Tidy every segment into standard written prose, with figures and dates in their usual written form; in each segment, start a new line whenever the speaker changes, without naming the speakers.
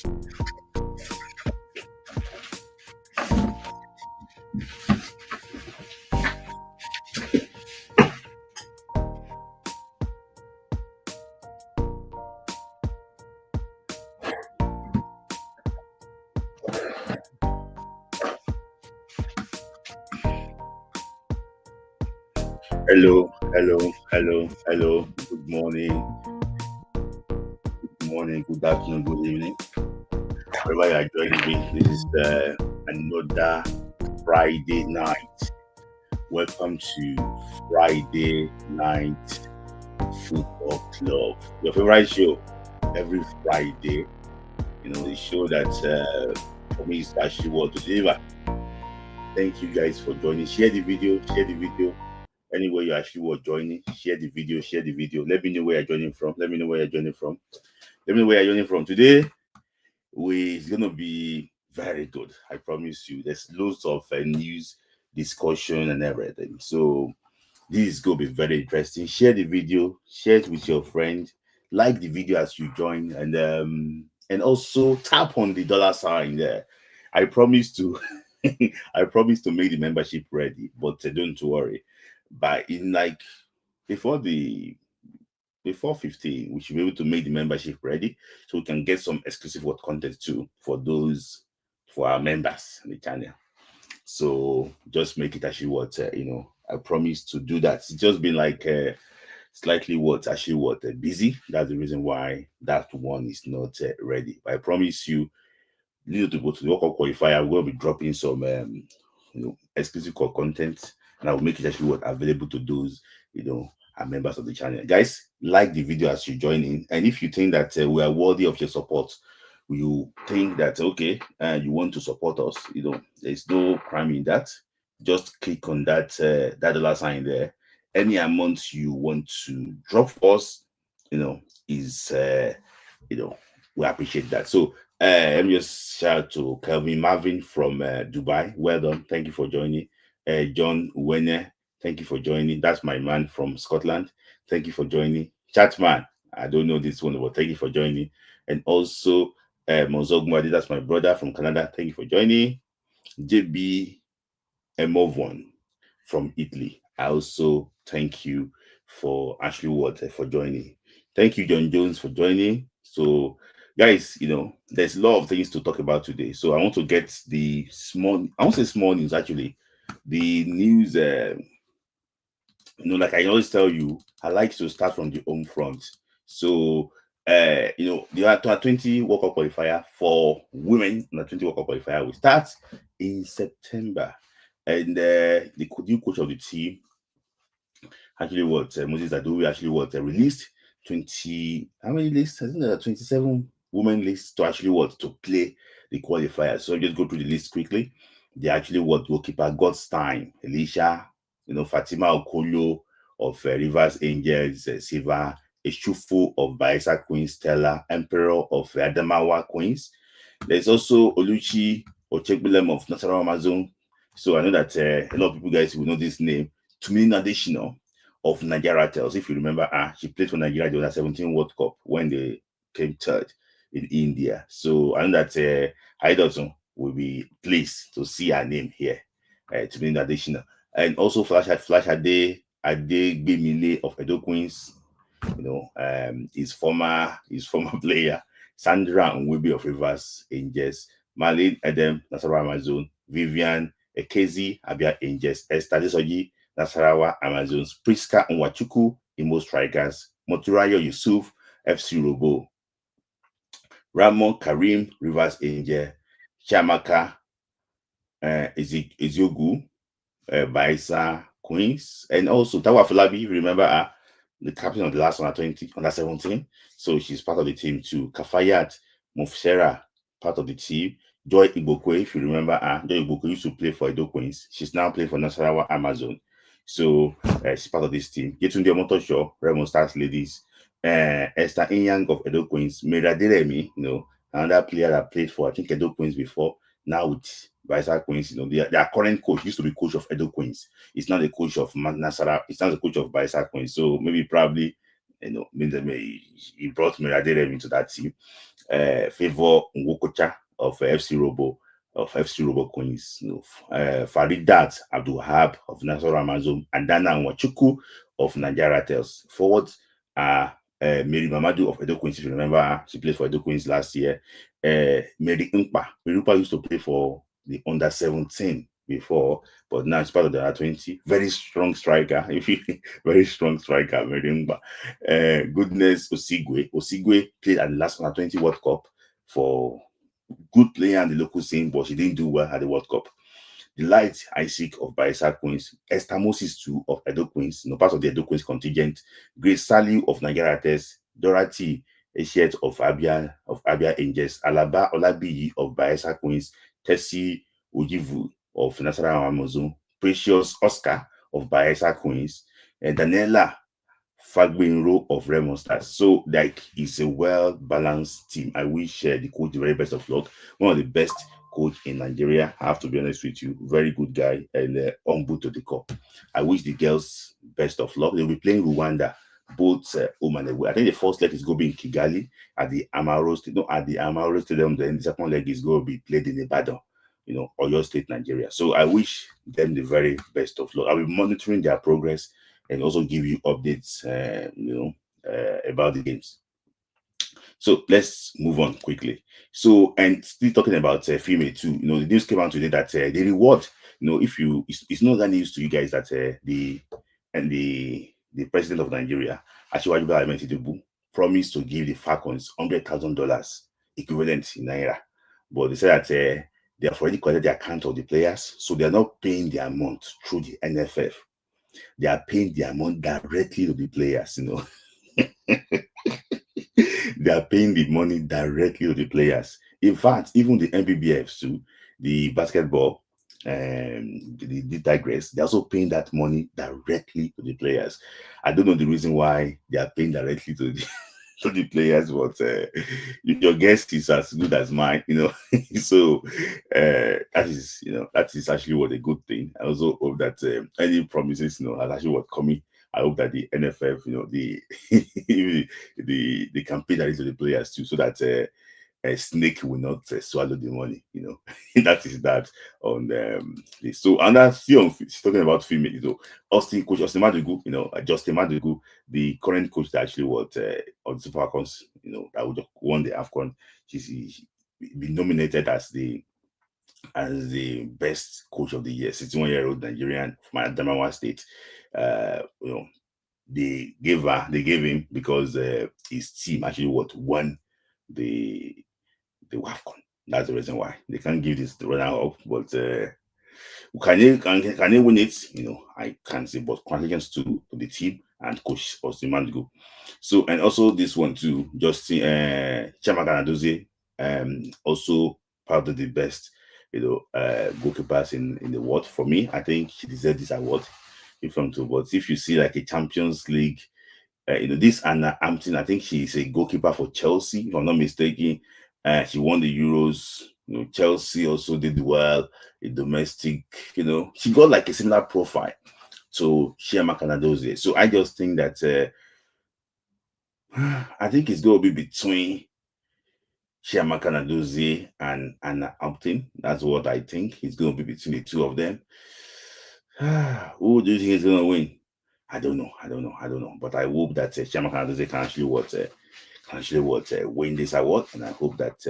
Hello, hello, hello, hello. Good morning, good morning, good afternoon, good evening. Wherever you are joining me, this is another Friday night. Welcome to Friday Night Football Club, your favorite show every Friday. The show that for me is actually what to deliver. Thank you guys for joining. Share the video, share the video. Anywhere you actually were joining, share the video, share the video. Let me know where you're joining from. Let me know where you're joining from. Let me know where you're joining from. Today, it's going to be very good. I promise you. There's loads of news, discussion, and everything. So, this is going to be very interesting. Share the video, share it with your friend, like the video as you join, and also tap on the dollar sign there. I promise to I promise to make the membership ready, but don't worry. But in like before the before 15, we should be able to make the membership ready so we can get some exclusive what content too for our members on the channel. So just make it actually what I promise to do that. It's just been like slightly busy. That's the reason why that one is not ready. But I promise you, you need to go to the World Cup qualifier. We'll be dropping some exclusive content, and I will make it actually available to those are members of the channel. Guys, like the video as you join in, and if you think that we are worthy of your support, you think that you want to support us, there's no crime in that. Just click on that dollar sign there. Any amount you want to drop for us, is we appreciate that. So let me just shout out to Kelvin Marvin from Dubai. Well done. Thank you for joining. John Wene, thank you for joining. That's my man from Scotland. Thank you for joining. Chatman, I don't know this one, but thank you for joining. And also, Mozogmadi, that's my brother from Canada. Thank you for joining. JB Emovon from Italy. I also thank you for Ashley Water for joining. Thank you, John Jones, for joining. So, guys, there's a lot of things to talk about today. So I want to get I won't say small news actually. The news, like I always tell you, I like to start from the home front. So, the 20 World Cup qualifier for women, the 20 World Cup qualifier will start in September. And the new coach of the team actually Moses Adoui actually released 20 how many lists? I think there are 27 women lists to actually to play the qualifier. So just go through the list quickly. They actually goalkeeper Godstein, Elisha, Fatima Okolo of Rivers Angels, Siva Eshufu of Baisa Queens, Stella Emperor of Adamawa Queens. There's also Oluchi Ochegbelem of Nasarawa Amazon. So I know that a lot of people guys will know this name. Tumini Additional of Nigeria Tales. If you remember, she played for Nigeria the under 17 World Cup when they came third in India. So I know that Haidotun will be pleased to see her name here. Tumini Additional. And also Flash Ade Gbemile of Edo Queens. His former player. Sandra Nwebi of Rivers Angels. Marlene Edem, Nasarawa Amazon. Vivian Ekezi, Abia Angels. Esther Desoji, Nasarawa Amazons. Priska Nwachukwu, Imo Strikers. Moturayo Yusuf, FC Robo. Ramon Karim, Rivers Angel. Chamaka Eziogu, Baisa Queens. And also Tawa Falabi, remember the captain of the last under 17. So she's part of the team too. Kafayat Mofsera, part of the team. Joy Igbokwe, if you remember, Joy Igbokwe used to play for Edo Queens. She's now playing for Nasarawa Amazon. So she's part of this team. Yetunde Omotosho, Raymond Stars Ladies. Esther Inyang of Edo Queens. Mera Deremi, another player that played for, I think, Edo Queens before. Now with Baisa Queens, their current coach used to be coach of Edo Queens. It's not the coach of Nasarawa. It's not the coach of Baisa Queens. So maybe probably he brought Miradere into that team. Favor Nwokocha of FC Robo Queens, Faridat Abdulhab of Nasser Amazon, and Dana Nwachukwu of Nigeria Tales. Forward Mary Mamadou of Edo Queens, if you remember her, she played for Edo Queens last year. Mary Nkpa. Mary Nkpa used to play for the under 17 before, but now it's part of the under 20. Very strong striker. Very strong striker, Mary Nkpa. Goodness Osigwe. Osigwe played at the last under 20 World Cup for good player in the local scene, but she didn't do well at the World Cup. Delight Isaac of Bayelsa Queens, Esther Moses too of Edo Queens, part of the Edo Queens contingent, Grace Saliu of Nigeria Test, Dorothy Eshiet of Abia Angels, Alaba Olabiyi of Bayelsa Queens, Tessie Ojivu of Nasarawa Amazon, Precious Oscar of Bayelsa Queens, and Daniela Fagbinro of Raymond Stars. So, like, it's a well-balanced team. I wish the coach the very best of luck. One of the best coach in Nigeria. I have to be honest with you. Very good guy and humble to the core. I wish the girls best of luck. They'll be playing Rwanda, both home and away. I think the first leg is going to be in Kigali at the Amaro Stadium. At the Amaro Stadium, then the second leg is going to be played in Ibadan, Oyo State, Nigeria. So I wish them the very best of luck. I'll be monitoring their progress and also give you updates, about the games. So let's move on quickly. So, and still talking about female too, the news came out today that the reward, if you, it's not that news to you guys that the president of Nigeria, Asiwaju Bola Ahmed Tinubu, promised to give the Falcons $100,000 equivalent in naira, but they said that they have already collected the account of the players, so they are not paying their amount through the NFF. They are paying their amount directly to the players, They are paying the money directly to the players. In fact, even the MBBFs too, the basketball, the digress, they're also paying that money directly to the players. I don't know the reason why they are paying directly to the to the players, but your guess is as good as mine, So that is actually what a good thing. I also hope that any promises, are actually what coming. I hope that the NFF, the the campaign that is to the players too, so that a snake will not swallow the money. That is that on this. So another still talking about female, Coach Austin Madugu, Justin Madugu, the current coach that actually on the Super Falcons, that would won the AFCON. She's been nominated as the best coach of the year, 61-year-old Nigerian from Adamawa State. They gave him because his team actually won the WAFCON. That's the reason why they can't give this the runner up. But can they win it? I can't say. But congratulations to the team and Coach Osimhen go. So, and also this one too, Justin Chiamaka Nnadozie, also part of the best goalkeepers in the world. For me, I think she deserves this award. But if you see like a Champions League, this Anna Hampton, I think she's a goalkeeper for Chelsea, if I'm not mistaken. She won the Euros. Chelsea also did well in domestic. She got like a similar profile to Chiamaka Nnadozie. So I just think that I think it's going to be between Chiamaka Nnadozie and Anna Hampton. That's what I think. It's going to be between the two of them. Who do you think is going to win? I don't know. But I hope that Chiamaka Nnadozie can actually win this award, and I hope that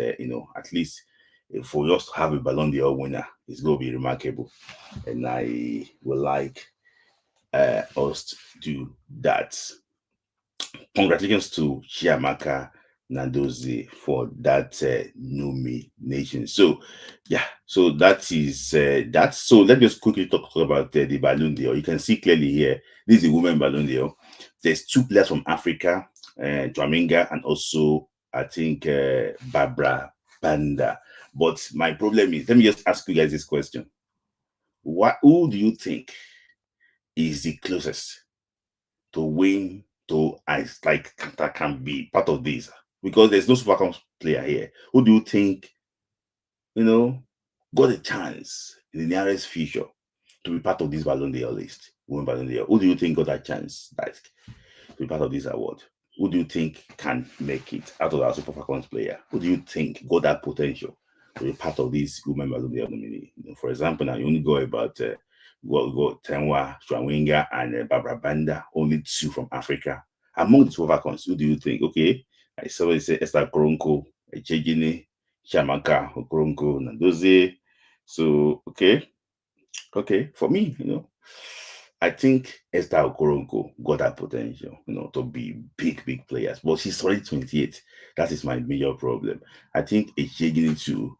at least for us to have a Ballon d'Or winner, it's going to be remarkable, and I would like us to do that. Congratulations to Chiamaka Nnadozie for that nomination. So yeah, so that is that. So let's just quickly talk about the Ballon d'Or. You can see clearly here, this is the women Ballon d'Or. There's two players from Africa, Dwaminga, and also I think Barbara Banda. But my problem is, let me just ask you guys this question: who do you think is the closest to win? That can be part of this, because there's no Super Falcons player here. Who do you think, got a chance in the nearest future to be part of this Ballon d'Or list? Women Ballon d'Or. Who do you think got that chance, to be part of this award? Who do you think can make it out of our Super Falcons player? Who do you think got that potential to be part of this women Ballon d'Or nominee? For example, now you only go about got Tenwa, Chwawinga, and Barbara Banda, only two from Africa. Among the Super Falcons, who do you think? Okay, I saw it say Esther Koronko, Echegini, Shamaka, Koronko, Nandoze. So okay, for me, I think Esther Okoronko got that potential, to be big players, but she's already 28. That is my major problem. I think Echegini too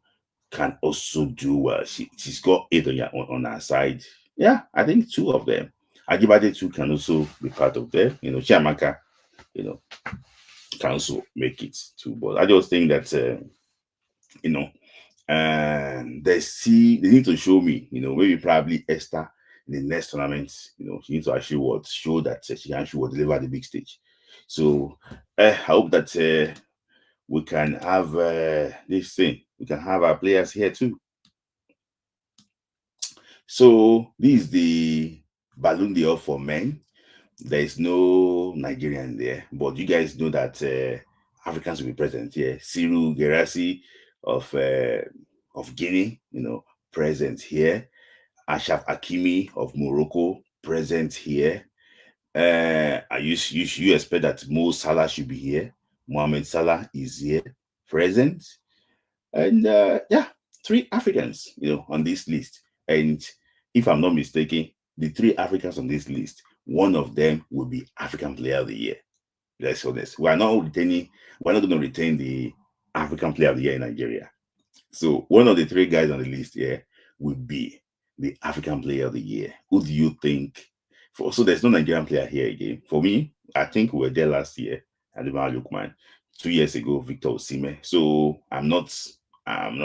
can also do well. She's got eight on her side. Yeah, I think two of them. Ajibade too can also be part of them. Chiamaka, you know, can also make it too. But I just think that you know, and they need to show me, maybe probably Esther in the next tournament, she needs to actually show that she can actually deliver the big stage. So I hope that we can have this thing. We can have our players here too. So this is the Ballon d'Or for men. There is no Nigerian there, but you guys know that Africans will be present here. Cyril Gerasi of Guinea, present here. Ashraf Hakimi of Morocco, present here. You expect that Mo Salah should be here. Mohamed Salah is here, present. And yeah, three Africans, on this list. And if I'm not mistaken, the three Africans on this list, one of them will be African Player of the Year. Let's be honest. We're not going to retain the African Player of the Year in Nigeria. So one of the three guys on the list here will be the African Player of the Year. Who do you think? So there's no Nigerian player here again. For me, I think we were there last year at the Lukman. 2 years ago, Victor Osimhen. So I'm not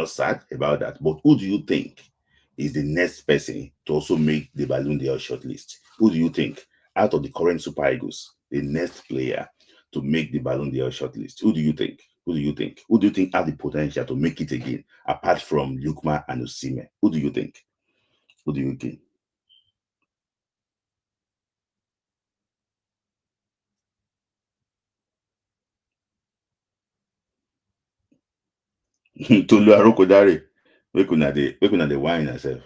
sad about that. But who do you think is the next person to also make the Ballon d'Or shortlist? Who do you think, out of the current Super Eagles, the next player to make the Ballon d'Or shortlist? Who do you think? Who do you think? Who do you think have the potential to make it again, apart from Lukman and Osimhen? Who do you think? Who do you think? Tolu Arokodare. Make una dey whine herself.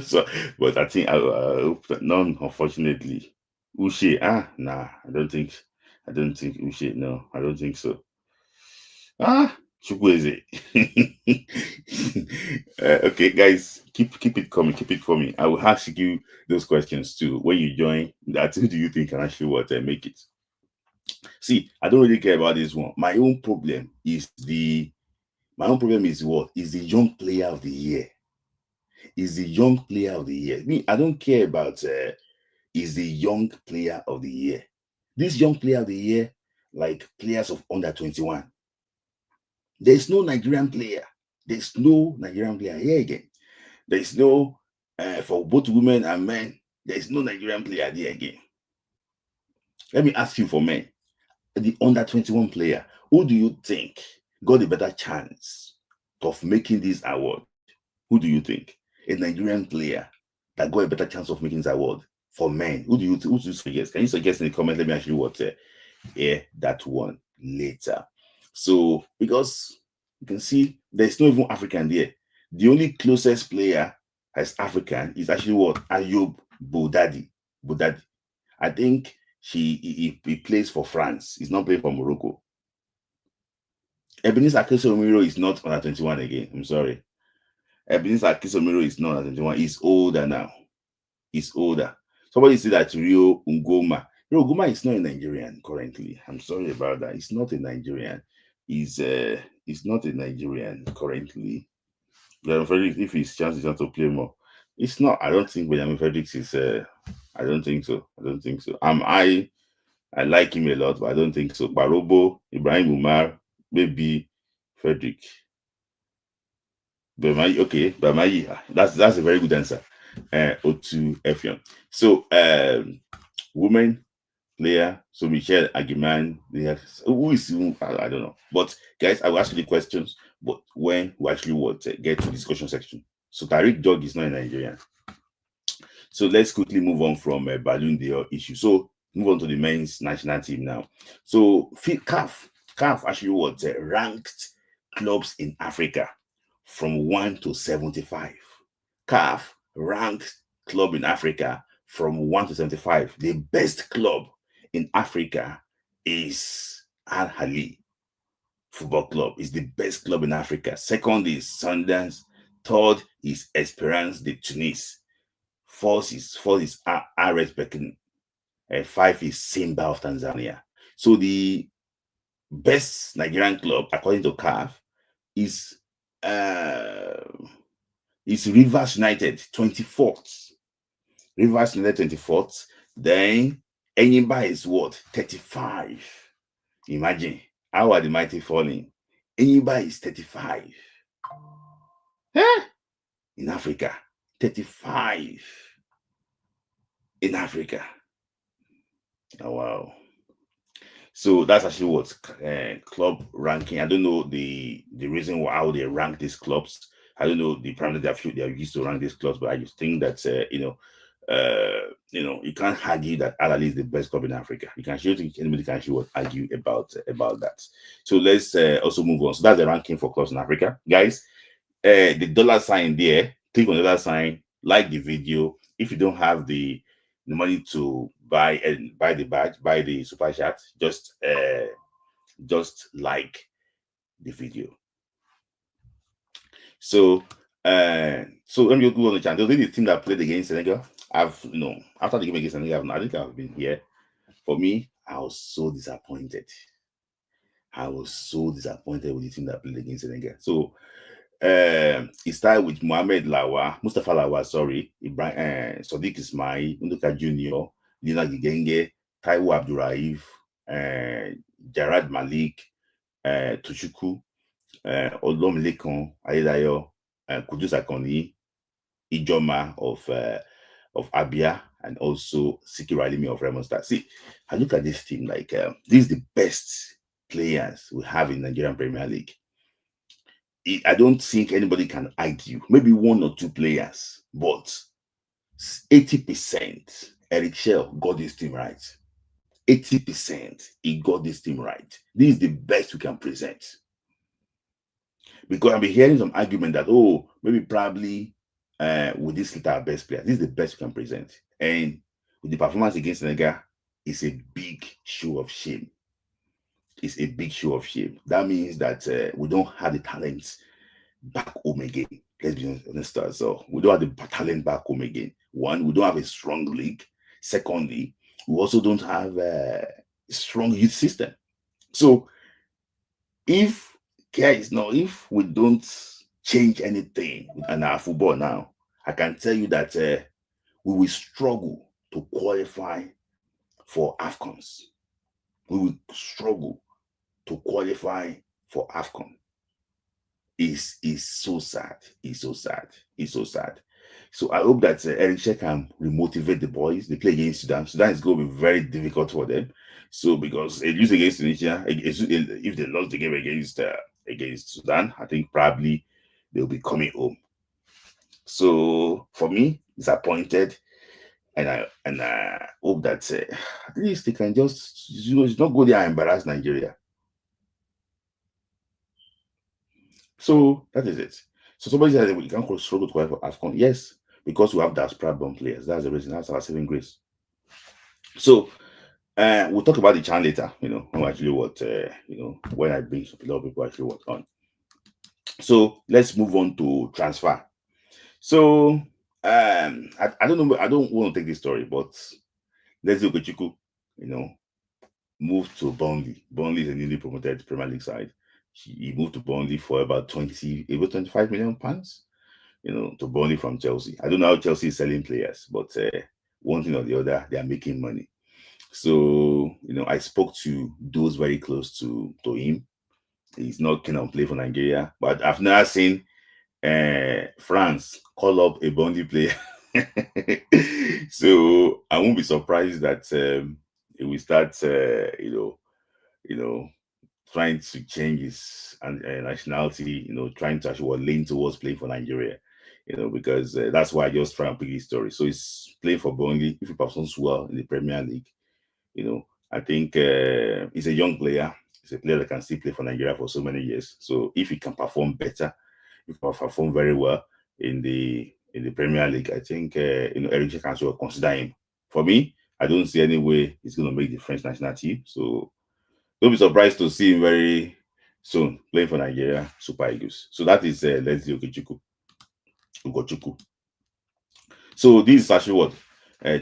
So, but I think I hope that none, unfortunately. Uche, nah, I don't think Uche, no, I don't think so. Chukwueze. Okay, guys, keep it coming, keep it coming. I will ask you those questions too when you join. That who do you think can actually make it? See, I don't really care about this one. My own problem is what? Is the young player of the year. Is the young player of the year. Me, I don't care about is the young player of the year. This young player of the year, like players of under 21. There's no Nigerian player. There's no Nigerian player here again. There's no, for both women and men, there's no Nigerian player there again. Let me ask you for men. The under 21 player, who do you think got a better chance of making this award? Who do you think? A Nigerian player that got a better chance of making this award for men. Who do you suggest? Can you suggest in the comment? Let me actually hear that one later. So, because you can see there's no even African there. The only closest player as African is actually what? Ayoub Boudadi. I think he plays for France. He's not playing for Morocco. Ebenezer Akesomiro is not under 21 again. I'm sorry. Ebenezer Akesomiro is not under 21. He's older now. He's older. Somebody said that Rio Ngoma. Rio Ngoma is not a Nigerian currently. I'm sorry about that. He's not a Nigerian. He's not a Nigerian currently. Benjamin Fredericks, if his chance is not to play more, it's not. I don't think Benjamin Fredericks is. I don't think so. I like him a lot, but I don't think so. Barobo, Ibrahim Umar, maybe Frederick. Bamayi, okay, Bamayi. That's a very good answer. O2 Efion. So women player, so Michelle Agiman, who is I don't know. But guys, I will ask you the questions, but when we actually get to the discussion section. So Tariq Dog is not a Nigerian. So let's quickly move on from Ballon d'Or issue. So Move on to the men's national team now. So CAF actually ranked clubs in Africa from 1 to 75. CAF ranked club in Africa from 1 to 75. The best club in Africa is Al Ahly Football Club. Is the best club in Africa. Second is Sundance. Third is Esperance de Tunis. Fourth is RS Berkane. Five is Simba of Tanzania. So the best Nigerian club, according to CAF, is Rivers United, 24th. Rivers United, 24th. Then Enyimba is what? 35. Imagine, how are the mighty falling? Enyimba is 35. In Africa. 35. In Africa. Oh, wow. So that's actually what club ranking. I don't know the reason how they rank these clubs. I don't know the parameters they are used to rank these clubs, but I just think that you can't argue that Al Ahly is the best club in Africa. You can show anybody can actually argue about that. So let's also move on. So that's the ranking for clubs in Africa, guys. The dollar sign there. Click on the dollar sign. Like the video. If you don't have the money to buy the badge, buy the super chat, just like the video. So let me go on the channel. The team that played against Senegal, after the game against Senegal, I think I've been here. For me, I was so disappointed. with the team that played against Senegal. So it started with Mustafa Lawa, Ibrahim, Sadiq Ismail, Nduka Junior, Lina Gigenge, Taiwo Abdurraif, Jarad Malik, Tuchuku, Olomilekon, Adedayo, Kudus Akoni, Ijoma of Abia, and also Siki Ralimi of Raymond Star. See, I look at this team like this is the best players we have in Nigerian Premier League. I don't think anybody can argue. Maybe one or two players, but 80% Eric Shell got this team right. 80% he got this team right. This is the best we can present. Because I've been hearing some argument that maybe probably with this our best player, this is the best we can present. And with the performance against Senegal, it's a big show of shame. It's a big show of shame. That means that we don't have the talent back home again. Let's be honest. So we don't have the talent back home again. One, we don't have a strong league. Secondly, we also don't have a strong youth system. So if we don't change anything in our football now, I can tell you that we will struggle to qualify for AFCONs. We will struggle to qualify for AFCON. Is so sad. It's so sad. It's so sad. So I hope that Eric Sheck can remotivate the boys. They play against Sudan. Sudan is going to be very difficult for them. So because they lose against Tunisia, if they lost the game against Sudan, I think probably they'll be coming home. So for me, disappointed, and I hope that at least they can just it's not go there and embarrass Nigeria. So that is it. So somebody said we can't struggle to qualify for AFCON. Yes, because we have that problem players. That's the reason. That's our saving grace. So we'll talk about the channel later. Actually what when I bring a lot of people actually work on. So let's move on to transfer. So I don't know. I don't want to take this story, but let's look at Chukwueze. Moved to Burnley. Burnley is a newly promoted Premier League side. He moved to Burnley for about 25 million pounds, to Burnley from Chelsea. I don't know how Chelsea is selling players, but one thing or the other, they are making money. So, I spoke to those very close to him. He's not keen on play for Nigeria, but I've never seen France call up a Burnley player. So I won't be surprised that we start, trying to change his nationality, trying to actually lean towards playing for Nigeria, because that's why I just try and pick this story. So he's playing for Burnley. If he performs well in the Premier League, I think he's a young player. He's a player that can still play for Nigeria for so many years. So if he can perform better, if he can perform very well in the Premier League, I think Eric can also consider him. For me, I don't see any way he's going to make the French national team. So don't be surprised to see him very soon playing for Nigeria Super Eagles. So that is Leslie Ugochukwu. So this is actually what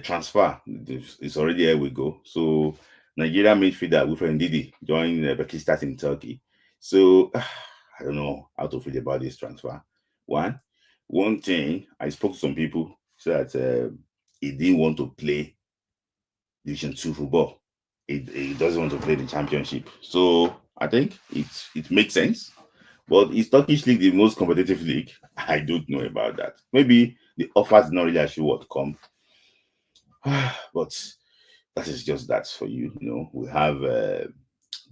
transfer. It's already here we go. So Nigeria midfielder Wilfred Ndidi joined Besiktas in Turkey. So I don't know how to feel about this transfer. One thing I spoke to some people said that he didn't want to play Division Two football. He doesn't want to play the Championship. So I think it makes sense. But is Turkish league the most competitive league? I don't know about that. Maybe the offers not really actually what come. But that is just that for you. We have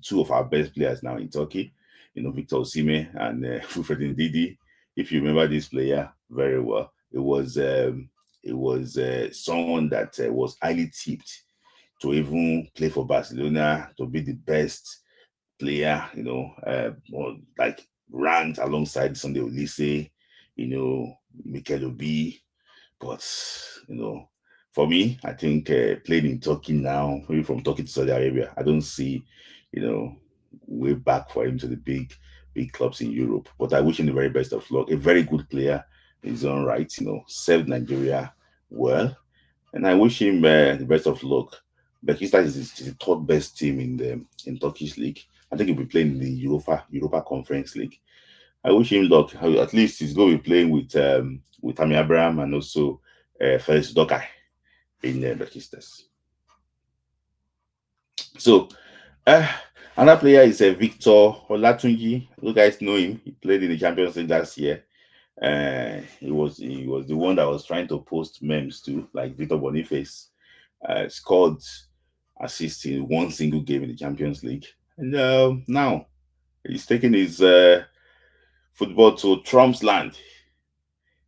two of our best players now in Turkey. Victor Osimhen and Wilfred Ndidi. If you remember this player very well, it was someone that was highly tipped to even play for Barcelona, to be the best player, like ranked alongside Sunday Olise, Mikel Obi. But, for me, I think playing in Turkey now, maybe from Turkey to Saudi Arabia, I don't see, way back for him to the big clubs in Europe. But I wish him the very best of luck. A very good player in his own right, served Nigeria well. And I wish him the best of luck. Besiktas is the third best team in Turkish league. I think he'll be playing in the Europa Conference League. I wish him luck. At least he's going to be playing with Tammy Abraham and also Felix Dokai in Besiktas. So another player is Victor Olatunji. You guys know him. He played in the Champions League last year. He was the one that was trying to post memes to, like Victor Boniface. Scored assist in one single game in the Champions League, and now he's taking his football to Trump's land,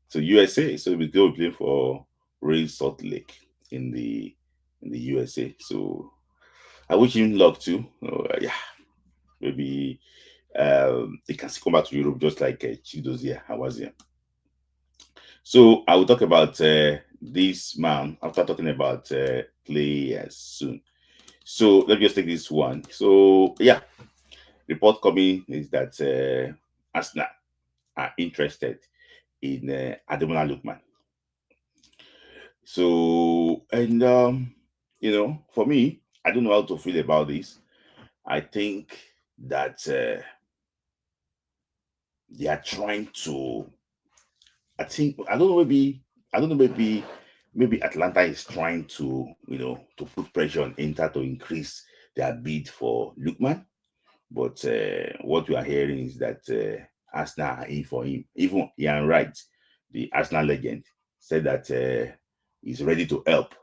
to USA. So he's going to play for Real Salt Lake in the USA. So I wish him luck too. Yeah, maybe he can still come back to Europe just like Chidozie Awazia. So I will talk about this man after talking about players soon. So let me just take this one. So yeah, report coming is that Arsenal are interested in Ademola Lookman. So and for me, I don't know how to feel about this. I think that they are trying to. I don't know. Maybe Atlanta is trying to to put pressure on Inter to increase their bid for Lookman. But what we are hearing is that Arsenal are in for him. Even Ian Wright, the Arsenal legend, said that he's ready to help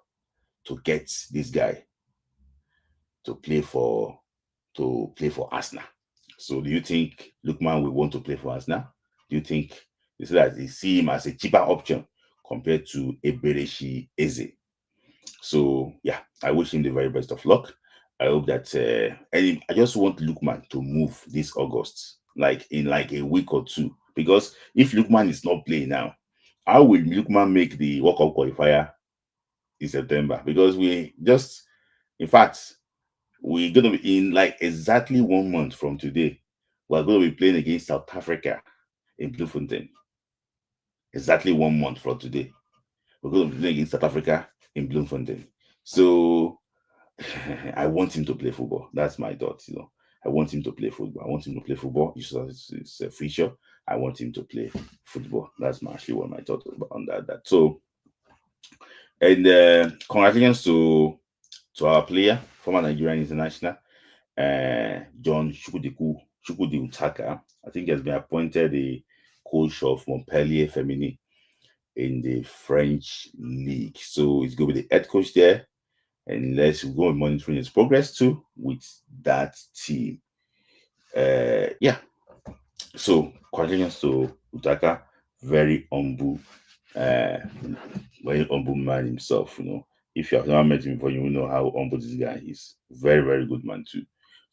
to get this guy to play for Arsenal. So do you think Lookman will want to play for Arsenal? Do you think they say that they see him as a cheaper option compared to Eberechi Eze? So yeah, I wish him the very best of luck. I hope that I just want Lookman to move this August, like in like a week or two. Because if Lookman is not playing now, how will Lookman make the World Cup qualifier in September? Because in fact, we're going to be in like exactly 1 month from today. We're going to be playing against South Africa in Bloemfontein. Exactly 1 month from today, we're going to be playing against South Africa in Bloemfontein. So I want him to play football. That's my thought. I want him to play football. I want him to play football. It's a feature. I want him to play football. That's actually what my thought about on that. So, and congratulations to our player, former Nigerian international, John Chukwudi Utaka. I think he has been appointed the coach of Montpellier Feminin in the French league. So he's going to be the head coach there. And let's go and monitoring his progress too with that team. Yeah. So congratulations to Utaka, very humble man himself. If you have never met him before, you will know how humble this guy is. Very, very good man too.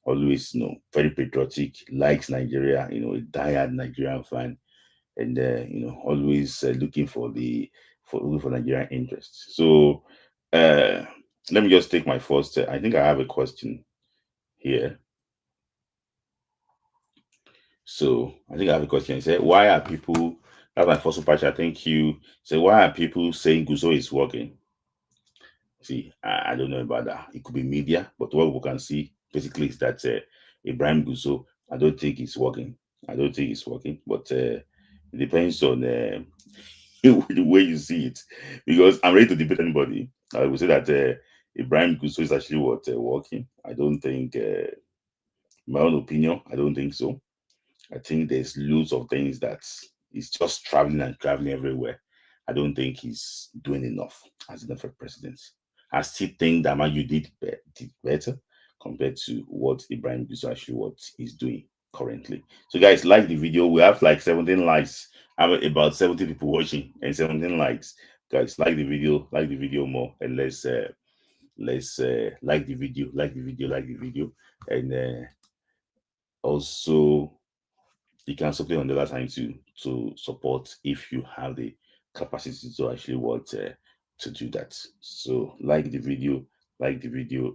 Always, very patriotic, likes Nigeria, a diehard Nigerian fan, and always looking for Nigerian interests. So, let me just take my first. I think I have a question here. So I think I have a question. He said, "Why are people?" That's my first super chat. Thank you. Say, "Why are people saying Guzo is working?" See, I don't know about that. It could be media, but what we can see basically is that Ibrahim Gusso, I don't think it's working. I don't think it's working, but it depends on the way you see it. Because I'm ready to debate anybody. I would say that Ibrahim Gusso is actually working. I don't think, my own opinion, I don't think so. I think there's loads of things that he's just traveling and traveling everywhere. I don't think he's doing enough as an NFL president. I still think that Man U did better compared to what Ibrahim Gusso actually what he's doing currently. So guys, like the video. We have like 17 likes. I have about 70 people watching and 17 likes. Guys, like the video more, and let's like the video, like the video, and also you can support on the other time to support if you have the capacity to actually want to do that. So like the video,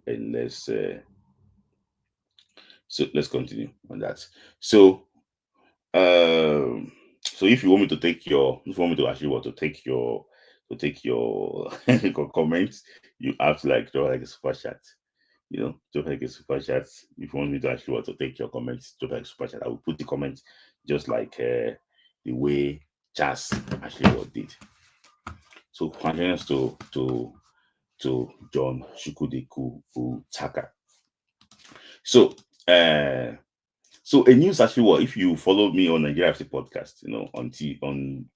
and let's continue on that. So um so if you want me to take your if you want me to actually want to take your your comments, you have to like draw like a super chat. Drop like a super chat. If you want me to actually want to take your comments, drop like a super chat. I will put the comments just like the way Chas actually what did. So congratulations to John Shukudeku Utaka. So so a news actually what if you follow me on Nigeria FC podcast, on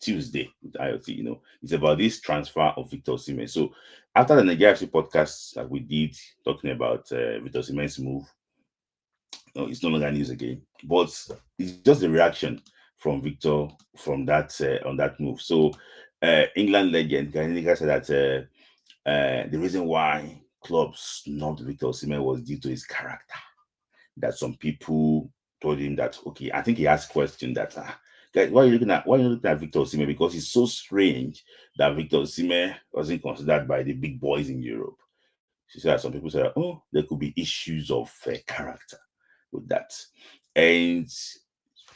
Tuesday with IoT, it's about this transfer of Victor Osimhen. So after the Nigeria FC podcast that we did talking about Victor Osimhen's move, it's no longer news again, but it's just a reaction from Victor from that on that move. So England legend Gary Lineker said that the reason why clubs snubbed Victor Osimhen was due to his character. That some people told him that, okay, I think he asked a question that guys, why are you looking at Victor Osimhen? Because it's so strange that Victor Osimhen wasn't considered by the big boys in Europe. She said some people said, oh, there could be issues of character with that. And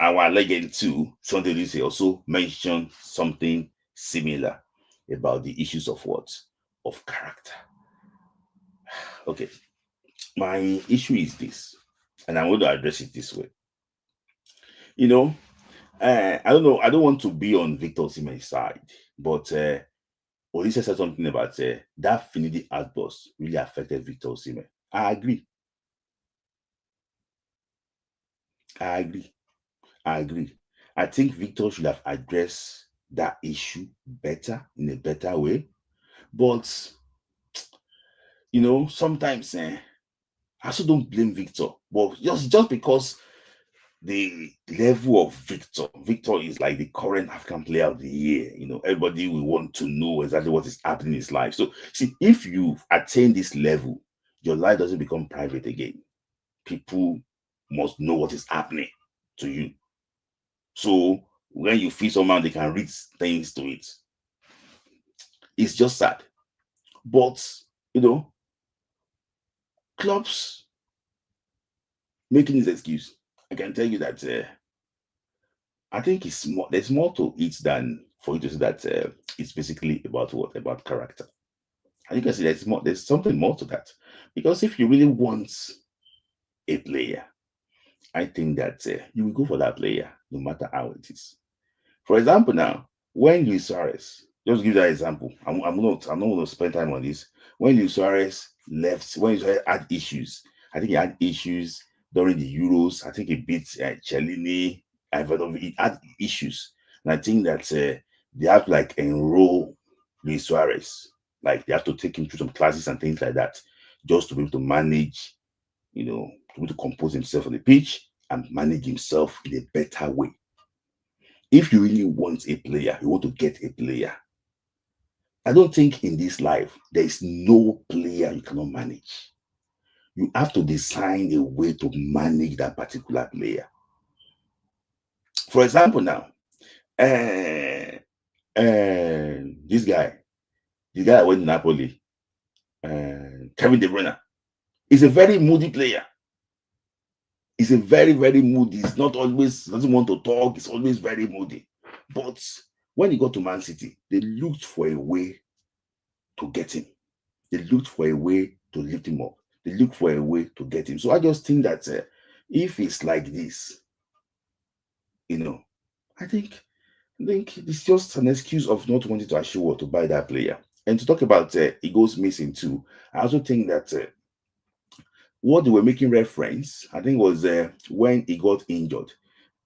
our legend too, Sunday Lucy also mentioned something similar about the issues of what? Of character. Okay. My issue is this, and I'm going to address it this way. I don't know. I don't want to be on Victor Osimhen's side, but Olise said something about that Finidi outburst really affected Victor Osimhen. I agree. I think Victor should have addressed that issue better, in a better way. But sometimes I also don't blame Victor. But just because the level of Victor is like the current African player of the year. Everybody will want to know exactly what is happening in his life. So see, if you attain this level, your life doesn't become private again. People must know what is happening to you. So when you feel someone, they can read things to it. It's just sad. But clubs making this excuse. I can tell you that I think it's more. There's more to it than for you to say that it's basically about what? About character. And you can see there's more. There's something more to that, because if you really want a player, I think that you will go for that player no matter how it is. For example, now when Luis Suarez, just give that example. I'm not going to spend time on this. When Luis Suarez left, when Luis Suarez had issues, I think he had issues during the Euros. I think he beat Cellini. He had issues, and I think that they have to like enroll Luis Suarez. Like they have to take him through some classes and things like that, just to be able to manage, to be able to compose himself on the pitch and manage himself in a better way. If you really want a player, you want to get a player, I don't think in this life there is no player you cannot manage. You have to design a way to manage that particular player. For example, now, uh, this guy, the guy that went to Napoli, Kevin De Bruyne, is a very moody player. He's a very, very moody. He's not always doesn't want to talk. He's always very moody. But when he got to Man City, they looked for a way to get him. They looked for a way to lift him up. They looked for a way to get him. So I just think that if it's like this, you know, I think it's just an excuse of not wanting to assure to buy that player. And to talk about he goes missing too, I also think that what they were making reference, I think, was when he got injured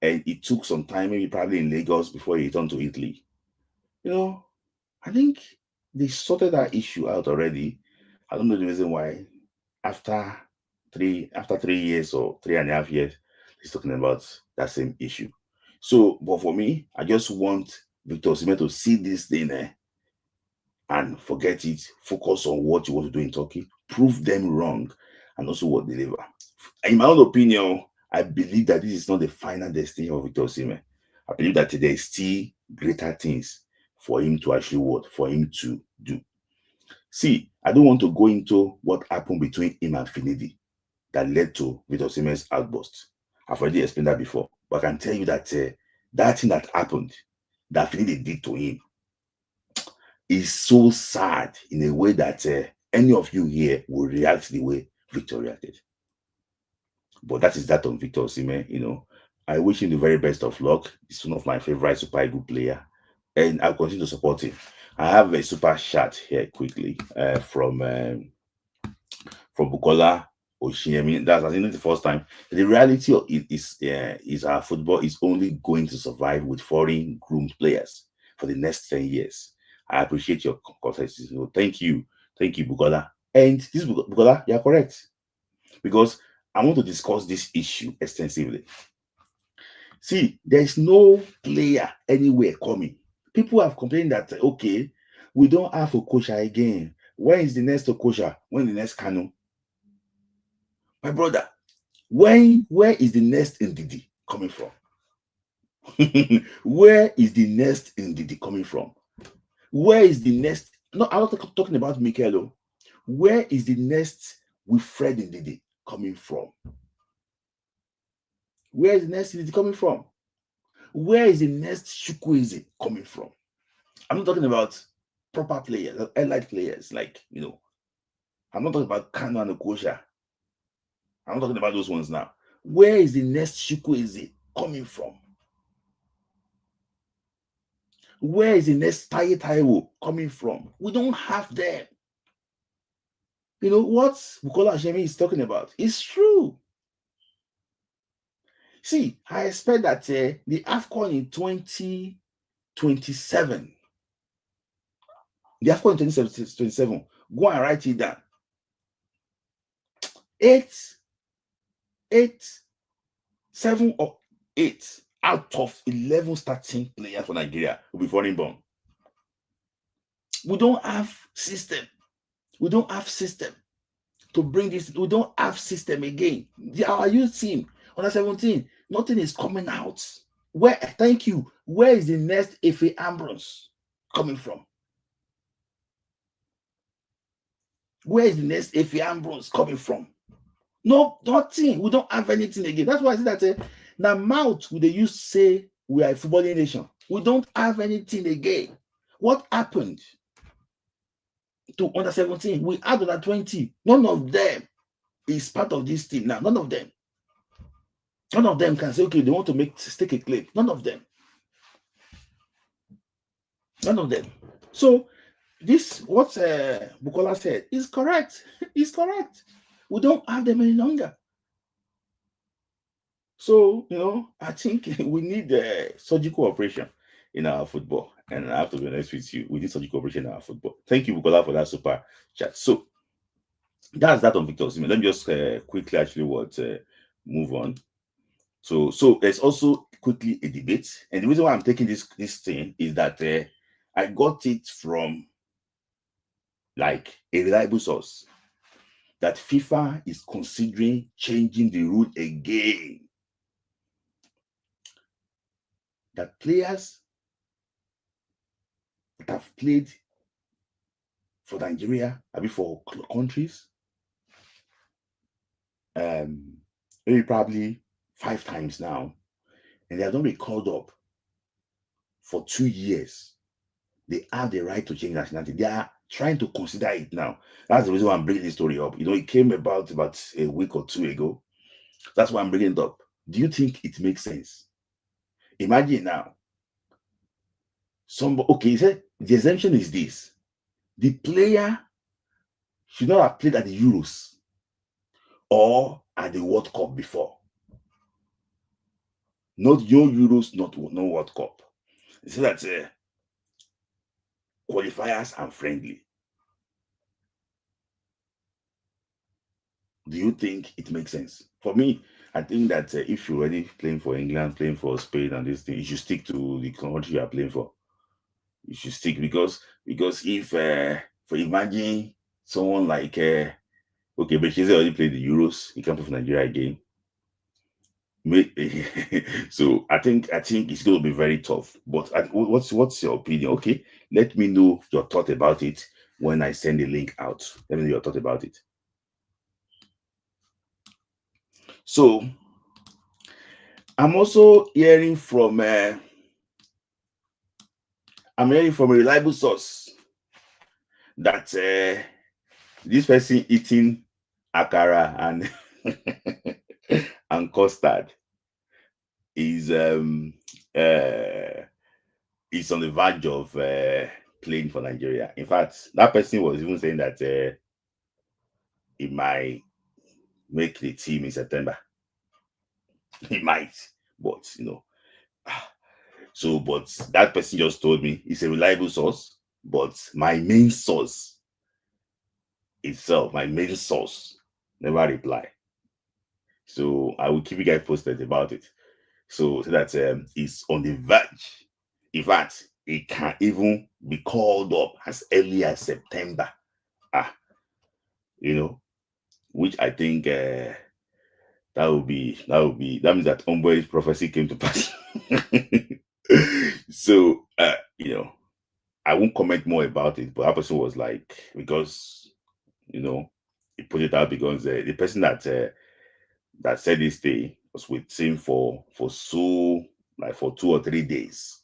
and it took some time, maybe probably in Lagos before he returned to Italy. I think they sorted that issue out already. I don't know the reason why after 3 years or 3.5 years, he's talking about that same issue. So, but for me, I just want Victor Osimhen to see this thing and forget it. Focus on what you want to do in Turkey. Prove them wrong, and also what deliver. In my own opinion, I believe that this is not the final destination of Victor Osimhen. I believe that there is still greater things for him to actually for him to do. See, I don't want to go into what happened between him and Finidi that led to Victor Osimhen's outburst. I've already explained that before, but I can tell you that that thing that happened, that Finidi did to him, is so sad in a way that any of you here will react the way Victor reacted. But that is that on Victor Osimhen. I wish him the very best of luck. He's one of my favorite Super Eagles player, and I'll continue to support him. I have a super chat here quickly from Bukola Osimhen. That's, I think, the first time. The reality of it is our football is only going to survive with foreign groomed players for the next 10 years. I appreciate your context. Thank you, Bukola. And this Bukola, you're correct, because I want to discuss this issue extensively. See, there's no player anywhere coming. People have complained that, okay, we don't have Okocha again. When is the next Okocha? When the next Kanu? My brother, where is the next Ndidi coming from? Where is the next Ndidi coming from? Where is the next? No, I'm not talking about Mikel. Where is the next Wilfred Ndidi coming from? Where is the next Ndidi coming from? Where is the next Chukwueze coming from? I'm not talking about proper players, elite players, I'm not talking about Kanu and Okosha. I'm not talking about those ones now. Where is the next Chukwueze coming from? Where is the next Taye Taiwo coming from? We don't have them. What Bukola Osimhen is talking about is true. See, I expect that the AFCON in 2027, the AFCON in 2027, go and write it down. 7 or 8 out of 11 starting players for Nigeria will be foreign born. We don't have system. We don't have system to bring this. We don't have system again. Our youth team, under 17, nothing is coming out. Thank you. Where is the next Efe Ambrose coming from? Where is the next Efe Ambrose coming from? No, nothing. We don't have anything again. That's why I say that now mouth they used to say we are a footballing nation. We don't have anything again. What happened to under 17? We had under 20. None of them is part of this team now. None of them. None of them can say, okay, they want to stake a claim. None of them. None of them. So this, what Bukola said, is correct. Is correct. We don't have them any longer. So, I think we need a surgical operation in our football. And I have to be honest with you, we need surgical operation in our football. Thank you, Bukola, for that super chat. So, that's that on Victor Osimhen. Let me just quickly actually move on. So there's also quickly a debate. And the reason why I'm taking this thing is that I got it from like a reliable source, that FIFA is considering changing the rule again. That players that have played for Nigeria, I mean for countries, maybe probably 5 times now, and they have not been called up for 2 years, they have the right to change nationality. They are trying to consider it now. That's the reason why I'm bringing this story up. It came about a week or two ago. That's why I'm bringing it up. Do you think it makes sense? Imagine now, okay, he said the exemption is this: the player should not have played at the Euros or at the World Cup before. Not your Euros, not no World Cup. He said that qualifiers and friendly. Do you think it makes sense? For me, I think that if you're already playing for England, playing for Spain, and this thing, you should stick to the country you are playing for. You should stick because if for imagine someone like okay, but she's already played the Euros, he can't play for Nigeria again. So I think it's going to be very tough. But what's your opinion? Okay, let me know your thought about it when I send the link out. Let me know your thought about it. So I'm also hearing from I'm hearing from a reliable source that this person eating akara and and custard is is on the verge of playing for Nigeria. In fact, that person was even saying that he might make the team in September. He might, but so but that person just told me it's a reliable source, but my main source itself, my main source, never reply. So I will keep you guys posted about it. So that it's on the verge. In fact, it can even be called up as early as September. Ah, which I think that means that Ombo's prophecy came to pass. So I won't comment more about it, but that person was like, because he put it out because the person that said this thing was with him for so like for 2 or 3 days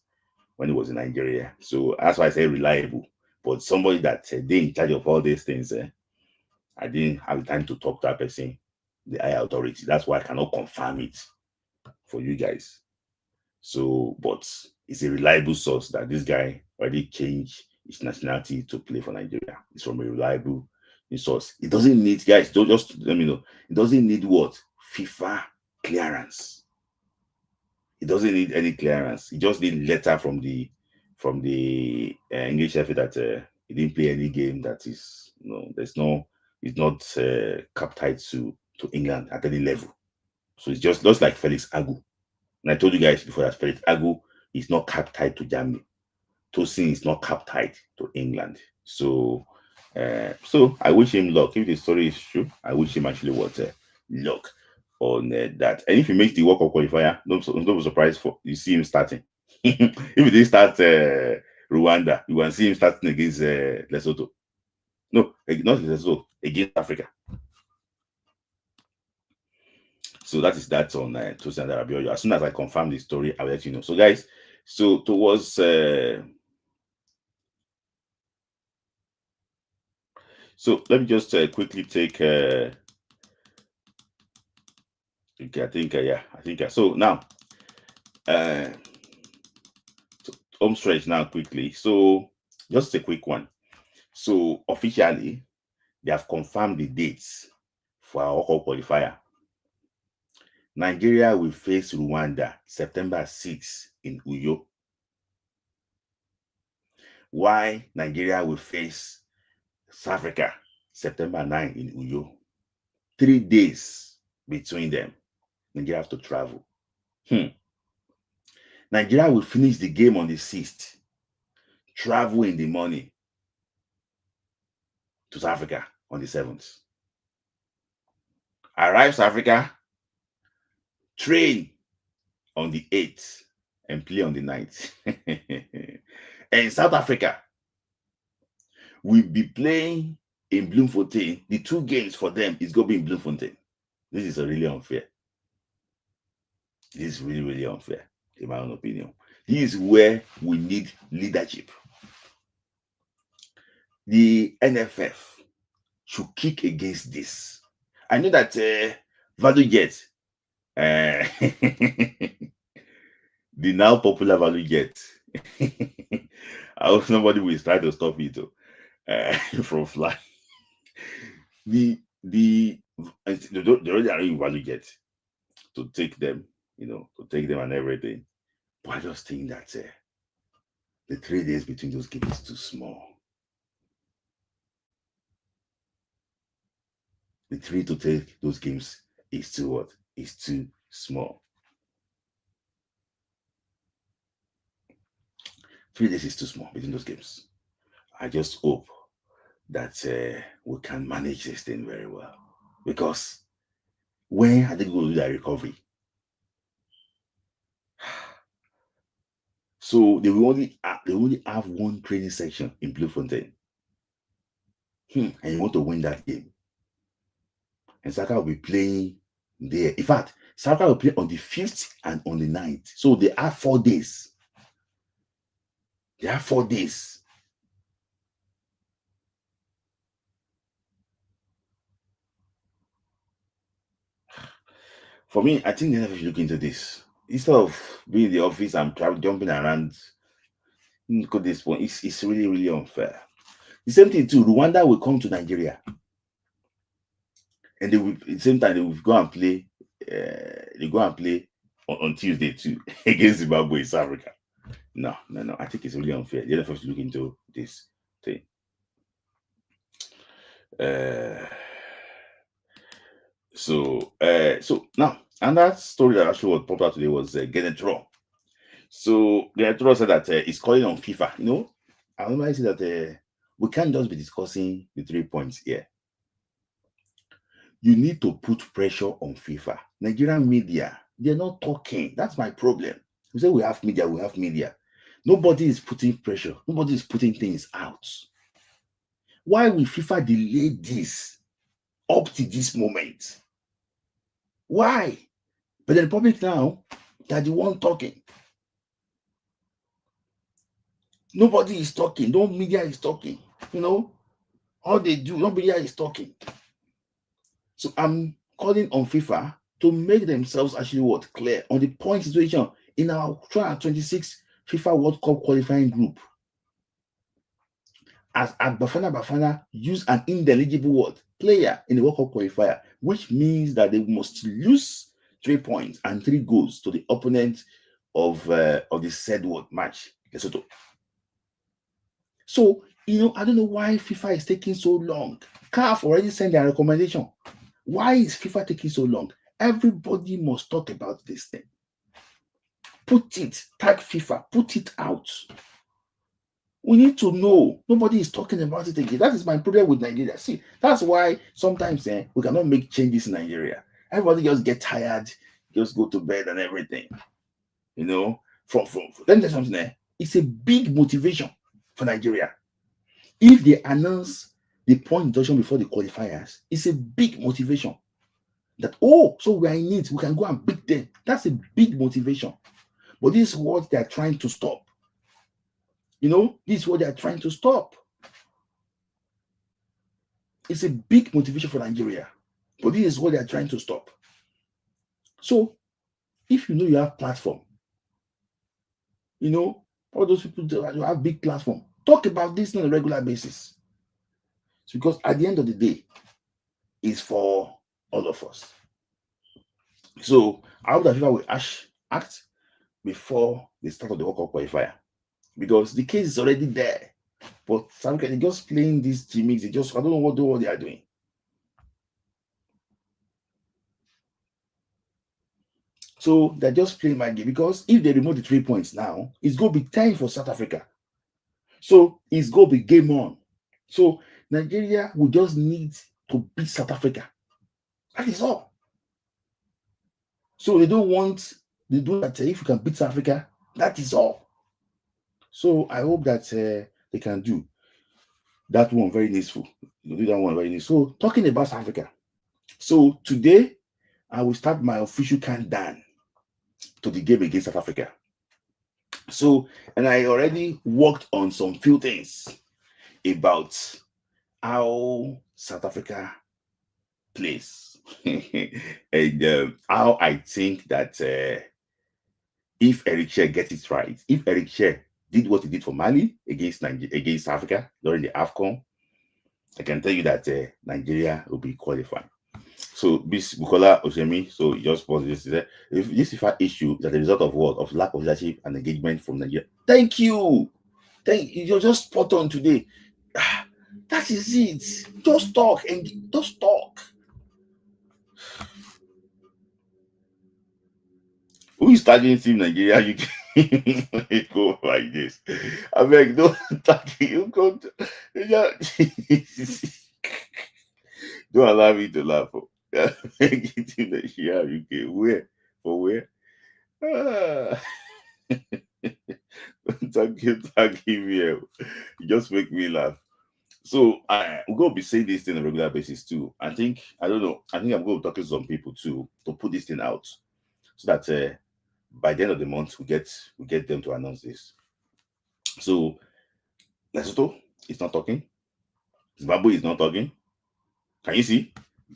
when he was in Nigeria. So that's why I say reliable. But somebody that they in charge of all these things, I didn't have time to talk to that person, the higher authority. That's why I cannot confirm it for you guys. So, but it's a reliable source that this guy already changed his nationality to play for Nigeria. It's from a reliable source. It doesn't need, guys, don't just let me know. It doesn't need what? FIFA clearance. It doesn't need any clearance. It just need letter from the English FA that he didn't play any game that is there's no it's not cap tied to England at any level. So it's just like Felix Agu. And I told you guys before that Felix Agu is not cap tied to Germany. Tosin is not cap tied to England. So I wish him luck. If the story is true, I wish him actually what luck on that. And if he makes the World Cup qualifier, don't be surprised for you see him starting. If he didn't start Rwanda, you will see him starting against Lesotho. No, not Lesotho, against Africa. So that's on Tosin Darabioyo. As soon as I confirm the story, I'll let you know. So guys, so towards so let me just quickly take okay, I think so now home stretch now quickly. So just a quick one. So officially they have confirmed the dates for our World Cup qualifier. Nigeria will face Rwanda September 6 in Uyo. While Nigeria will face South Africa September 9 in Uyo. 3 days between them. Nigeria have to travel. Nigeria will finish the game on the 6th. Travel in the morning. 3 days between them. Nigeria have to travel. Nigeria will finish the game on the 6th. Travel in the morning. 3 days between them. Nigeria have to travel. Nigeria will finish the game on the 6th. Travel in the morning. 3 days between them. Nigeria have to travel. to South Africa on the 7th. Arrive South Africa, train on the 8th, and play on the 9th. And South Africa will be playing in Bloemfontein. The 2 games for them is going to be in Bloemfontein. This is really unfair. This is really, really unfair, in my own opinion. This is where we need leadership. The NFF should kick against this. I know that value jet, the now popular value jet, I hope nobody will try to stop it from flying. The already are in value jet to take them, to take them and everything. But I just think that the 3 days between those games is too small. The 3 to take those games is too what? Is too small. 3 days is too small between those games. I just hope that we can manage this thing very well. Because when are they going to do that recovery? So they will only have 1 training section in Bloemfontein. And you want to win that game. And Saka will be playing there. In fact, Saka will play on the 5th and on the 9th. So they have 4 days. They have 4 days. For me, I think they have to look into this. Instead of being in the office and jumping around, look at this point. It's really, really unfair. The same thing too. Rwanda will come to Nigeria. And they will, at the same time, they will go and play. They go and play on Tuesday too against Zimbabwe in South Africa. No. I think it's really unfair. The NFF should look into this thing. So now, and that story that actually was popular today was Genetro. So Genetro said that he's calling on FIFA. I remember I said that we can't just be discussing the 3 points here. You need to put pressure on FIFA. Nigerian media, they're not talking. That's my problem. We say we have media. Nobody is putting pressure. Nobody is putting things out. Why will FIFA delay this up to this moment? Why? But the public now, they're the one talking. Nobody is talking. No media is talking. All they do, no media is talking. So I'm calling on FIFA to make themselves actually clear on the point situation in our 2026 FIFA World Cup qualifying group. As Bafana use an ineligible player in the World Cup qualifier, which means that they must lose 3 points and 3 goals to the opponent of the said match, Lesotho. So I don't know why FIFA is taking so long. CAF already sent their recommendation. Why is FIFA taking so long? Everybody must talk about this thing. Put it, tag FIFA, put it out. We need to know. Nobody is talking about it again. That is my problem with Nigeria. See, that's why sometimes we cannot make changes in Nigeria. Everybody just get tired, just go to bed and everything. From let me tell you something. It's a big motivation for Nigeria. If they announce the point deduction before the qualifiers, it's a big motivation. That so we are in it, we can go and beat them. That's a big motivation. But this is what they are trying to stop. This is what they are trying to stop. It's a big motivation for Nigeria. But this is what they are trying to stop. So, if you have platform, all those people who have big platform, talk about this on a regular basis. Because at the end of the day, it's for all of us. So, I hope that FIFA will act before the start of the World Cup qualifier. Because the case is already there. But some they're just playing these gimmicks. I don't know what they are doing. So they're just playing my game. Because if they remove the 3 points now, it's going to be time for South Africa. So it's going to be game on. So Nigeria will just need to beat South Africa. That is all. So they do that if you can beat South Africa, that is all. So I hope that they can do that one very useful. You do that one very useful. So talking about South Africa. So today I will start my official countdown to the game against South Africa. So, and I already worked on some few things about how South Africa plays and how I think that if Eric Chair gets it right, if Eric Chair did what he did for Mali against Africa during the AFCON, I can tell you that Nigeria will be qualified. So this Bukola Osimhen, so just pause this. If this FIFA issue is as a result of what? Of lack of leadership and engagement from Nigeria. Thank you. You're just spot on today. That is it. Just talk and just talk. Who is targeting Team Nigeria? You can go like this. I beg, don't target. You go. Don't allow me to laugh. Team Nigeria, UK. Where? For where? Thank you. You just make me laugh. So we're going to be saying this thing on a regular basis too. I think I'm going to talk to some people too to put this thing out so that by the end of the month we get them to announce this. So Lesotho is not talking. Zimbabwe is not talking. Can you see?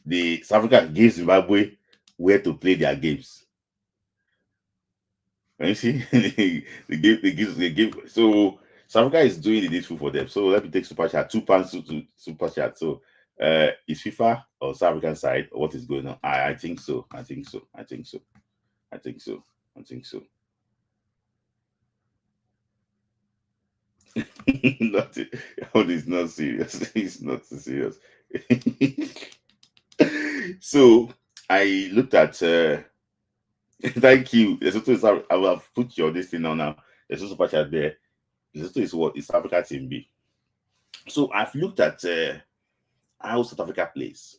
The South Africa gives Zimbabwe where to play their games. Can you see? they give. So South Africa is doing the needful for them. So let me take super chat. £2 to super chat. So is FIFA on South African side or what is going on? I think so. I think so. All this not serious. It's not serious. So I looked at thank you. I will have put your this thing now. There's a super chat there. Lesotho is what? It's Africa Team B. So I've looked at how South Africa plays.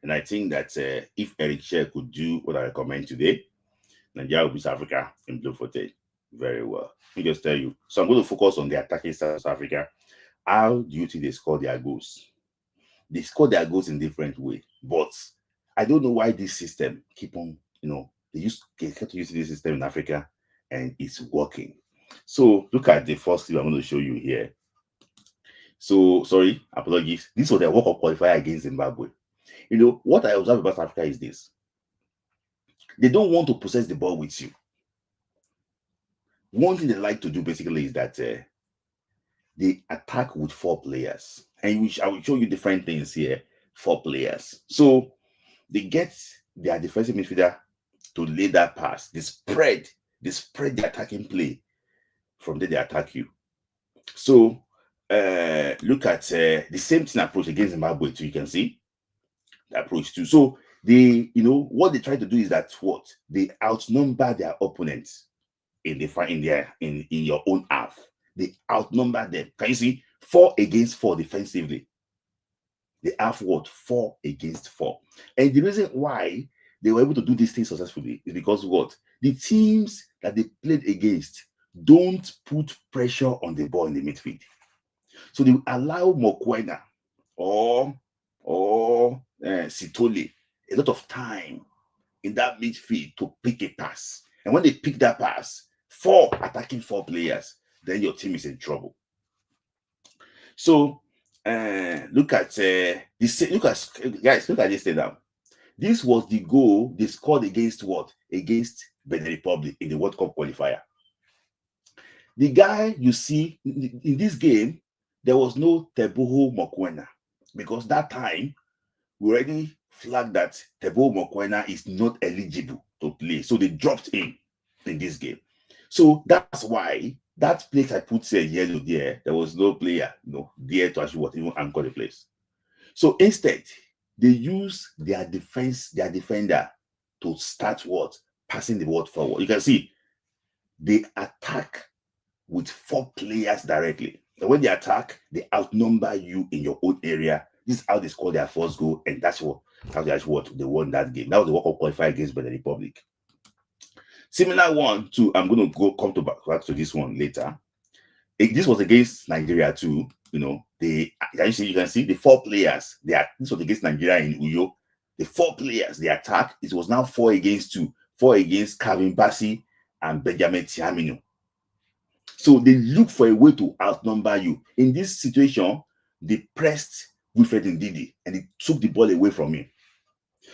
And I think that if Eric Chair could do what I recommend today, Nigeria will beat South Africa in Bloemfontein very well. Let me just tell you. So I'm going to focus on the attacking side of South Africa. How do you think they score their goals? They score their goals in different way. But I don't know why this system keep on, they kept using this system in Africa and it's working. So look at the first clip I'm going to show you here. So sorry, apologies. This was a World Cup qualifier against Zimbabwe. What I observe about South Africa is this. They don't want to possess the ball with you. One thing they like to do basically is that they attack with 4 players. And I will show you different things here. 4 players. So they get their defensive midfielder to lay that pass. They spread the attacking play. From there, they attack you. So look at the same thing approach against Zimbabwe too. You can see the approach too. So what they try to do is that they outnumber their opponents in your own half. They outnumber them. Can you see? 4 against 4 defensively. They have 4 against 4. And the reason why they were able to do these things successfully is because the teams that they played against don't put pressure on the ball in the midfield. So they allow Mokoena or Sitole a lot of time in that midfield to pick a pass. And when they pick that pass, 4 attacking 4 players, then your team is in trouble. So look at this. Guys, look at this thing now. This was the goal they scored against Against Benin Republic in the World Cup qualifier. The guy you see in this game, there was no Teboho Mokoena because that time we already flagged that Teboho Mokoena is not eligible to play. So they dropped him in this game. So that's why that place I put yellow there was no player there to actually even anchor the place. So instead, they use their defender to start passing the ball forward. You can see they attack with 4 players directly. And when they attack, they outnumber you in your own area. This is how they score their first goal, and that's how they won that game. That was the World Cup qualifier against Benin Republic. Similar one too. I'm going to come back to this one later. This was against Nigeria too. You can see the 4 players. This was against Nigeria in Uyo. The 4 players they attacked. It was now 4 against 2. 4 against Kevin Bassi and Benjamin Tiamino. So they look for a way to outnumber you. In this situation, they pressed Wilfred Ndidi and he took the ball away from him.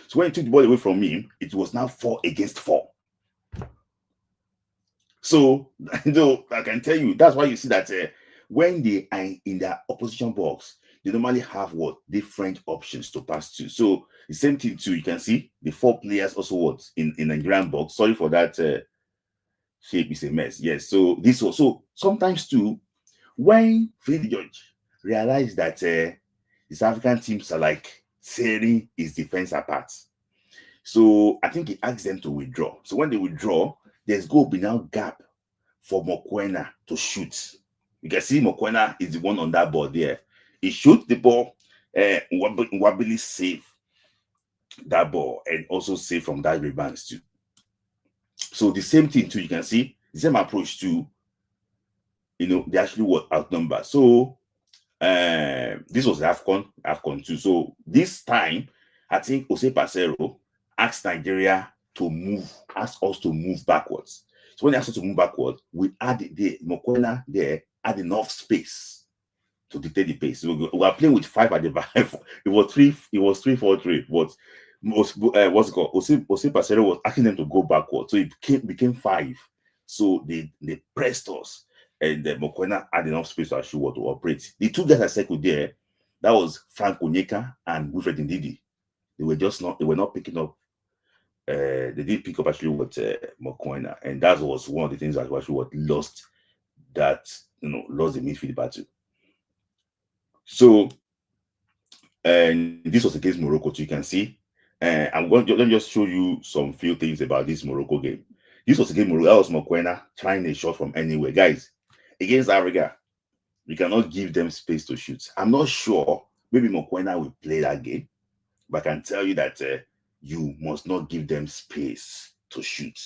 So when he took the ball away from him, it was now 4 against 4. So I can tell you, that's why you see that when they are in their opposition box, they normally have different options to pass to. So the same thing too, you can see the 4 players also in Nigerian box. Sorry for that shape is a mess. Yes, so this was so sometimes too, when the judge realized that the South African teams are like tearing his defense apart, so I think he asked them to withdraw. So when they withdraw, there's going to be now gap for Mokoena to shoot. You can see Mokoena is the one on that ball there. He shoots the ball, Nwabili save that ball and also save from that rebounds too. So the same thing too, you can see the same approach too. They actually outnumber. So this was AFCON too. So this time, I think Jose Pacero asked Nigeria asked us to move backwards. So when they asked us to move backwards, we added Mokoena there had enough space to dictate the pace. So we were playing with 5 at the back. It was 3-4-3, but what's it called? Jose Pacero was asking them to go backwards. So it became 5. So they pressed us, and Mokoena had enough space to actually to operate. The 2 guys I circled there, that was Frank Onyeka and Wilfred Ndidi. They were not picking up. They did pick up actually Mokoena, and that was one of the things that actually lost the midfield battle. So, and this was against Morocco too. You can see. I'm going to just show you some few things about this Morocco game. This was against Morocco. That was Mokoena trying a shot from anywhere. Guys, against Africa, we cannot give them space to shoot. I'm not sure. Maybe Mokoena will play that game, but I can tell you that you must not give them space to shoot.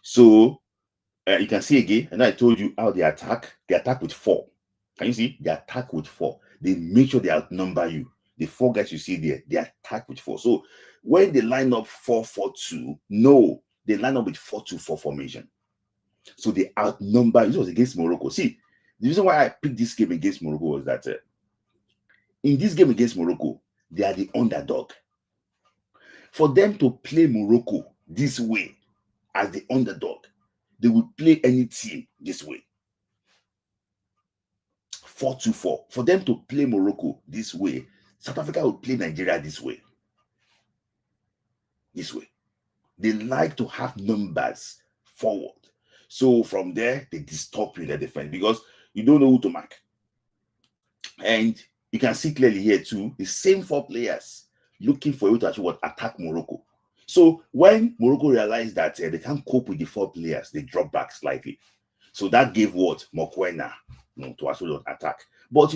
So you can see again, and I told you how they attack. They attack with 4. Can you see? They attack with 4. They make sure they outnumber you. The 4 guys you see there, they attack with 4. So when they line up 4-4-2, no, they line up with 4-2-4 formation. So they outnumber. This was against Morocco. See, the reason why I picked this game against Morocco was that in this game against Morocco, they are the underdog. For them to play Morocco this way as the underdog, they would play any team this way. 4-2-4. For them to play Morocco this way, South Africa would play Nigeria this way. This way. They like to have numbers forward. So from there, they disturb you in the defense because you don't know who to mark. And you can see clearly here too, the same 4 players looking for you to actually attack Morocco. So when Morocco realized that they can't cope with the 4 players, they drop back slightly. So that gave Mokoena to actually attack. But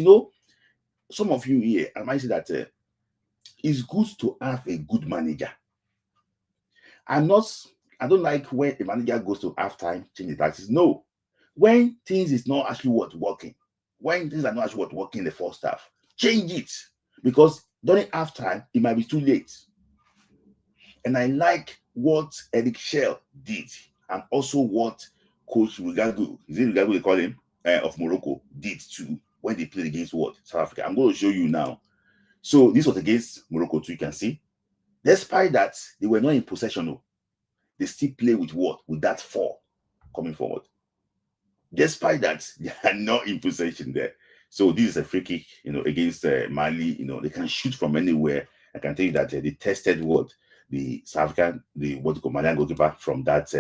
some of you here, I might say that it's good to have a good manager. I don't like when a manager goes to halftime, change the tactics. No. When things is not actually working, when things are not actually working in the first half, change it. Because during halftime, it might be too late. And I like what Eric Shell did, and also what Coach Rugagu, is it Rugagu they call him, of Morocco, did too when they played against South Africa. I'm going to show you now. So this was against Morocco too, you can see. Despite that, they were not in possession. They still play with With that 4 coming forward. Despite that, they are not in possession there. So this is a free kick, against Mali. They can shoot from anywhere. I can tell you that they tested the South African, Malian goalkeeper from that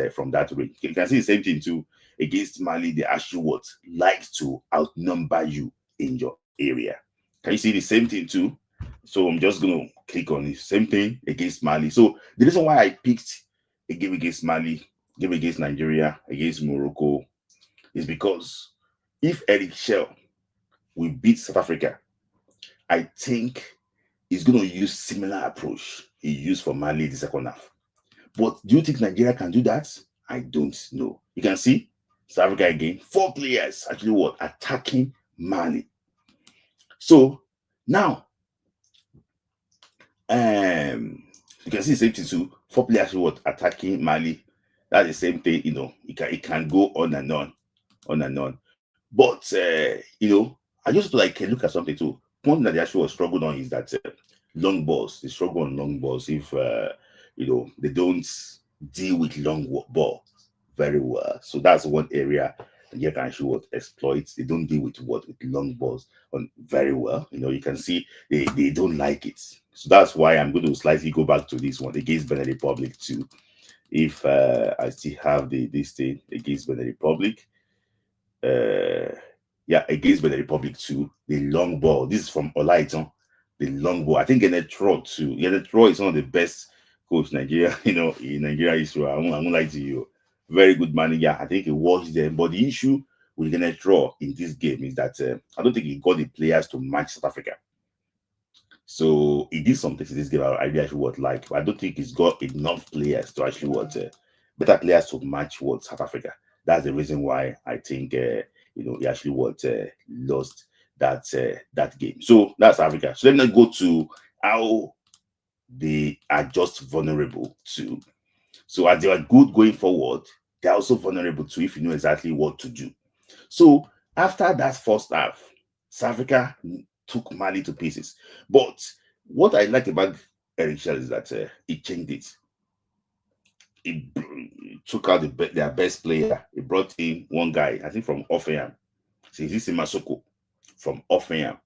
range. You can see the same thing too against Mali. They actually like to outnumber you in your area. Can you see the same thing too? So I'm just gonna click on the same thing against Mali. So the reason why I picked a game against Mali, game against Nigeria, against Morocco, is because if Eric Shell we beat South Africa, I think he's going to use similar approach he used for Mali the second half. But do you think Nigeria can do that? I don't know. You can see South Africa again, 4 players actually what attacking Mali. So now, you can see the same thing too. 4 players actually what attacking Mali. That's the same thing. It can go on and on, on and on. But I just like look at something too. One that they actually was struggling on is that long balls. They struggle on long balls if they don't deal with long ball very well. So that's one area that you can actually exploit. They don't deal with with long balls on very well. You can see they don't like it. So that's why I'm going to slightly go back to this one against Benin Republic too. If I still have this thing against Benin Republic. Against Benin Republic too. The long ball. This is from Olaiton. The long ball. I think Genetro too. Genetro is one of the best coach Nigeria, in Nigeria history. I won't lie to you. Very good manager. I think he watched them. But the issue with Genetro in this game is that I don't think he got the players to match South Africa. So he did something in this game I really actually would like. But I don't think he's got enough players to actually better players to match South Africa. That's the reason why I think he actually lost that game. So that's Africa. So let me go to how they are just vulnerable to. So as they are good going forward, they're also vulnerable to if you know exactly what to do. So after that first half, South Africa took Mali to pieces. But what I like about Eric Shell is that he changed it. He took out their best player. He brought in one guy, I think from Osimhen. So this is Masoko from Osimhen.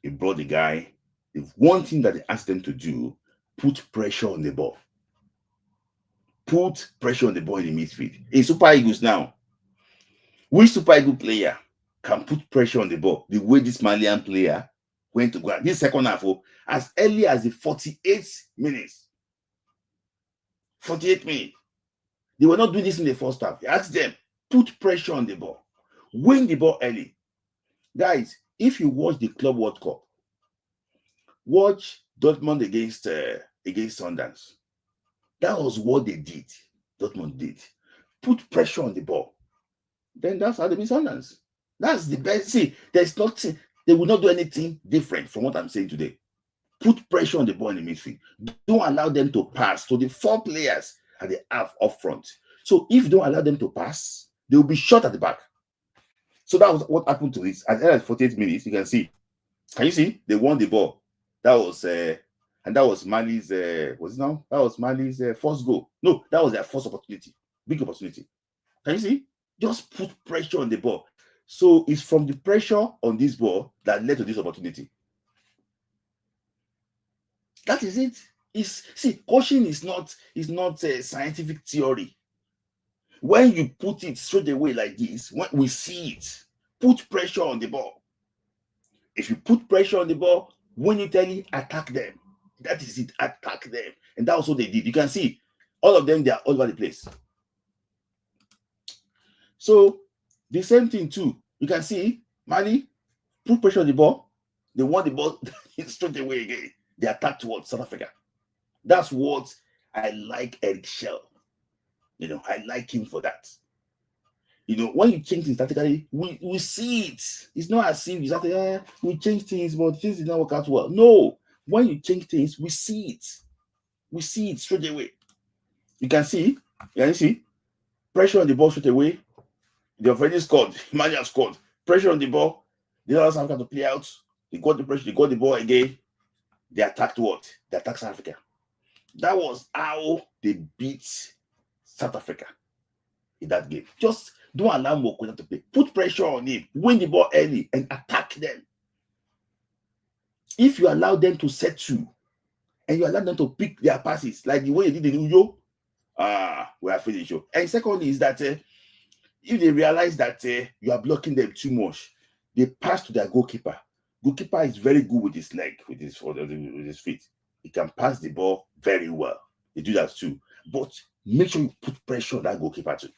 He brought the guy. The one thing that they asked them to do, put pressure on the ball. Put pressure on the ball in the midfield. In Super Eagles now, which Super Eagles player can put pressure on the ball the way this Malian player went to go? This second half, as early as the 48th minutes. 48 minutes. They were not doing this in the first half. He asked them, put pressure on the ball. Win the ball early. Guys, if you watch the Club World Cup, watch Dortmund against Sundance. That was what they did. Dortmund did. Put pressure on the ball. Then that's how they beat Sundance. That's the best. See, there's nothing. They will not do anything different from what I'm saying today. Put pressure on the ball in the midfield. Don't allow them to pass to the 4 players at the half up front. So if you don't allow them to pass, they will be shot at the back. So that was what happened to it. At the end of 48 minutes, you can see. Can you see? They won the ball. That was and that was Mali's what's it now? That was Mali's first goal. No, that was their first opportunity. Big opportunity. Can you see? Just put pressure on the ball. So it's from the pressure on this ball that led to this opportunity. That is it. Coaching is not a scientific theory. When you put it straight away like this, when we see it, put pressure on the ball. If you put pressure on the ball, when you tell it, attack them. That is it. Attack them. And that's what they did. You can see all of them, they are all over the place. So the same thing too. You can see Mali put pressure on the ball. They won the ball straight away again. They attacked towards South Africa. That's what I like Eric Shell. I like him for that. When you change things tactically, we see it. It's not as if you say, we change things, but things did not work out well. No. When you change things, we see it. We see it straight away. You can see, pressure on the ball straight away. They've already scored. Mali have scored. Pressure on the ball. The others have got to play out. They got the pressure. They got the ball again. They attacked what? They attacked South Africa. That was how they beat South Africa in that game. Just don't allow Mokwena to play. Put pressure on him. Win the ball early and attack them. If you allow them to settle and you allow them to pick their passes like the way they did in Uyo, we are finished. And secondly is that if they realize that you are blocking them too much, they pass to their goalkeeper. Goalkeeper is very good with his leg, with his feet. He can pass the ball very well. They do that too. But make sure you put pressure on that goalkeeper too.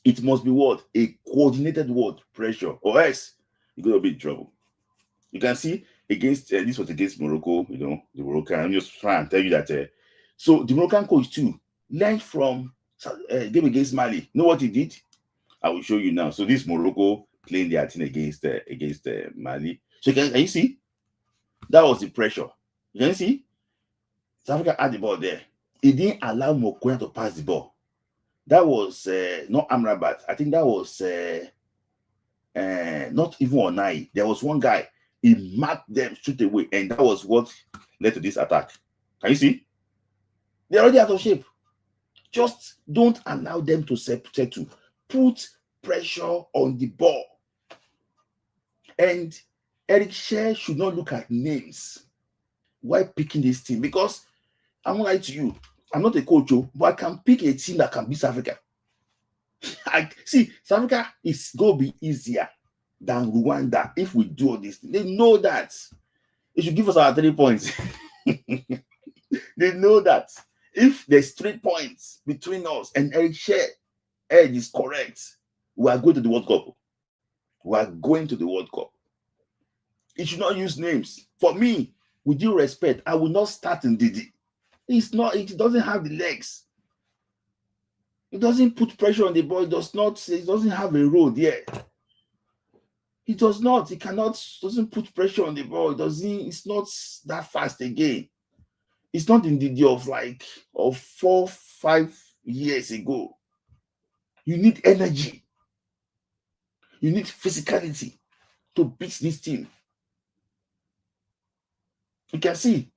It must be what? A coordinated what? Pressure, or else you're going to be in trouble. You can see against this was against Morocco, the Moroccan. I'm just trying to tell you that. So the Moroccan coach too learned from game against Mali. You know what he did? I will show you now. So this Morocco playing their team against Mali. So can you see? That was the pressure. You can see South Africa had the ball there. He didn't allow Mokoena to pass the ball. That was not Amrabat. I think that was not even Onai. There was one guy. He marked them straight away, and that was what led to this attack. Can you see? They're already out of shape. Just don't allow them to settle. Put pressure on the ball. And Eric Shea should not look at names while picking this team, because I'm gonna lie to you, I'm not a coach, but I can pick a team that can beat South Africa. I see South Africa is gonna be easier than Rwanda if we do all this. They know that. They should give us our 3 points. They know that if there's 3 points between us and Eric Shea edge is correct, we are going to the World Cup. We are going to the World Cup. It should not use names. For me, with due respect, I will not start in Didi. It doesn't have the legs. It doesn't put pressure on the ball. It doesn't have a road yet. It does not. It doesn't put pressure on the ball. It's not that fast again. It's not in Didi of 4-5 years ago. You need energy. You need physicality to beat this team. You can see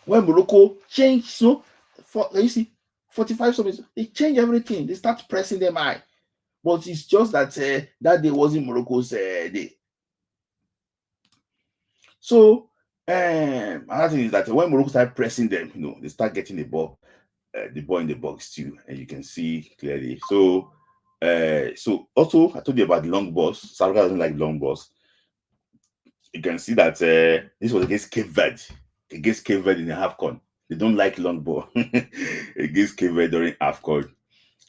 when Morocco changed, you see, 45 something, they change everything. They start pressing them high. But it's just that that day wasn't Morocco's day. So another thing is that when Morocco start pressing them, they start getting the ball in the box too, and you can see clearly. So also I told you about the long balls. South Africa doesn't like long balls. You can see that this was against Cape Verde. Against Cape Verde in the AFCON. They don't like long ball. Against Cape Verde during AFCON.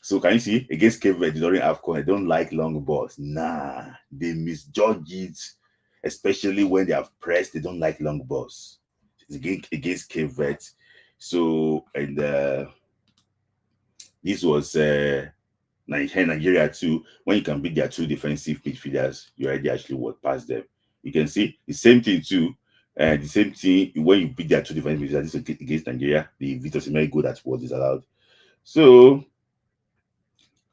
So can you see? Against Cape Verde during AFCON, they don't like long balls. Nah, they misjudge it. Especially when they have pressed, they don't like long balls. It's against Cape Verde. So, and this was Nigeria too. When you can beat their 2 defensive midfielders, you already actually past them. You can see the same thing too. The same thing when you beat their 2 defensive midfielders against Nigeria, the Victor Osimhen goal that was disallowed. So,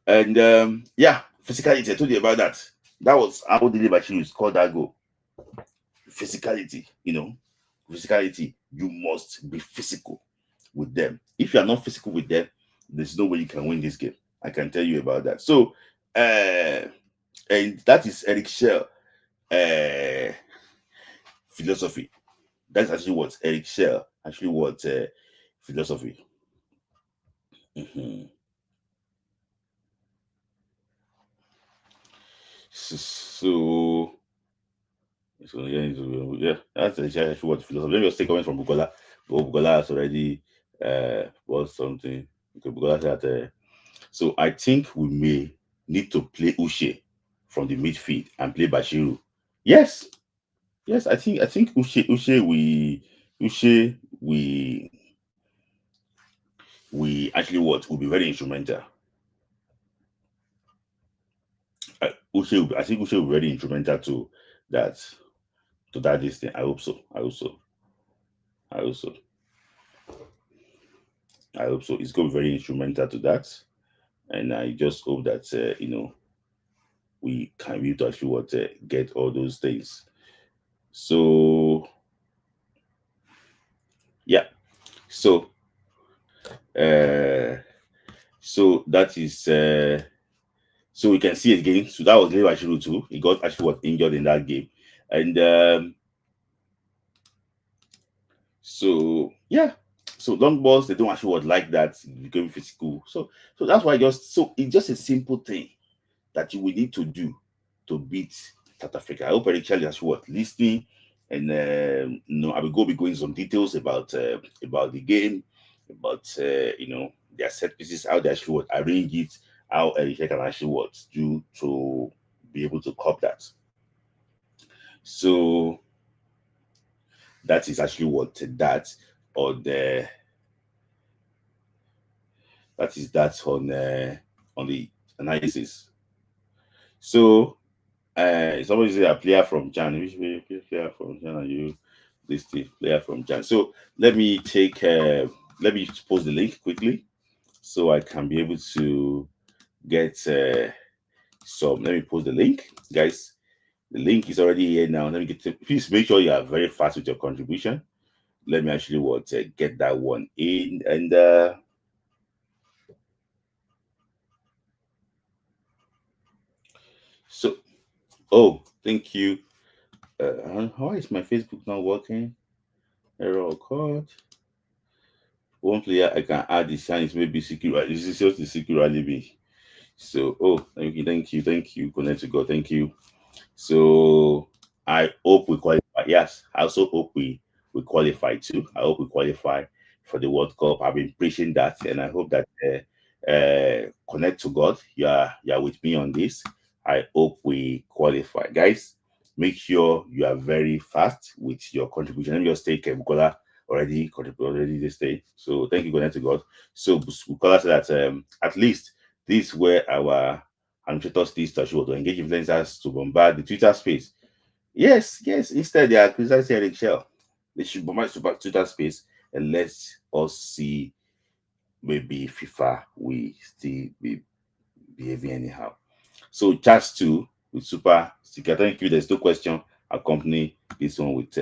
and physicality. I told you about that. That was how Dele Bashiru scored that goal. Physicality, physicality. You must be physical with them. If you are not physical with them, there's no way you can win this game. I can tell you about that. So, and that is Eric Shea philosophy. That's actually what Eric Shea philosophy. Mm-hmm. So yeah, that's actually what philosophy. Let me just take comments from Bukola. Bukola has already was something. Okay, Bukola said so I think we may need to play Uche from the midfield and play Bashiru. Yes, I think Uche we actually will be very instrumental. I think Uche will be very instrumental to that this thing. I hope so. It's going to be very instrumental to that, and I just hope that we can be able to actually get all those things. So yeah, so that is so we can see it again. So that was Levi Shiru too. He got actually injured in that game, and so yeah. So long balls, they don't actually like that. Become physical. So that's why it's just a simple thing that you will need to do to beat South Africa. I hope Eric Charlie has listening, and I will be going some details about the game, about their set pieces, how they actually arrange it, how Elisha can actually what do to be able to cop that. So that is actually what that or the that is that on the analysis. So somebody say a player from Jan. Which player from Jan are you? This player from Jan. So let me post the link quickly so I can be able to get some. Let me post the link, guys. The link is already here now. Let me get to, please make sure you are very fast with your contribution. Let me actually get that one in and so oh thank you. How is my Facebook not working? Error code. One player I can add the sign is maybe secure. This is just the secure alibi. So thank you. Connect to God. Thank you. So I hope we qualify. Yes, I also hope we qualify too. I hope we qualify for the World Cup. I've been preaching that, and I hope that connect to God. You are with me on this. I hope we qualify, guys. Make sure you are very fast with your contribution. Let me just take Bukola already contributed already this day. So thank you, connect to God. So Bukola said that at least this where our administrators this to engage influencers to bombard the Twitter space. Yes. Instead, they are criticizing Eric Shell. They should bombard Twitter space and let us see maybe FIFA we still be behaving anyhow. So chats 2 with super sticker. Thank you. There's no question. Accompany this one with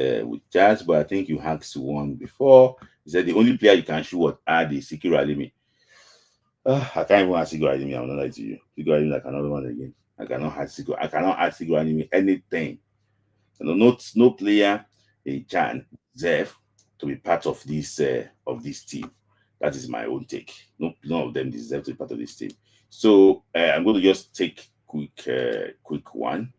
chats, but I think you asked one before. He said the only player you can shoot what add the secure limit. I can't even add secret enemy. I'm not lie to you. Secret enemy, I cannot run again. I cannot add secret enemy anything. No player a chance deserve to be part of this team. That is my own take. No, none of them deserve to be part of this team. So I'm going to just take quick one.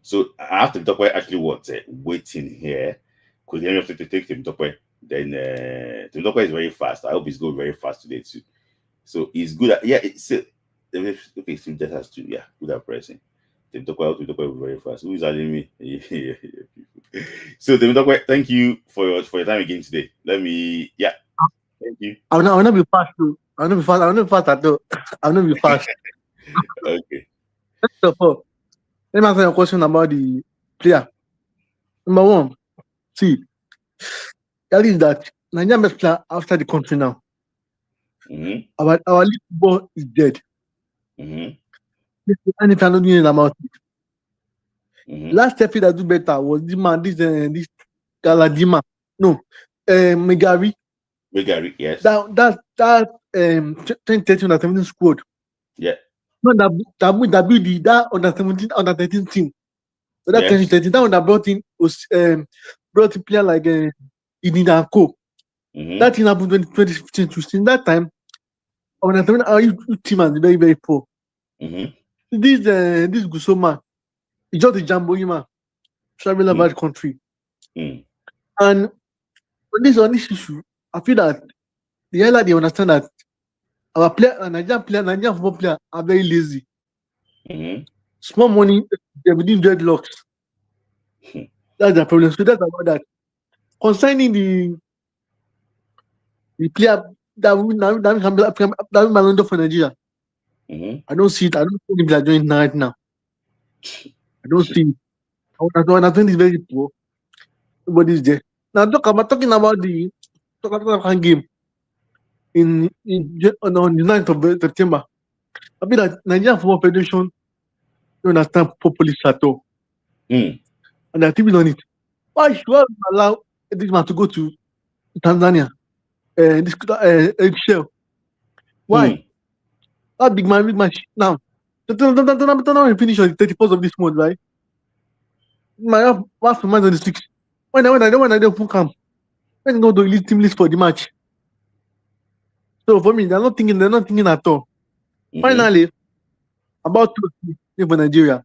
So I have to talk about actually what waiting here. Quickly, let me have to take Tim Tokwe. Then Tim Tokwe is very fast. I hope he's going very fast today too. So he's good at it's okay, Steve just has to good at pressing. Tim Tokwe very fast. Who is adding me? So Tim Tokwe, thank you for your time again today. Let me thank you.
I will not be fast too. I will not be fast. I will not be fast at all. I will not be fast.
Okay.
First of all, let me answer your question about the player. Number one, see, that is that Nigerian best player after the country now.
Mm-hmm.
Our league football is dead.
Mm-hmm.
And if I'm not doing about it.
Mm-hmm.
Last step that do better was this Galadima. No, Megari.
Megari, yes.
That 2013 under 17 squad.
Yeah.
No, that build that under 17 under 13 team. So that 2013, that one that brought in player like Idina and Co.
Mm-hmm.
That thing happened 2015 to 16. That time, under 17 our youth team was very, very poor.
Mm-hmm.
This Gusoma, he just a Jamboima, traveling about the country.
Mm.
And on this issue, I feel that the highlight they understand that our Nigerian football player are very lazy.
Mm-hmm.
Small money, they're within dreadlocks. That's the problem. So that's about that. Concerning the player that will Ballon for Nigeria, I don't see it. I don't think they are doing it right now. I don't see it. I think it's very poor. Nobody's there. Now talking about the game on the 9th of September. I mean that Nigerian Football Federation don't understand populists at all. And they're TV on it. Why should I allow this man to go to Tanzania? This Shell. Why? That big man now. Don't finish on the 31st of this month, right? My last month on the 6th. When I don't come, let's go to the team list for the match. So for me, they're not thinking at all. Finally, about for Nigeria.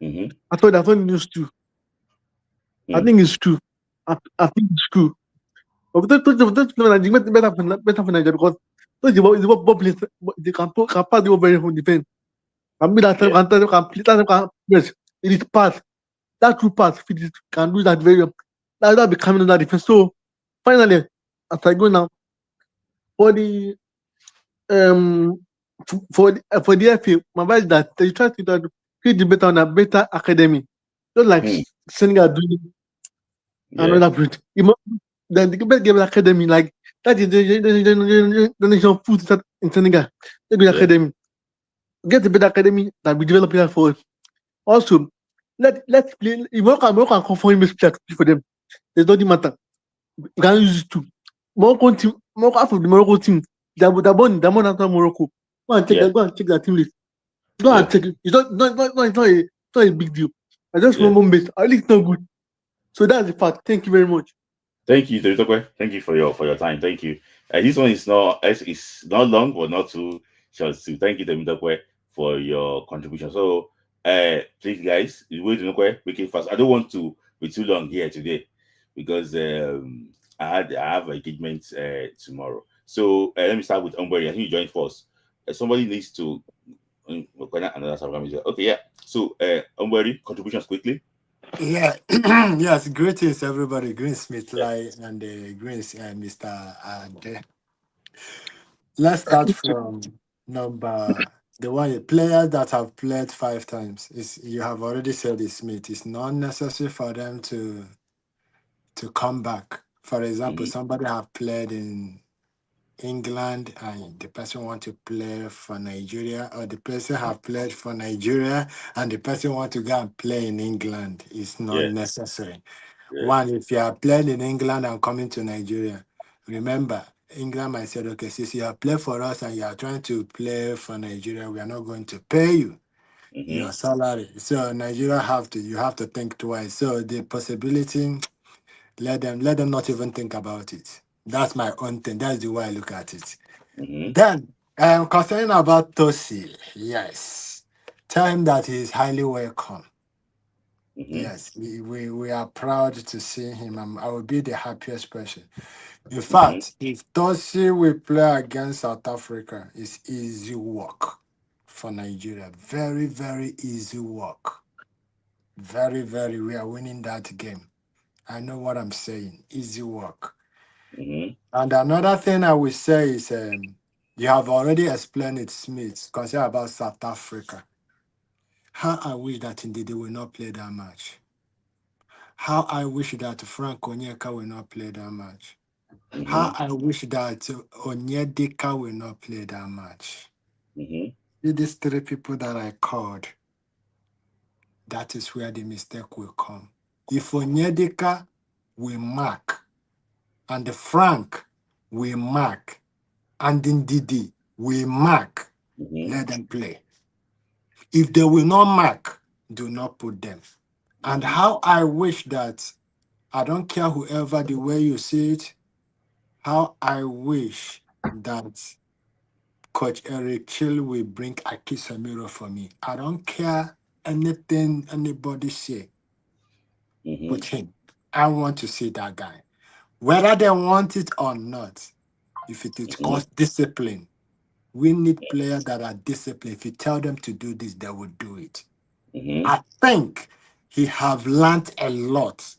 I thought the news too. I think it's true. I think it's true. But better for Nigeria because So the ball place, they can pass the ball very from defense. I mean that time can play that time can yes, it is pass. That true pass can do that very well. That be coming on that defense. So finally, as I go now for the um for the FA, my advice is that they try to create the better on a better academy, just like Senegal doing another bridge. Then the best game academy like that is the nation food start in Senegal. They do academy, get the better academy that we develop here for us. Also, let's play. If Morocco can come for him, for them. It doesn't matter. You can use it too. Morocco team, Morocco half of the Morocco team, they're born after Morocco. Go and check that. Go and check that team list. Go and check it. It's not a big deal. I just one base. I think it's not good. So that's the fact. Thank you very much.
Thank you, Utaka. Thank you for your time. Thank you. This one is not long, but not too short too. Thank you, Utaka, for your contribution. So, please, guys, wait to make it fast. I don't want to be too long here today because I have engagement tomorrow. So let me start with Umberi. I think you joined first. Somebody needs to okay, yeah. So Umberi, contributions quickly.
Yeah, yes, greetings everybody. Greensmith Lai and Greens and Mr. Ade. Let's start from number the one players that have played 5 times. Is you have already said it, Smith. It's not necessary for them to come back. For example, somebody have played in England and the person want to play for Nigeria, or the person have played for Nigeria and the person want to go and play in England. It's not necessary. One, if you are playing in England and coming to Nigeria, remember England might say, okay, since you have played for us and you are trying to play for Nigeria, we are not going to pay you your salary. So Nigeria you have to think twice. So the possibility, let them not even think about it. That's my own thing. That's the way I look at it. Then, concerning about Tosi, yes, tell him that he is highly welcome. Yes, we are proud to see him. I will be the happiest person. In fact, if Tosi will play against South Africa, it's easy work for Nigeria. Very, very easy work. Very, very, we are winning that game. I know what I'm saying. Easy work. And another thing I will say is, you have already explained it, Smith, concerning about South Africa. How I wish that indeed they will not play that match. How I wish that Frank Onyeka will not play that match. How I wish that Onyedika will not play that match. These 3 people that I called, that is where the mistake will come. If Onyedika will mark, and Frank will mark, and Ndidi will mark, let them play. If they will not mark, do not put them. And how I wish that, I don't care whoever the way you see it, how I wish that Coach Eric Chill will bring Akisamiro for me. I don't care anything anybody say. Put him. I want to see that guy. Whether they want it or not, if it is called discipline, we need players that are disciplined. If you tell them to do this, they will do it. I think he have learned a lot.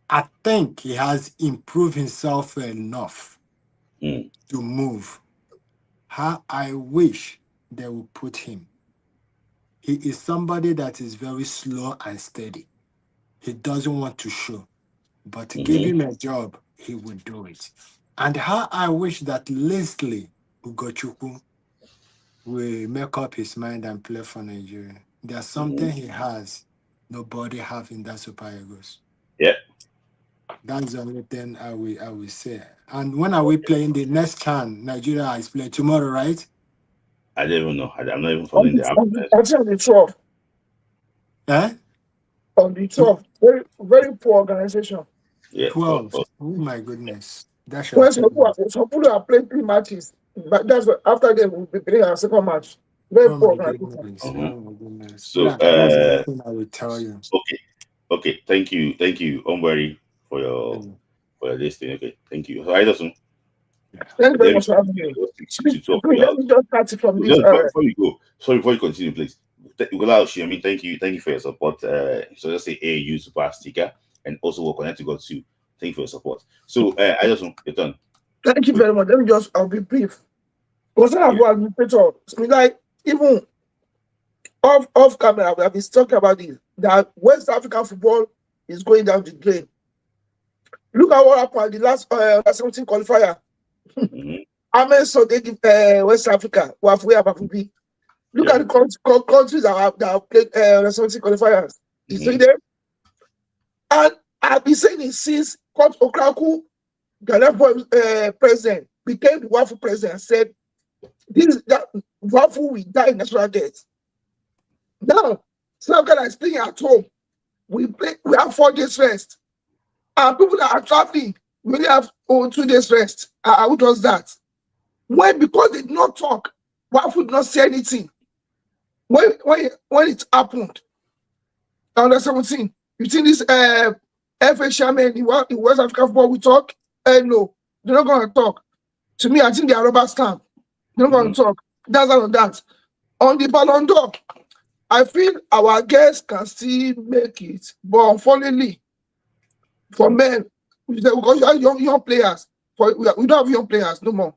I think he has improved himself enough to move. How I wish they would put him. He is somebody that is very slow and steady. He doesn't want to show. But to give him a job, he would do it. And how I wish that Leslie Ugochukwu will make up his mind and play for Nigeria. There's something he has nobody have in that Super Eagles.
Yeah.
That's the only thing I will say. And when are we playing the next CHAN? Nigeria is playing tomorrow, right?
I don't even know. I'm not even following the app.
On the 12th.
Eh?
On the 12th. Very, very poor organization.
Yeah.
12. Oh my goodness. That should
When
have taken
some people are playing 3 matches, but that's what after them we'll be playing our second match. Very
Oh
poor
my
organization.
goodness. Oh my goodness.
So
That's the thing I will tell you.
Okay. Thank you, Umberi, for your this thing. Okay, thank you. So, Iverson.
Thank you very much for having me. Let me just start it from this.
Before you go, sorry, before you continue, please. Thank you for your support. So let's say AU Super Sticker, and also we'll connect to God too. Thank you for your support. So I just want your turn.
Thank you very much. I'll be brief. Concern about administrator, like even off camera, we have been talking about this. That West African football is going down the drain. Look at what happened at the last 17 qualifier. Amen, so they give West Africa. Look at the countries that have played 17 qualifiers. You see them? And I've been saying it since Coach Okraku, Ghana president, became the WAFU president and said, WAFU will die in natural death. Now, Saka is playing at home. We have 4 days rest. And people that are traveling, we only have 2 days rest. Who does that? When because they did not talk, WAFU did not say anything. When it happened, under 17, you think this FA chairman in West African football will talk? No, they're not going to talk. To me, I think they are rubber stamp. They're not going to talk. That's all of that. On the Ballon d'Or, I feel our guests can still make it, but unfortunately, for men, because you have young players, we don't have young players no more.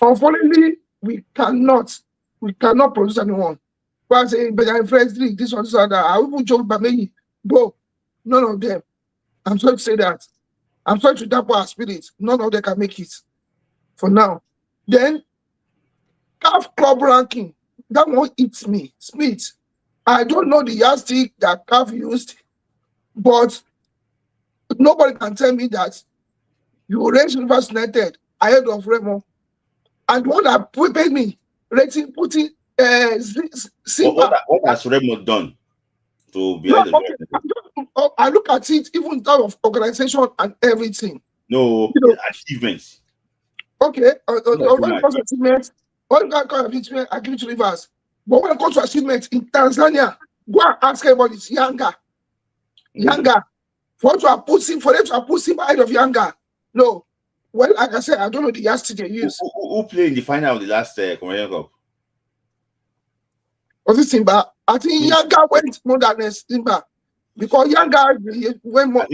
Unfortunately, we cannot produce anyone. But I say, but I'm friends, this one, that. I will joke about me, bro. None of them. I'm sorry to say that. I'm sorry to dampen our spirit. None of them can make it for now. Then, CAF club ranking. That one eats me. Smith. I don't know the yardstick that CAF used, but nobody can tell me that you raise Rivers United ahead of Remo. And what that paid me, putting
Simba. What has Remo done to be ahead of Remo?
I look at it even in terms of organization and everything.
No, achievements.
Okay, when it comes to achievements, I give it to Rivers. But when it comes to achievements in Tanzania, go and ask everybody, it's Yanga. For them to have put him ahead of Yanga. No. Well, like I said, I don't know the yardstick they use.
Who played in the final of the last Commonwealth Cup?
Was it Simba? I think Yanga went more than Simba. Because Yanga went more.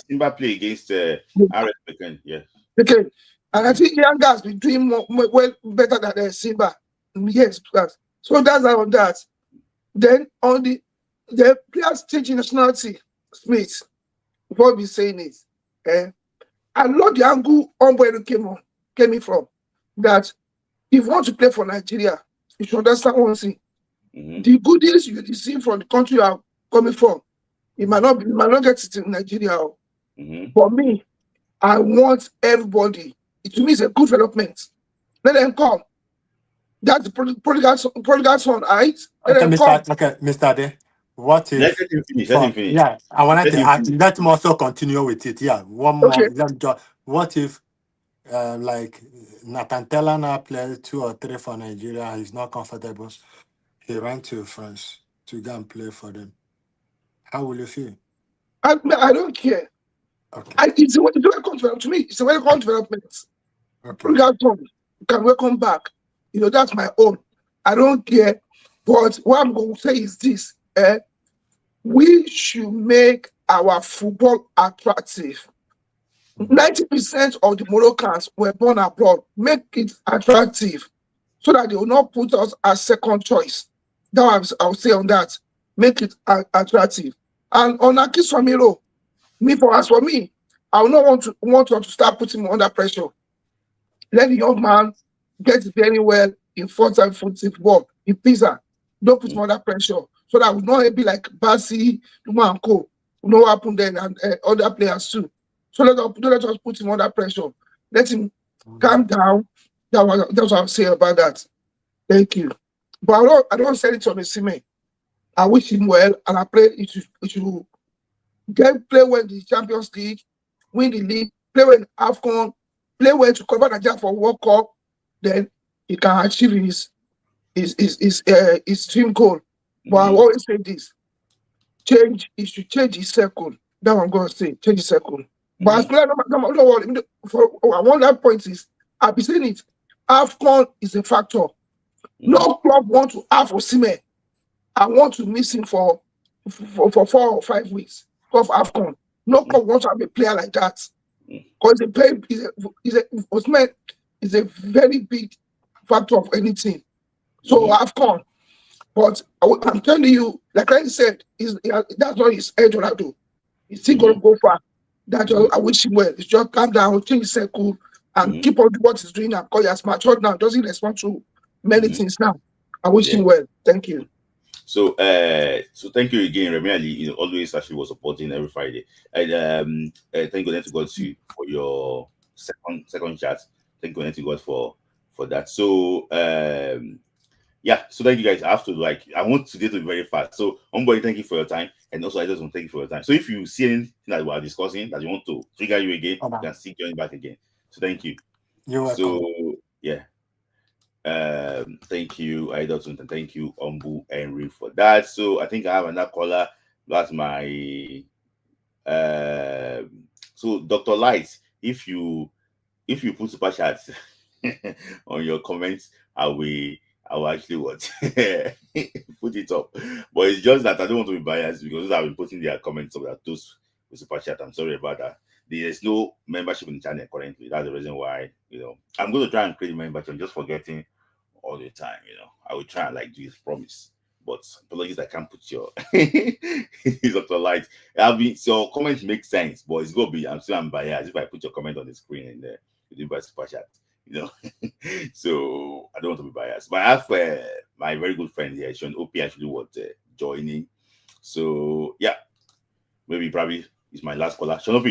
Simba played against RS Pekin, yes.
Okay. And I think Yanga has been doing well better than Simba. Yes, so that's on that. Then on the players changing nationality, Smith, what we're saying is, I love the angle Omboenu came in from. That if you want to play for Nigeria, you should understand one thing. The goodies you receive from the country you are coming from, you might not get it in Nigeria. For me, I want everybody. To me, it's a good development. Let them come. That's the prodigal son, right?
Mr. Ade, what if?
Let him finish.
Yeah, I wanted to ask. Let him also continue with it. Yeah, one more. What if, like Nathan Tella now plays 2 or 3 for Nigeria, he's not comfortable. He went to France to go and play for them. How will you feel?
I don't care.
Okay.
It's a welcome development to me. It's a welcome development.
Okay.
You can welcome back. That's my own. I don't care. But what I'm going to say is this. We should make our football attractive. 90% of the Moroccans were born abroad. Make it attractive so that they will not put us as second choice. That I'll say on that. Make it attractive. And on Akiswamiro, for me, I will not want to start putting him under pressure. Let the young man get very well in full-time football, in Pisa. Don't put him under pressure. So that will not be like Basi, Duma and Co. You know what happened then, and other players too. So don't let us put him under pressure. Let him calm down. That's what I'll say about that. Thank you. But I don't say it on Osimhen. I wish him well, and I pray it should play well in the Champions League, win the league, play well in AFCON, play well to cover Nigeria for World Cup. Then he can achieve his dream goal. But I always say this: he should change his circle. That's what I'm going to say. Change his circle. But as player, no worry. For one that point is, I've been saying it. AFCON is a factor. No club want to have Osimhen. I want to miss him for 4 or 5 weeks of AFCON. No club wants to have a player like that. Because Osimhen is a very big factor of anything. So AFCON. But I'm telling you, like I said, that's not his edge what I do. He's still going to go far. That's all. I wish him well. It's just calm down, change his circle, and keep on doing what he's doing now. Because he has matured now, doesn't respond to many things now. I wish him well. Thank you.
So thank you again, Remy Ali. Always actually was supporting every Friday. And thank you to God for your second chat. Thank you to God for that. So yeah, so thank you guys. I want today to be very fast. So Homeboy, thank you for your time, and also I just want to thank you for your time. So if you see anything that we are discussing that you want to trigger you again, you can still join back again. So thank you.
You're welcome.
So yeah. Thank you, Idolton, and thank you, Ombu Henry, for that. So I think I have another caller. That's my so Dr. Light, if you put super chats on your comments, I will actually put it up. But it's just that I don't want to be biased because I've been putting their comments up that those with super chat. I'm sorry about that. There's no membership in the channel currently. That's the reason why, I'm going to try and create a membership. I'm just forgetting all the time, I will try and do this promise. But apologies, I can't put your it's up to light. So comments make sense, but it's gonna be I'm biased if I put your comment on the screen and you do by super chat, So I don't want to be biased. But I have my very good friend here, Sean OP, actually joining. So yeah, maybe probably it's my last caller. Sean OP,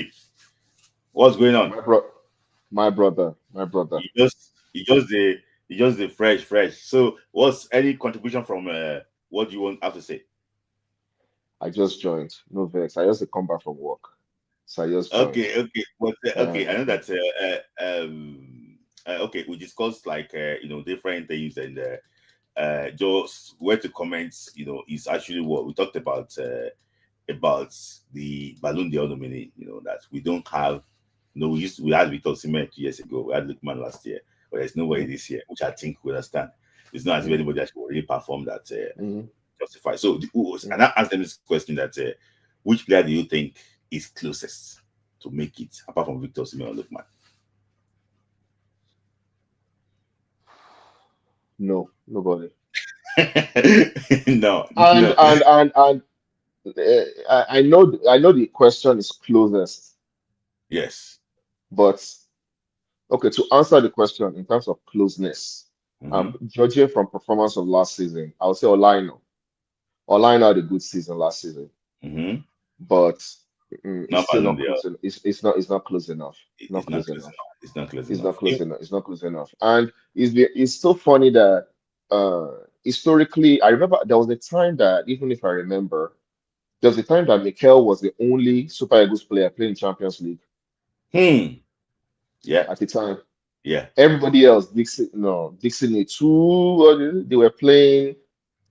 what's going on?
My brother.
You just the fresh. So, what's any contribution from what do you have to say?
I just joined. No vex. I just come back from work, so I just joined.
Okay. But okay, I know that. Okay, we discussed different things and just where to comment. Is actually what we talked about the Ballon d'Or nominee. That we don't have. We had Victor Osimhen 2 years ago. We had Lukman last year. But there's nobody this year, which I think we understand. It's not as if anybody that already performed that justify. So, and I asked them this question that which player do you think is closest to make it, apart from Victor Osimhen or Lukman?
No, nobody.
No.
And I know the question is closest.
Yes.
But okay, to answer the question in terms of closeness, judging from performance of last season, I would say Olaino. Olaino had a good season last season, but it's still not close enough. It's not close enough. It's not close enough. And it's so funny that historically, I remember there was a time that, even if I remember, there was a time that Mikel was the only Super Eagles player playing Champions League.
Yeah.
At the time.
Yeah.
Everybody else, Dixon too, they were playing.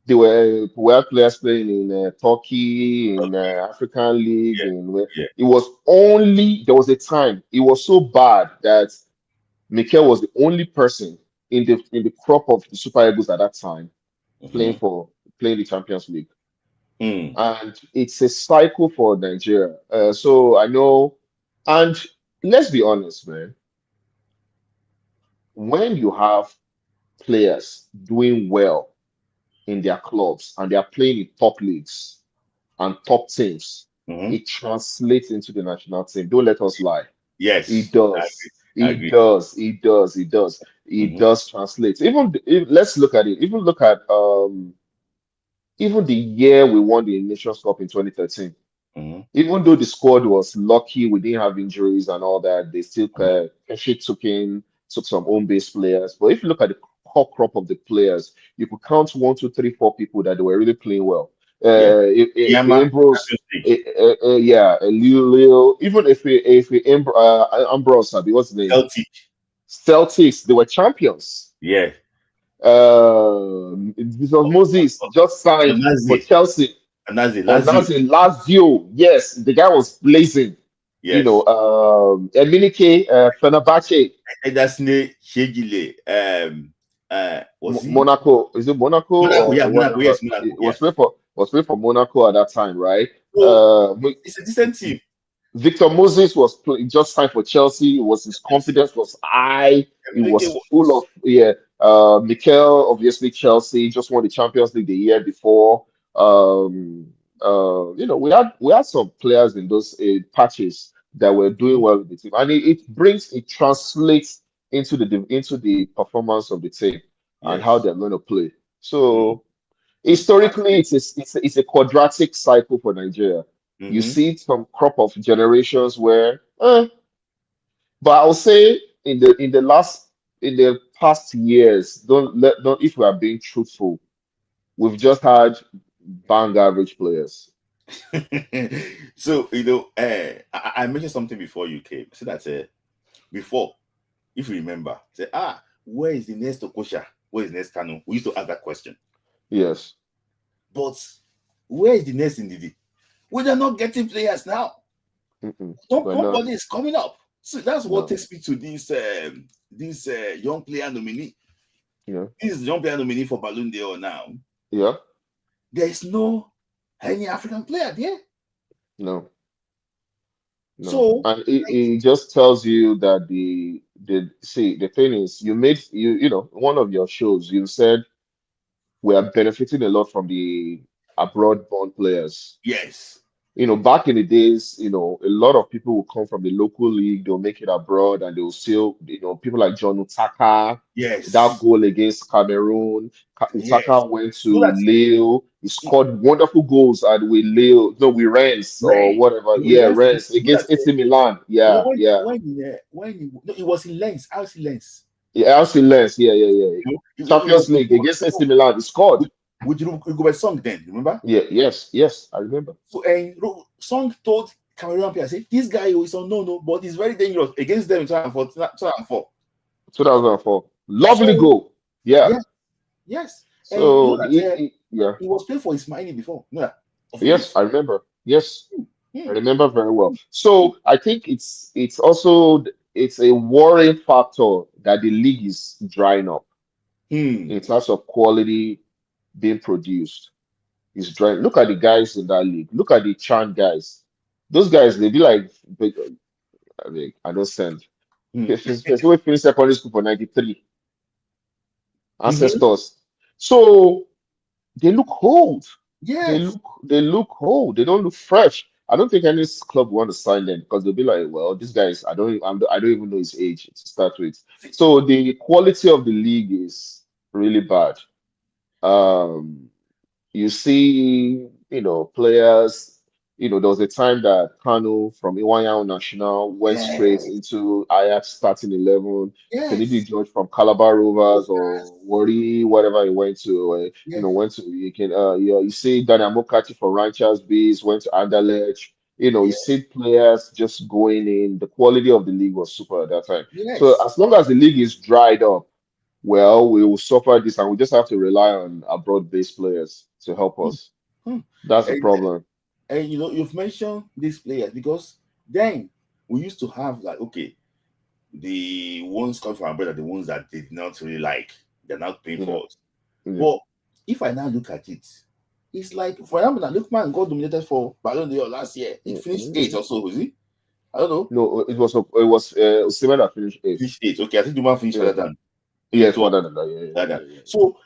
We had players playing in Turkey, in African League. It was only, there was a time, it was so bad that Mikel was the only person in the crop of the Super Eagles at that time playing the Champions League. And it's a cycle for Nigeria. So I know, and let's be honest, man. When you have players doing well in their clubs and they are playing in top leagues and top teams, it translates into the national team. Don't let us lie.
Yes,
it does. It does translate. Let's look at it. Even look at even the year we won the Nations Cup in 2013. Even though the squad was lucky, we didn't have injuries and all that, they still took some home-based players. But if you look at the core crop of the players, you could count 1, 2, 3, 4 people that they were really playing well. Ambrose, Leo, even Ambrose, what's his name? Celtics, they were champions.
Yeah.
This was Moses just signed for Chelsea.
Lazio.
Yes, the guy was blazing.
Yes.
Eminike, Fenerbahce,
And that's Shegile. Was he?
Monaco. Is it Monaco
Monaco, yeah,
or
Monaco,
whatever?
yes, Monaco,
It
yeah.
was played for Monaco at that time, right?
So it's a decent team.
Victor Moses just signed for Chelsea. His
Yes.
confidence was high. He
Emenike
was full of Mikel, obviously Chelsea just won the Champions League the year before. We had some players in those patches that were doing well with the team, and it translates into the performance of the team and how
Yes.
they're going to play.
Mm.
So
It's
historically, it's a quadratic cycle for Nigeria. You
mm-hmm.
see some crop of generations where, but I'll say in the past years, don't if we are being truthful, we've just had bang average players.
So I mentioned something before you came. So that's before, if you remember, say where is the next Okosha? Where is the next Kanu? We used to ask that question.
Yes.
But where is the next Ndidi? We are not getting players now. Nobody is coming up. So that's what takes me to this young player nominee.
Yeah.
This is young player nominee for Ballon d'Or now.
Yeah.
There is no any African player there.
No.
So
and it just tells you that the thing is one of your shows you said we are benefiting a lot from the abroad born players.
Yes.
Back in the days, a lot of people will come from the local league, they'll make it abroad, and they'll still, people like John Utaka,
Yes.
that goal against Cameroon. Utaka
Yes.
went to Lille. He scored wonderful goals at with Lille, no, with Rennes or whatever. Yeah, Rennes against AC Milan. Yeah, yeah.
It was in Lens, RC Lens.
Yeah, RC Lens. Yeah. Champions League against AC Milan. He scored.
Would you go by Song then? Remember?
Yeah, yes, I remember.
So and Song told Cameroon player, say this guy is on no, but he's very dangerous against them in 2004.
2004. Lovely goal. Yeah.
Yes.
So
he was playing for Ismaili before. Yeah.
Yes, I remember. Yes, I remember very well. So I think it's a worrying factor that the league is drying up in terms of quality being produced. It's drying. Look at the guys in that league. Look at the Chan guys. Those guys, they be like, I don't send. Especially we finished secondary school for 93. Ancestors. So they look old.
Yes.
They look old. They don't look fresh. I don't think any club want to sign them because they'll be like, well, this guy's I don't even know his age to start with. So the quality of the league is really bad. You see, players. There was a time that Kano from Iwanyao National went straight into Ajax starting 11. Kennedy George from Calabar Rovers or Wari, whatever he went to. You see Daniel Mokati for Ranchers Bees went to Anderlecht. You see players just going in. The quality of the league was super at that time. So as long as the league is dried up, well, we will suffer this, and we just have to rely on abroad-based players to help us. That's the problem.
And you've mentioned these players because then we used to have the ones coming from abroad are the ones that they did not really like. They're not paying for us. But if I now look at it, it's like, for example, Lookman got nominated for Ballon d'Or last year. He finished 8th or so, was he? I don't know.
No, it was Osimhen that finished 8th.
Finished 8th. Okay, I think the man finished further than.
Yes, further than that.
Yeah. So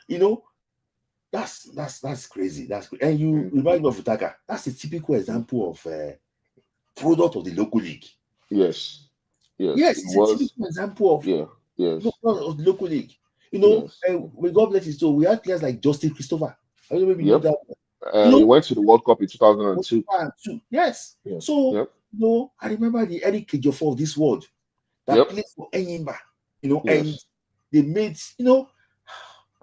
that's crazy. That's great. And you remind me of Utaka. That's a typical example of product of the local league.
Yes,
it's a typical example of
of
the local league. When God bless his soul, we had players like Justin Christopher. I don't know if you know that.
He went to the World Cup in 2002.
Yes. So I remember the Eric Kejiofor of this world that played for Enyimba. And they made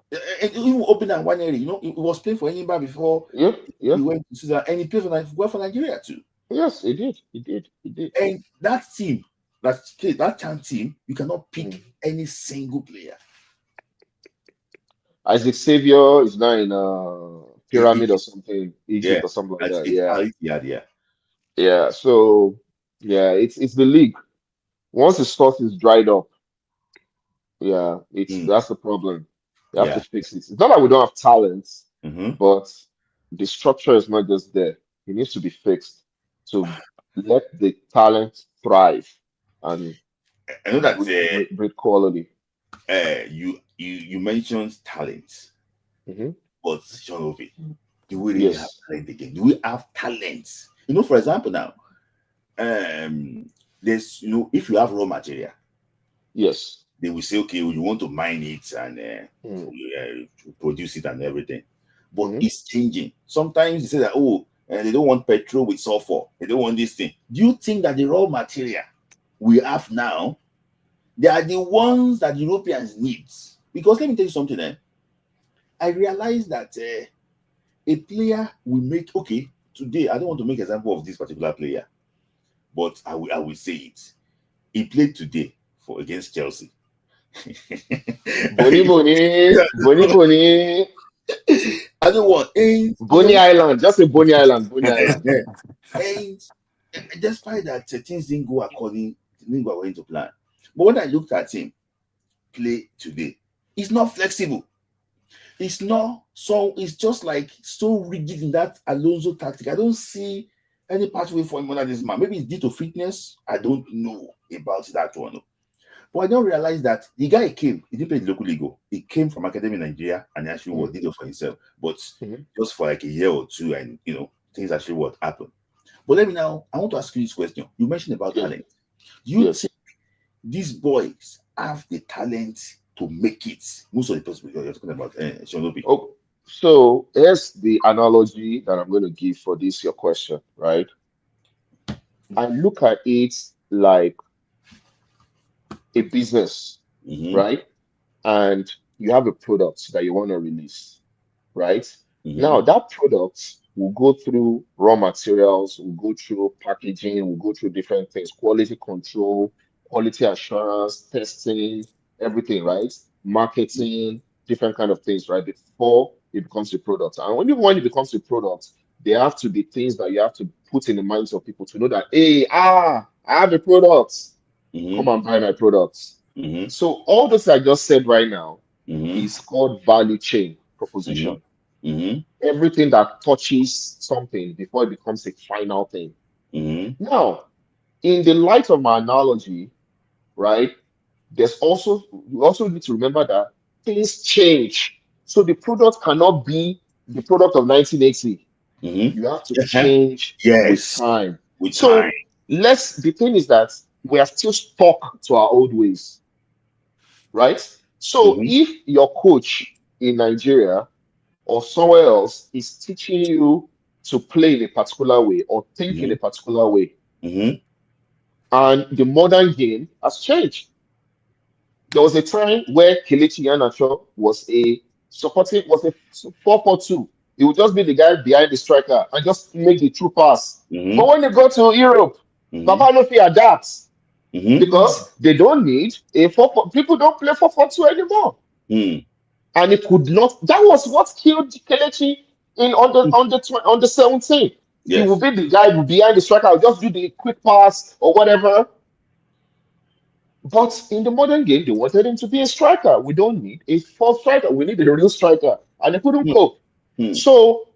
and even open at 1 area. He was playing for Enyimba before. He went to Sudan and he played for Nigeria too.
Yes, he did.
And that team, that Chan team, you cannot pick any single player.
Isaac Xavier is now in Pyramid or something, Egypt or something like that.
Yeah.
Yeah. So Yeah, it's the league. Once the source is dried up, yeah, that's the problem. You have to
Yeah.
fix it. It's not that we don't have talents,
Mm-hmm.
but the structure is not just there. It needs to be fixed to let the talent thrive and
I know that
breed quality.
you mentioned talent,
Hmm.
but Sean Obi, do we really have
Yes,
talent again? Do we have talent? For example, now, there's if you have raw material,
yes.
they will say, okay, you want to mine it and
Mm-hmm.
produce it and everything. But
Mm-hmm.
it's changing. Sometimes they say that, they don't want petrol with sulfur. They don't want this thing. Do you think that the raw material we have now, they are the ones that Europeans need? Because let me tell you something. I realized that a player will make, okay, today, I don't want to make example of this particular player, but I will say it. He played today against Chelsea.
Boni Boni, Boni Boni,
I don't want, and
Boni Island. Just say Boni Island, Boni Island.
and despite that, things didn't go according to plan. But when I looked at him play today, he's not flexible. It's not so. It's just like so rigid in that Alonso tactic. I don't see any pathway for him under this man. Maybe it's due to fitness. I don't know about that one. But I don't realize that the guy came. He didn't play the local league. He came from Academy in Nigeria and actually did it for himself. But just for like a year or two, and things actually happened. But let me now. I want to ask you this question. You mentioned about talent. Do you think these boys have the talent to make it? Most of the people you're talking about, Shonobi.
Oh, so here's the analogy that I'm going to give for this your question, right? I look at it like a business, right? And you have a product that you want to release, right? Now that product will go through raw materials, will go through packaging, will go through different things, quality control, quality assurance, testing, everything, right? Marketing, different kind of things, right? Before it becomes a product. And when it becomes a product, there have to be things that you have to put in the minds of people to know that, hey, I have a product. Come and buy my products. So all this I just said right now is called value chain proposition. Everything that touches something before it becomes a final thing. Now, in the light of my analogy, right, we also need to remember that things change. So the product cannot be the product of 1980. You have to change with
Yes,
time.
with time.
So the thing is that we are still stuck to our old ways, right? So if your coach in Nigeria or somewhere else is teaching you to play in a particular way or think in a particular way, and the modern game has changed. There was a time where Kelechi Iheanacho was a 4-4-2. He would just be the guy behind the striker and just make the true pass. But when they go to Europe, Papa no fit adapt because they don't need a 4-4. People don't play 4-4-2 anymore. And it could not. That was what killed Kelechi on the 17th. He
Yes.
will be the guy behind the striker. I'll just do the quick pass or whatever. But in the modern game, they wanted him to be a striker. We don't need a fourth striker. We need a real striker. And they couldn't cope. So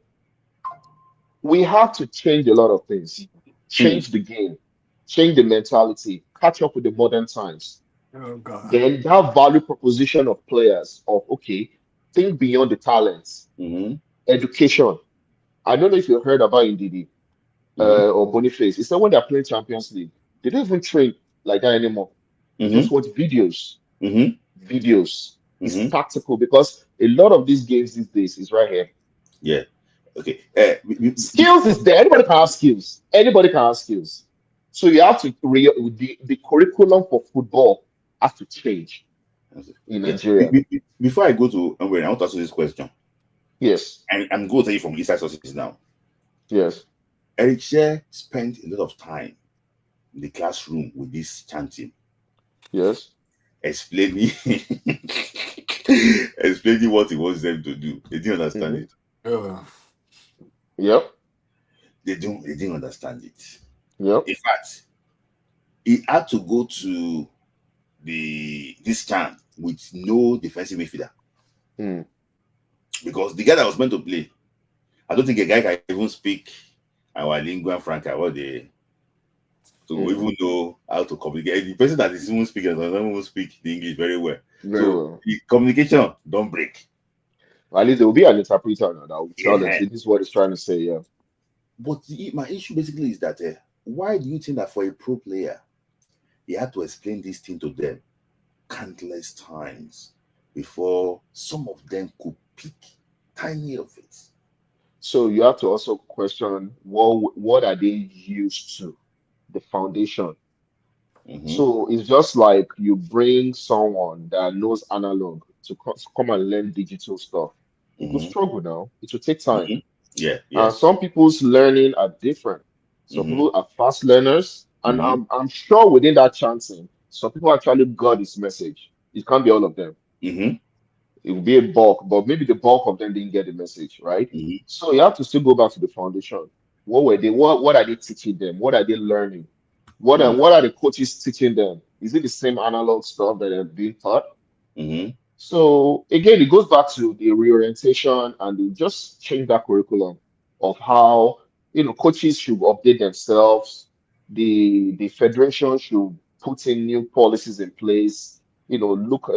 we have to change a lot of things. Change the game. Change the mentality. Catch up with the modern times.
Oh God.
Then that value proposition of players of, okay, think beyond the talents. Education. I don't know if you heard about Ndidi or Boniface. It's not when they're playing Champions League. They don't even train like that anymore. They just watch videos. Videos. It's tactical because a lot of these games these days is right here.
Yeah. Okay.
Skills is there. Anybody can have skills. Anybody can have skills. So you have to the curriculum for football has to change in Nigeria.
Before I go to I want to ask you this question.
Yes.
And I'm going to tell you from inside sources now.
Yes.
Eric Shea spent a lot of time in the classroom with this chanting.
Yes.
Explaining what he wants them to do. They didn't understand it.
Yep.
They didn't understand it.
Yep.
In fact, he had to go to this camp with no defensive midfielder. Because the guy that was meant to play, I don't think a guy can even speak our lingua franca, what they to even know how to communicate. The person that is even speaking doesn't even speak the English very well. The communication don't break.
At least there will be an interpreter now that will tell them, see, this is what he's trying to say, yeah.
But my issue basically is that why do you think that for a pro player, he had to explain this thing to them countless times before some of them could pick tiny of it?
So you have to also question what are they used to, the foundation. So it's just like you bring someone that knows analog to come and learn digital stuff. It will struggle now. It will take time.
Yeah.
Some people's learning are different. Some people are fast learners, and I'm sure within that chancing, some people actually got this message. It can't be all of them. It will be a bulk, but maybe the bulk of them didn't get the message, right? So you have to still go back to the foundation. What were they? What are they teaching them? What are they learning? What are the coaches teaching them? Is it the same analog stuff that they're being taught? So again, it goes back to the reorientation, and they just change that curriculum of how coaches should update themselves. The federation should put in new policies in place. Look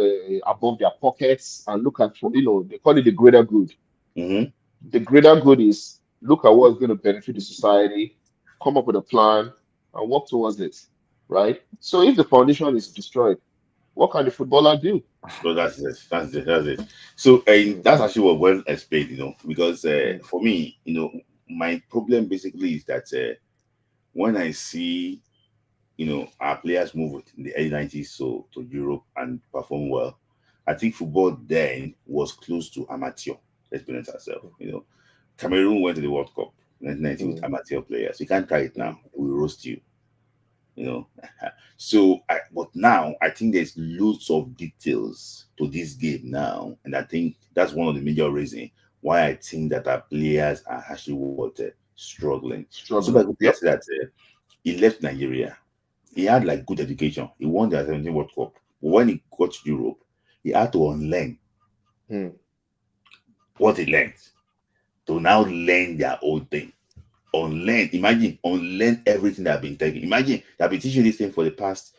above their pockets and look at they call it the greater good. The greater good is look at what's going to benefit the society, come up with a plan, and work towards it, right? So if the foundation is destroyed, what can the footballer do?
So that's it. So that's actually what well explained, because for me, my problem basically is that when I see, our players move in the early 90s to Europe and perform well, I think football then was close to amateur. Let's be honest ourselves. Cameroon went to the World Cup 1990 with amateur players. You can't try it now. We roast you. So but now I think there's loads of details to this game now, and I think that's one of the major reasons why I think that our players are actually struggling. So like that he left Nigeria. He had like good education. He won the 17 World Cup. But when he got to Europe, he had to unlearn what he learned to now learn their own thing. Unlearn everything that have been taken. Imagine they've been teaching this thing for the past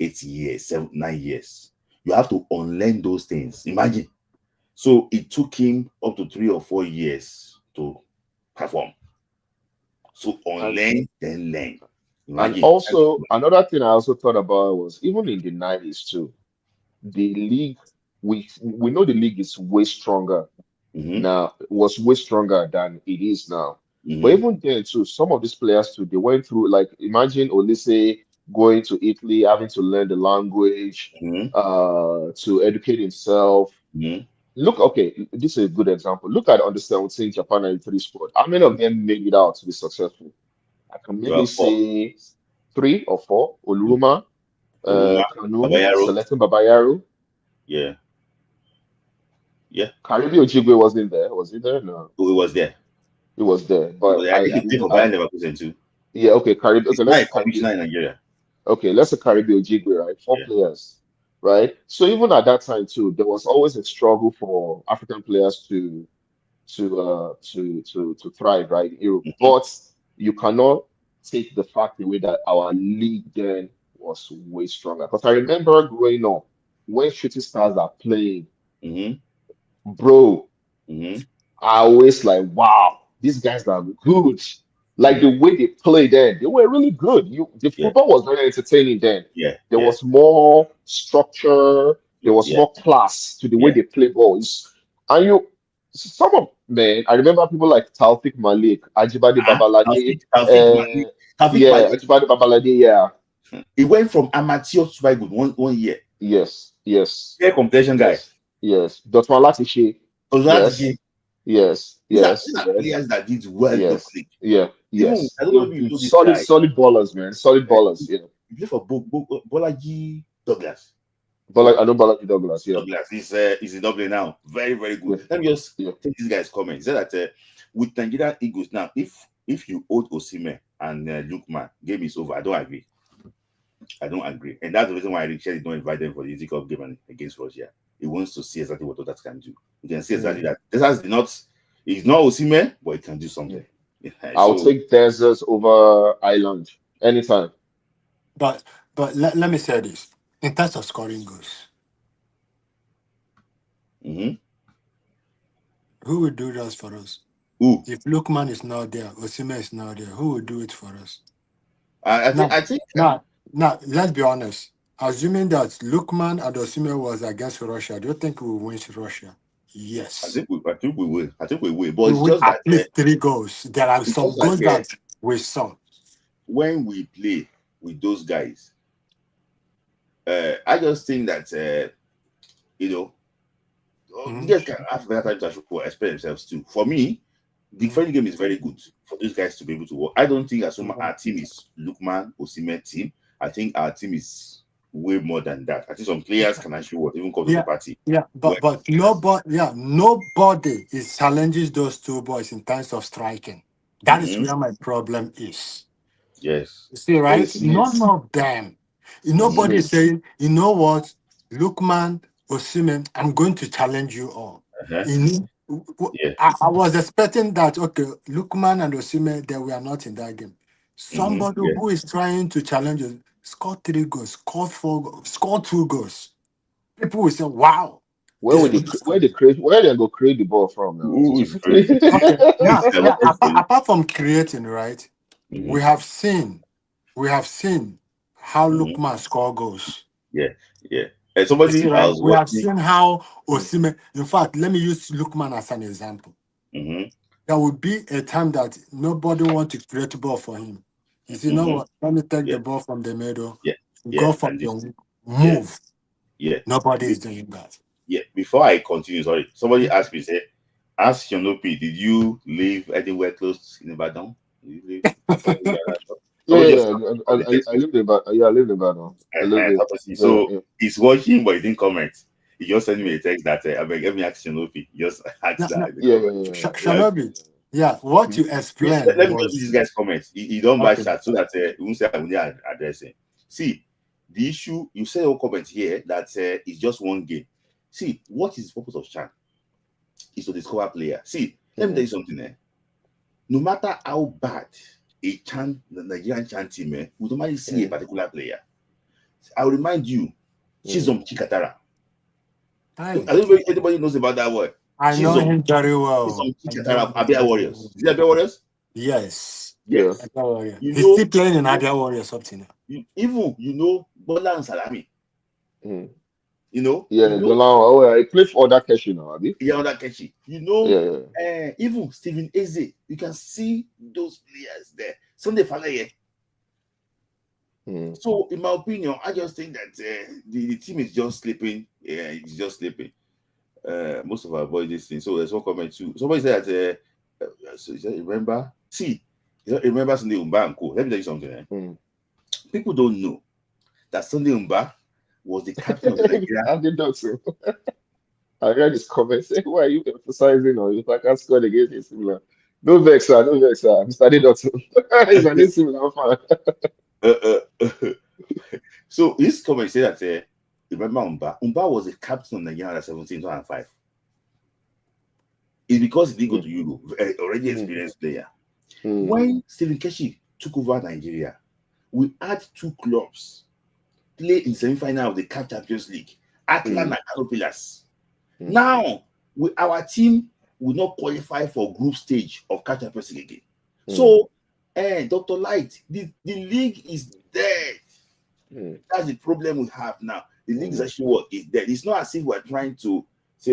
8 years, 9 years. You have to unlearn those things. Imagine. So it took him up to 3 or 4 years to perform. So unlearn, then learn.
Imagine. And also another thing I also thought about was even in the 90s too, the league, we know the league is way stronger now, was way stronger than it is now. But even then too, some of these players too, they went through, like, imagine Olise going to Italy, having to learn the language, to educate himself. Look, okay, this is a good example. Look at under 17 Japan 93 squad. How many of them made it out to be successful? I can maybe say 3 or 4. Oluruma, Kanu, Seletin Babayaro.
Yeah.
Karibi Ojigwe wasn't there. Was he there? No.
Oh, he was there.
He was there. But
I think he played for Ballon Leverkusen too.
Yeah, okay, Karibi. Okay,
let's commissioner in Nigeria.
Okay, let's say Karibi Ojigwe, right? 4 players, right? So even at that time too, there was always a struggle for African players to thrive, right, in Europe. But you cannot take the fact away that our league then was way stronger. Because I remember growing up when shooting stars are playing, bro, I always like, wow, these guys are good. Like the way they played then, they were really good. The football was very entertaining then. There was more structure, there was more class to the way they play balls. And I remember people like Taufik Malik, Ajibade Babalade. Ajibade Babalade,
He went from amateur to very good one year.
Yes.
Yeah, competition guy.
Yes. Dotwan Latishe. Yes.
These are players that did well.
Yes.
I don't know if you
solid ballers, man. Solid ballers. Yeah.
You play for Bolaji Douglas.
I know Bolaji Douglas. Yeah.
Douglas is in Dublin now. Very, very good. Let me just take this guy's comment. He said that with Nigerian Eagles now, if you hold Osimhen and Lukman, game is over. I don't agree. I don't agree. And that's the reason why Richard did not invite them for the Easy Cup game against Russia. He wants to see exactly what others can do. You can see exactly that. This has not, he's not Osimhen, but he can do something. Yeah,
I'll take Deserts over Ireland anytime.
But let me say this. In terms of scoring goals,
mm-hmm.
Who will do that for us?
Who?
If Lukman is not there, Osimhen is not there, who will do it for us?
I think.
Now, let's be honest. Assuming that Lukman and Osimhen was against Russia, do you think we will win Russia? Yes.
I think we will. But
we
it's
win
just
at
that
least 3 goals. There are some goals that we saw.
When we play with those guys, I just think that you guys can have better time to explain themselves too. For me, the friendly game is very good for those guys to be able to work. I don't think our team is Lukman Osimhen team. I think our team is way more than that. I think some players can actually work, even come to the party.
Yeah, but nobody is challenges those 2 boys in terms of striking. That is where my problem is.
Yes.
You see, right? None of them. Nobody is saying, you know what, Lukman, Osimhen, I'm going to challenge you all. I was expecting that, okay, Lukman and Osimhen, they were not in that game. Somebody who is trying to challenge us, score 3 goals, score 4 goals, score 2 goals. People will say, wow.
Where they go create the ball from now?
Who is crazy?
Okay. Apart from creating, right? We have seen how Lukman score goals.
Yeah. And somebody else.
We have seen how Osimhen. In fact, let me use Lukman as an example. There would be a time that nobody want to create the ball for him. You see, you know what? Let me take the ball from the middle. Go for the move. Nobody is doing that.
Yeah. Before I continue, sorry, somebody asked me, say, ask Shonopi, did you live anywhere close in Ibadan? Did you live?
I lived in Ibadan.
So he's watching, but he didn't comment. He just sent me a text that I beg, let me ask Shinobi. Just ask that.
Shinobi. Yeah, what you explained.
Let me just use this guy's comments. He don't buy chat so that we won't say I will address it. See, the issue, you say your comment here that it's just one game. See, what is the purpose of chat? Is to discover player. See, let me tell you something. No matter how bad the Nigerian chan team, we normally see a particular player. I'll remind you, Chizom Chikatara. I don't know if anybody knows about that word.
I know him very well.
Chizom Chikatara of Abia Warriors. Is it Abia Warriors?
Yes.
He's
still playing in Abia Warriors up to now.
Even, Ballon and Salami.
I play for that Keshi now, Abi.
Yeah, that Keshi. Even Stephen Eze, you can see those players there. Sunday Falaye. So, in my opinion, I just think that the team is just sleeping. Yeah, it's just sleeping. Most of our boys this thing. So there's one comment too. Somebody said that. Remember? See, remember Sunday Umba and Co. Let me tell you something. People don't know that Sunday Umba was the captain of Nigeria.
I did not so. I read his comment saying, why are you emphasizing on if I can't score against a similar? No vex, sir. Mr. Didotso. He's an similar fan.
So his comment said that remember Umba? Umba was the captain of Nigeria at 2005. It's because he didn't go to Europe, already experienced player. When Stephen Keshi took over Nigeria, we had 2 clubs play in semi-final of the CAF Champions League, Atlan and Canopilas. Now, our team will not qualify for group stage of CAF Champions League again. So, Dr. Light, the league is dead. That's the problem we have now. The league is actually is dead. It's not as if we're trying to say,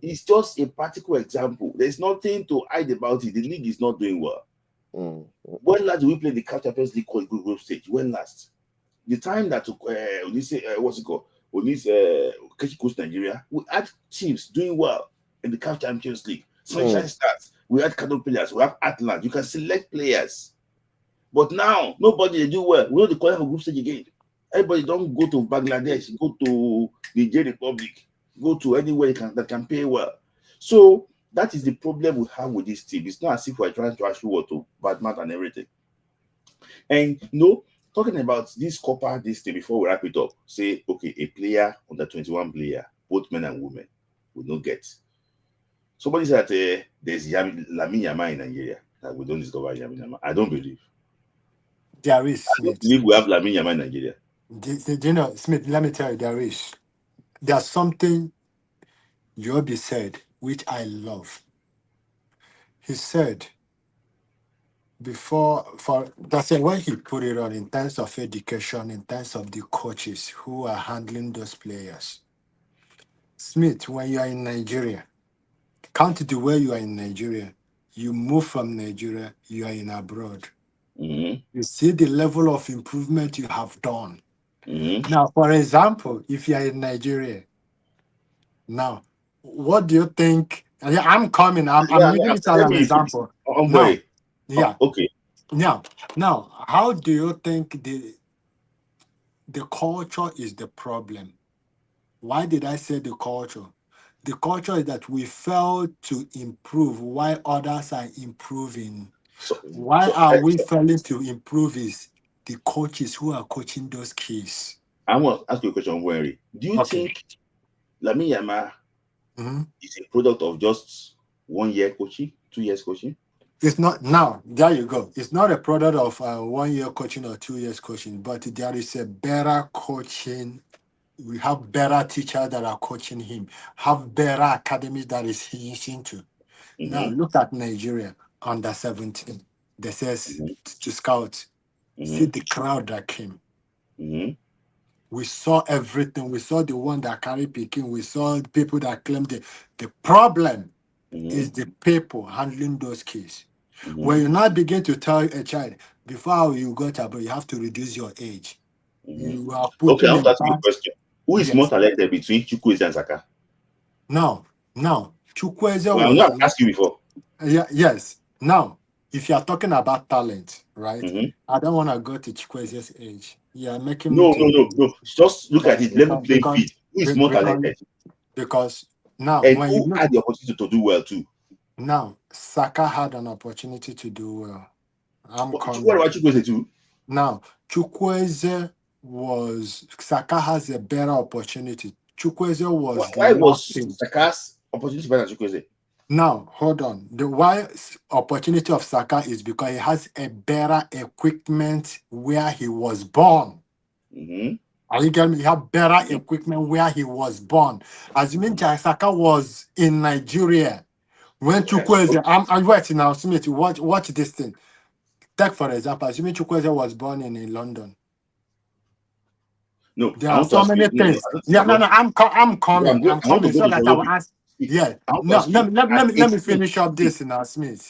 it's just a practical example. There's nothing to hide about it. The league is not doing well. When last did we play the CAF Champions League group stage? When last? The time that when Keshi coached Nigeria, we had teams doing well in the CAF Champions League. Sunshine Stars, we had Kano players, we have Atlant. You can select players. But now, nobody they do well. We know the qualify for group stage again. Everybody don't go to Bangladesh, go to the Nigerian Republic, go to anywhere that can pay well. So that is the problem we have with this team. It's not as if we're trying to actually to badmouth and everything. And talking about this copper, this thing before we wrap it up. Say, okay, a player under 21 player, both men and women, will not get. Somebody said there's Lamine Yamal in Nigeria that we don't discover Lamine Yamal. I don't believe.
There is,
I don't
Smith.
believe we have Lamine Yamal in Nigeria.
Do you know, Smith, let me tell you, there's something Joby said, which I love. He said, that's it, when he put it on in terms of education, in terms of the coaches who are handling those players. Smith, when you are in Nigeria, count the way you are in Nigeria. You move from Nigeria, you are in abroad.
Mm-hmm.
You see the level of improvement you have done.
Mm-hmm.
Now, for example, if you are in Nigeria, now, what do you think? I'm coming. I'm using it as an example. Now, yeah.
Okay.
Now, how do you think the culture is the problem? Why did I say the culture? The culture is that we fail to improve while others are improving. Why are we failing to improve is the coaches who are coaching those kids.
I want to ask you a question, Wenry. Do you think Lamine Yamal is a product of just 1 year coaching, 2 years coaching?
It's not. Now, there you go. It's not a product of 1 year coaching or 2 years coaching, but there is a better coaching. We have better teachers that are coaching him, have better academies that he's into.
Mm-hmm.
Now, look at Nigeria under 17. They says to scout, see the crowd that came.
Mm-hmm.
We saw everything. We saw the one that carried Peking. We saw people that claimed the problem is the people handling those kids. When you now begin to tell a child, before you go to abroad, you have to reduce your age. You are putting
I want to ask you a question. Who is more talented between Chukwueze and Saka?
No. Chukwueze
I'm not asking you before.
Yes. Now, if you are talking about talent, right? I don't want to go to Chukwueze's age. Yeah, making
no. Just look at it. Level playing field. Who is more talented?
Because now,
and
when
who had the opportunity to do well too?
Now, Saka had an opportunity to do well.
What about Chukwueze too?
Now, Saka has a better opportunity. Chukwueze was
why was Saka's opportunity better than Chukwueze?
Now, hold on. The why opportunity of Saka is because he has a better equipment where he was born. Are you getting me? He had better equipment where he was born. As you mentioned, Saka was in Nigeria. When Chukwueze, I'm waiting now, Smith, watch this thing. Take for example, assuming Chukwueze was born in London.
No,
there are so many things. I'm coming. I'm coming so that I will ask. Yeah. No, let me finish up this now, Smith.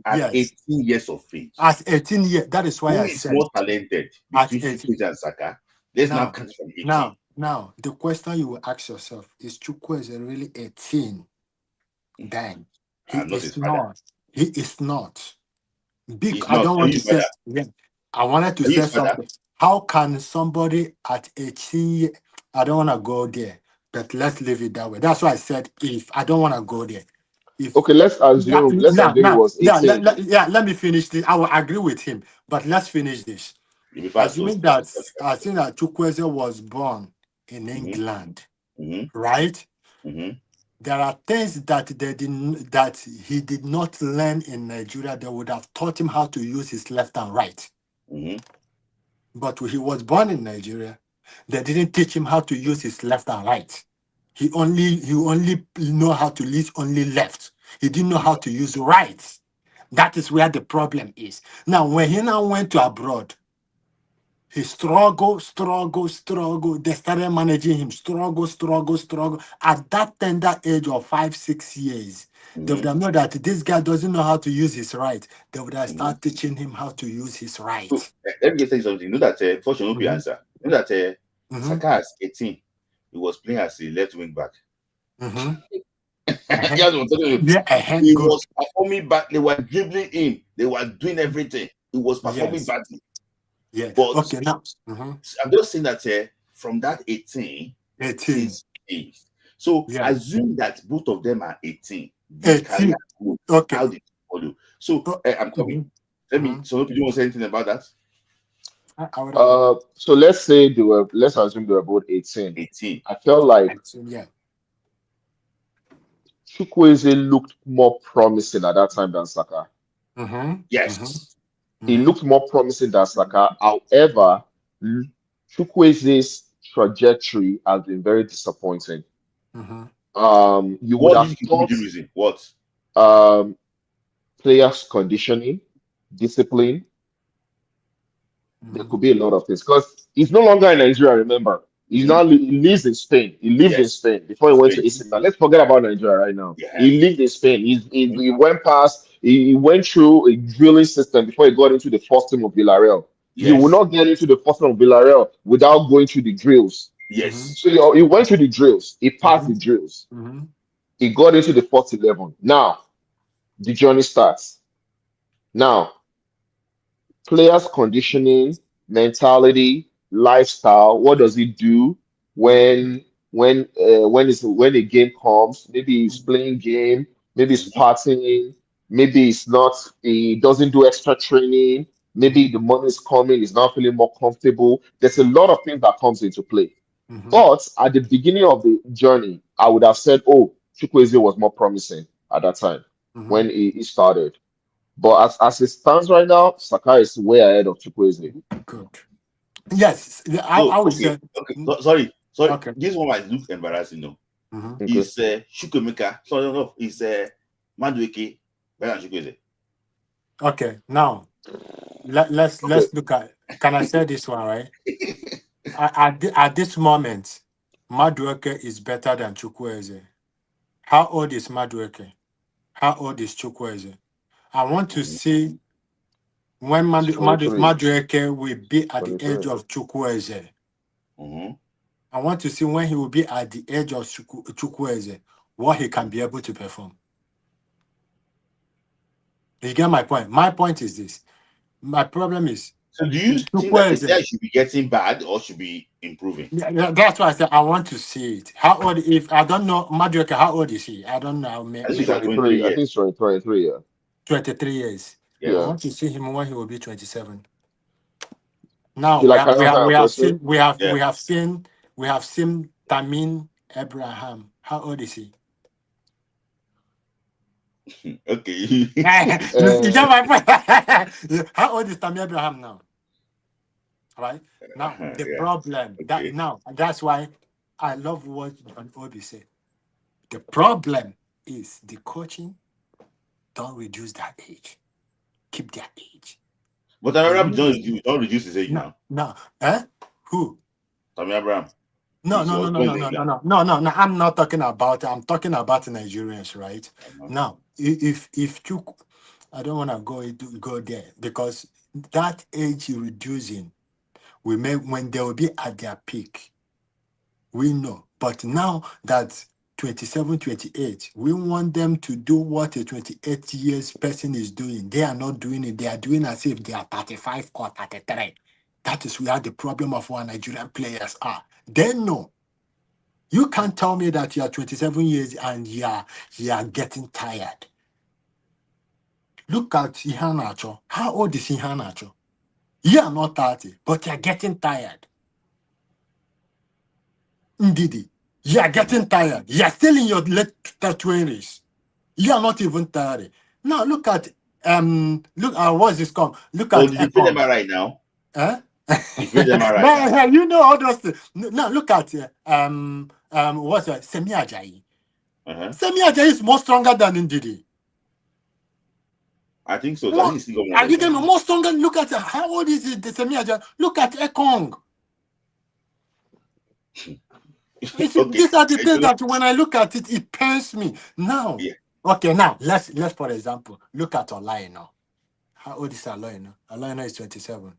At 18 years of age.
At 18 years, that is why I said.
Who is more talented between Chukwueze and Saka? Let's now count from 18.
Now, the question you will ask yourself is Chukwueze really 18? Then he is not. He is not. I don't want to say. Yeah, I wanted to say something. How can somebody at 18 years? I don't want to go there, but let's leave it that way. That's why I said if I don't want to go there.
Okay, let's assume. Let's assume he was 18.
Let me finish this. I will agree with him, but let's finish this. Assuming that Chukwueze was born in England, right? There are things that he did not learn in Nigeria. They would have taught him how to use his left and right. But he was born in Nigeria. They didn't teach him how to use his left and right. He only know how to use only left. He didn't know how to use right. That is where the problem is. Now, when he now went to abroad, he struggled. They started managing him. Struggle. At that tender age of 5-6 years, they would have known that this guy doesn't know how to use his right. They would have started teaching him how to use his right.
So, let me just say something. You know that before you know the answer. You know that Saka at 18, he was playing as a left wing back. He was performing bad. They were dribbling him. They were doing everything. He was performing badly.
Yeah.
But
okay, now
I'm just saying that from that 18. So assume that both of them are 18.
18. Okay.
How did you follow? So I'm coming. Let me. So, do you want to say anything about that?
So let's say let's assume they were both 18.
18.
I felt like Chukwueze looked more promising at that time than Saka.
Yes.
He looked more promising than Saka. However, Chukwueze's trajectory has been very disappointing. You would have thought
what?
Players' conditioning, discipline. There could be a lot of things because he's no longer in Nigeria. Remember, he lives in Spain. He lived in Spain before he went to AC Milan. Let's forget about Nigeria right now. He lived in Spain. He went past. He went through a drilling system before he got into the first team of Villarreal. You will not get into the first team of Villarreal without going through the drills. So he went through the drills. He passed the drills. He got into the first 11. Now, the journey starts. Now, players' conditioning, mentality, lifestyle. What does he do when a game comes? Maybe he's playing game. Maybe he's partying. Maybe he doesn't do extra training. Maybe the money is coming. He's not feeling more comfortable. There's a lot of things that comes into play. But at the beginning of the journey, I would have said, oh, Chukwueze was more promising at that time when he started. But as it stands right now, Saka is way ahead of Chukwueze.
Good. Yes, I would say.
Sorry. Okay. This one might look embarrassing, no. It's Chukwuemeka. So I don't know. It's Madueke better than Chukwueze.
Okay, now let's look at. Can I say this one right? At this moment, Madueke is better than Chukwueze. How old is Madueke? How old is Chukwueze? I want to see when Madueke will be at the age of Chukwueze. I want to see when he will be at the age of Chukwueze, what he can be able to perform. You get my point? My point is this. My problem is...
So do you think that the guy should be getting bad or should be improving?
Yeah, that's why I said I want to see it. How old, if I don't know, Madueke, how old is he? I don't know.
I think it's 23, yeah.
23 years.
Yeah.
I want to see him when he will be 27. Now we have seen Tamim Abraham. How old is he?
Okay.
You get my point. How old is Tamim Abraham now? Right now, the problem that's why I love what John Obi said. The problem is the coaching don't reduce that age. Keep their age.
But Tamim Abraham don't reduce his age now.
No. Who?
Tamim Abraham.
No. I'm not talking about. I'm talking about Nigerians, right? Now, if I don't want to go there because that age you're reducing, when they will be at their peak. We know, but now that 27, 28, we want them to do what a 28 years person is doing. They are not doing it. They are doing as if they are 35 or 33. That is where the problem of our Nigerian players are. They know. You can't tell me that you are 27 years and you are getting tired. Look at Ihanacho. How old is Ihanacho? You are not 30, but you are getting tired. Ndidi. You are getting tired. You are still in your late 20s. You are not even 30. Now look at what's this called? Look at
you feel them right now. You feel them right
now. You know all those things. Now look at what's that? Semi Ajayi. Semi Ajayi is more stronger than Ndidi.
I think so.
I think more stronger. Look at how old is it? The Semi Ajayi. Look at Ekong. These are the things that when I look at it, it pains me. Now, okay, now let's for example look at Olaino. How old is Olaino? Olaino is 27.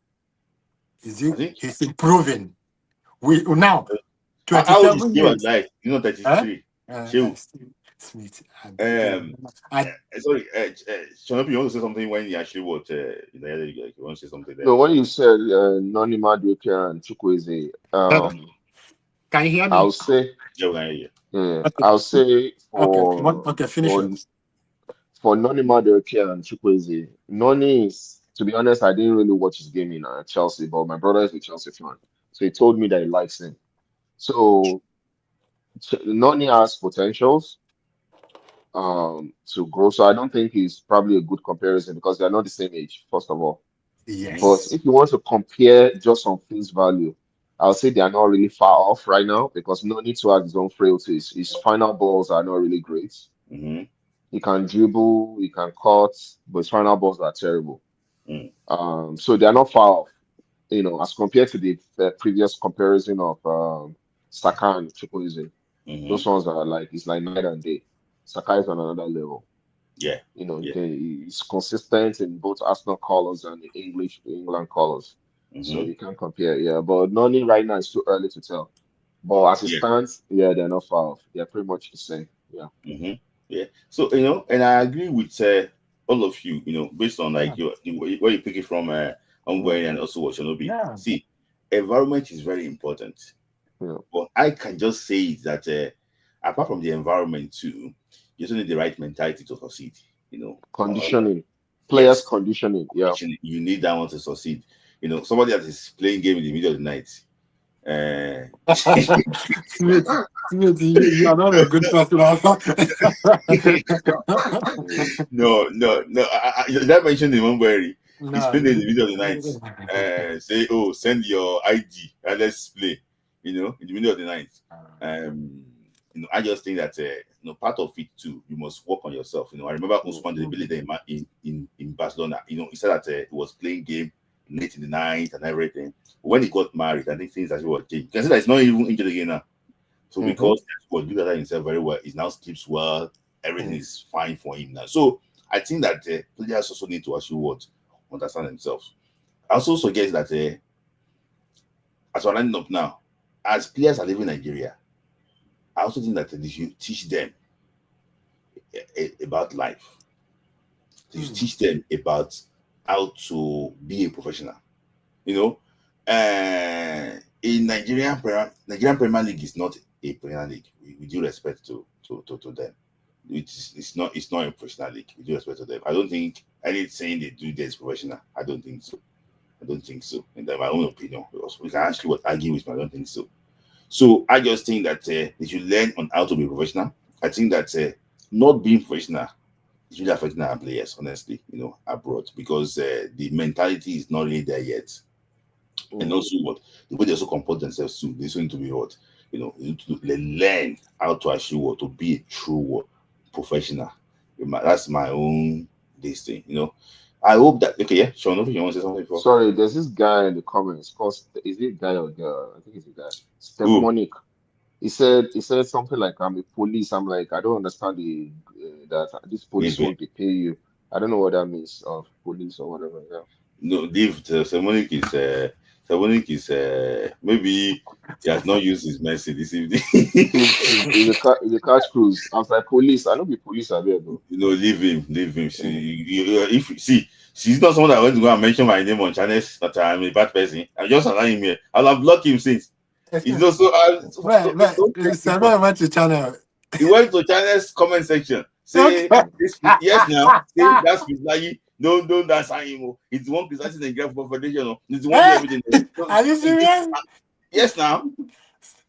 He's improving. We now 27
how old is years. Like, 33.
Smith.
Sorry, Shonopi, you want to say something when you actually watch you want to say something there?
No, when you said Noni Madueke and Chukwueze,
can you hear me?
I'll say, I'll say for
finish
for Noni Madueke and Chukwueze, Noni is To be honest, I didn't really watch his game in Chelsea, but my brother is a Chelsea fan, so he told me that he likes him. So Noni has potentials to grow. So I don't think he's probably a good comparison because they're not the same age, first of all. But
Yes.
if you want to compare just on face value, I'll say they are not really far off right now because Noni too has his own frailties. His final balls are not really great.
Mm-hmm.
He can dribble, he can cut, but his final balls are terrible.
Mm.
So they are not far off, as compared to the previous comparison of Saka and Chukwueze.
Mm-hmm.
Those ones are like it's like night and day. Saka is on another level.
Yeah.
He
Yeah.
he's consistent in both Arsenal colors and the England colors. So
Mm-hmm.
you can't compare. Yeah, but Noni right now is too early to tell. But as it
Yeah.
stands, yeah, they're not far off. They're pretty much the same. Yeah.
Mm-hmm. Yeah. So and I agree with all of you. Based on like where you pick it from, ongoing and also what Shinobi.
Yeah.
See, environment is very important.
Yeah.
But I can just say that apart from the environment too, you also need the right mentality to succeed.
Conditioning. Players
Yes,
conditioning. Yeah.
you need that one to succeed. Somebody that is playing game in the middle of the night. Uh,
Smith, Smith, you are not a good person.
no. That mentioned the one where he's
No.
playing in the middle of the night. Say, oh, send your ID and let's play. In the middle of the night. I just think that part of it too, you must work on yourself. I remember Osimhen deliberately in Barcelona. He said that he was playing game late in the night and everything. When he got married, I think things actually were changed. You can see that it's not even injured again now. So because he was doing that himself very well, he now sleeps well. Everything is fine for him now. So I think that players also need to actually understand themselves. I also suggest that as we're lining up now, as players are leaving Nigeria, I also think that they should teach them about life. They should teach them about how to be a professional. In Nigerian Premier League is not a Premier League. With due respect to them, it's not a professional league. With due respect to them, I don't think any saying they do this professional. I don't think so. In my own opinion, because we can actually argue with me. I don't think so. So I just think that they should learn on how to be professional. I think that not being professional is really affecting our players, honestly, abroad, because the mentality is not really there yet. And also the way they also comport themselves too, they also need to be you need to learn how to actually to be a true professional. That's my own this thing. I hope that okay, yeah, Sean, you want to say something before?
Sorry, there's this guy in the comments. Is it guy or girl? I think it's a guy. Steph
Ooh,
Monique. He said something like, "I'm a police." I'm like, I don't understand that this police
leave it.
won't pay you. I don't know what that means of police or whatever. Yeah.
No, leave. Semonic is maybe he has not used his mercy this evening.
Is a catch cruise. I was like, police. I don't be police out there, bro.
Leave him, leave him. If you see, she's not someone that went to go and mention my name on channels that I'm a bad person. I'm just allowing him here. I'll have blocked him since. He's not so.
Seven went to channel.
He went to channel's comment section. Say this, yes now. Say that's like don't answer him. It's the one criticizing the Nigerian Football Federation. It's the one doing everything.
Are you serious?
Yes now.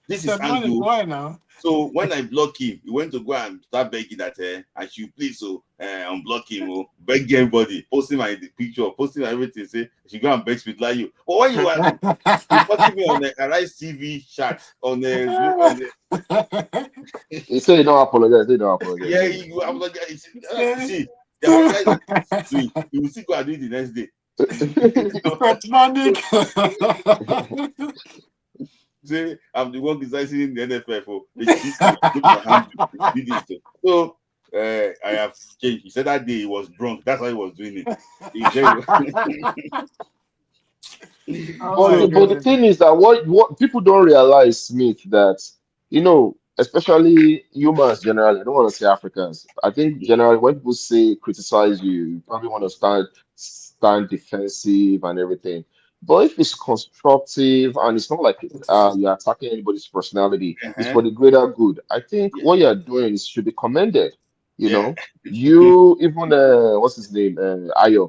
This is Andrew.
Why now?
So when I block him, he went to go and start begging that I should please unblock him, beg everybody, post him the picture, post him everything, say I should go and beg speak like you. But when you were reporting me on the Arise TV chat on the
He said he don't apologize. He don't apologize.
yeah, he will apologize. See, the apologize doing, he will still go and do it the next day. Say I'm the one criticizing the NFF for so I have changed. He said that day he was drunk. That's why he was doing it.
But the thing is that what people don't realize, Smith, that especially humans generally, I don't want to say Africans. I think generally when people say criticize you, you probably want to stand defensive and everything. But if it's constructive and it's not like you're attacking anybody's personality, it's for the greater good. I think what you're doing should be commended. You know, you even what's his name? Ayo,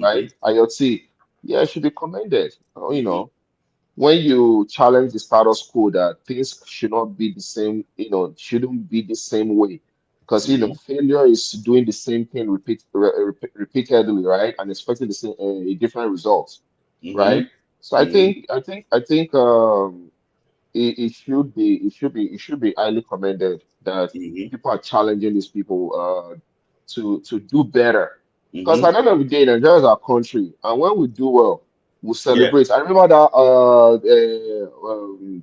right? Ayoti. Yeah, should be commended. You know, when you challenge the status quo that things should not be the same, you know, shouldn't be the same way. Because you know, failure is doing the same thing repeatedly, right? And expecting the same a different result, right? So I think it should be highly commended that people are challenging these people to do better. Because at the end of the day, Nigeria is our country, and when we do well, we celebrate. I remember that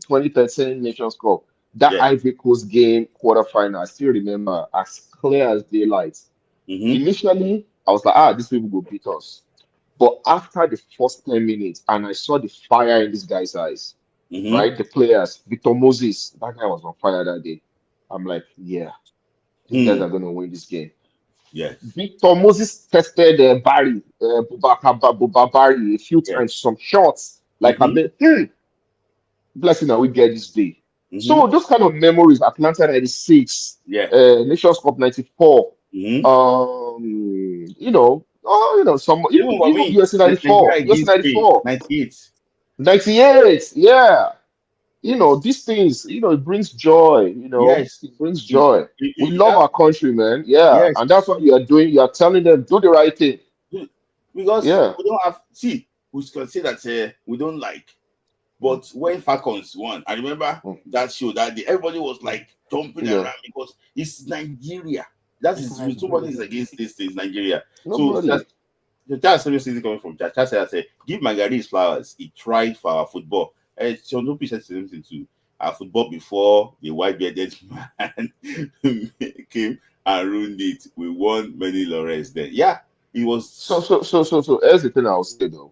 2013 Nations Cup, that Ivory Coast game quarterfinal. I still remember as clear as daylight. Initially, I was like, these people will beat us. But after the first 10 minutes, and I saw the fire in this guy's eyes, right? The players, Victor Moses, that guy was on fire that day. I'm like, yeah, these guys are going to win this game. Victor Moses tested Barry, Barry a few times, some shots. Like, I'm like, blessing that we get this day. So those kind of memories, Atlanta 96, Nations Cup 94, some even USA 94, USA 94, 98, yeah. You know, these things, it brings joy, it brings joy. We love our country, man. Yeah. And that's what you are doing. You are telling them, do the right thing.
Because we don't have, we can say that we don't like. But when Falcons won, I remember that show that day, everybody was like jumping around because it's Nigeria. That is somebody is against this thing, Nigeria. That's seriously coming from Chad. Chad said, give Magari his flowers. He tried for our football. And so no said something to our football before the white bearded man came and ruined it. We won many laurels then. Yeah, it was
so here's the thing I'll say though.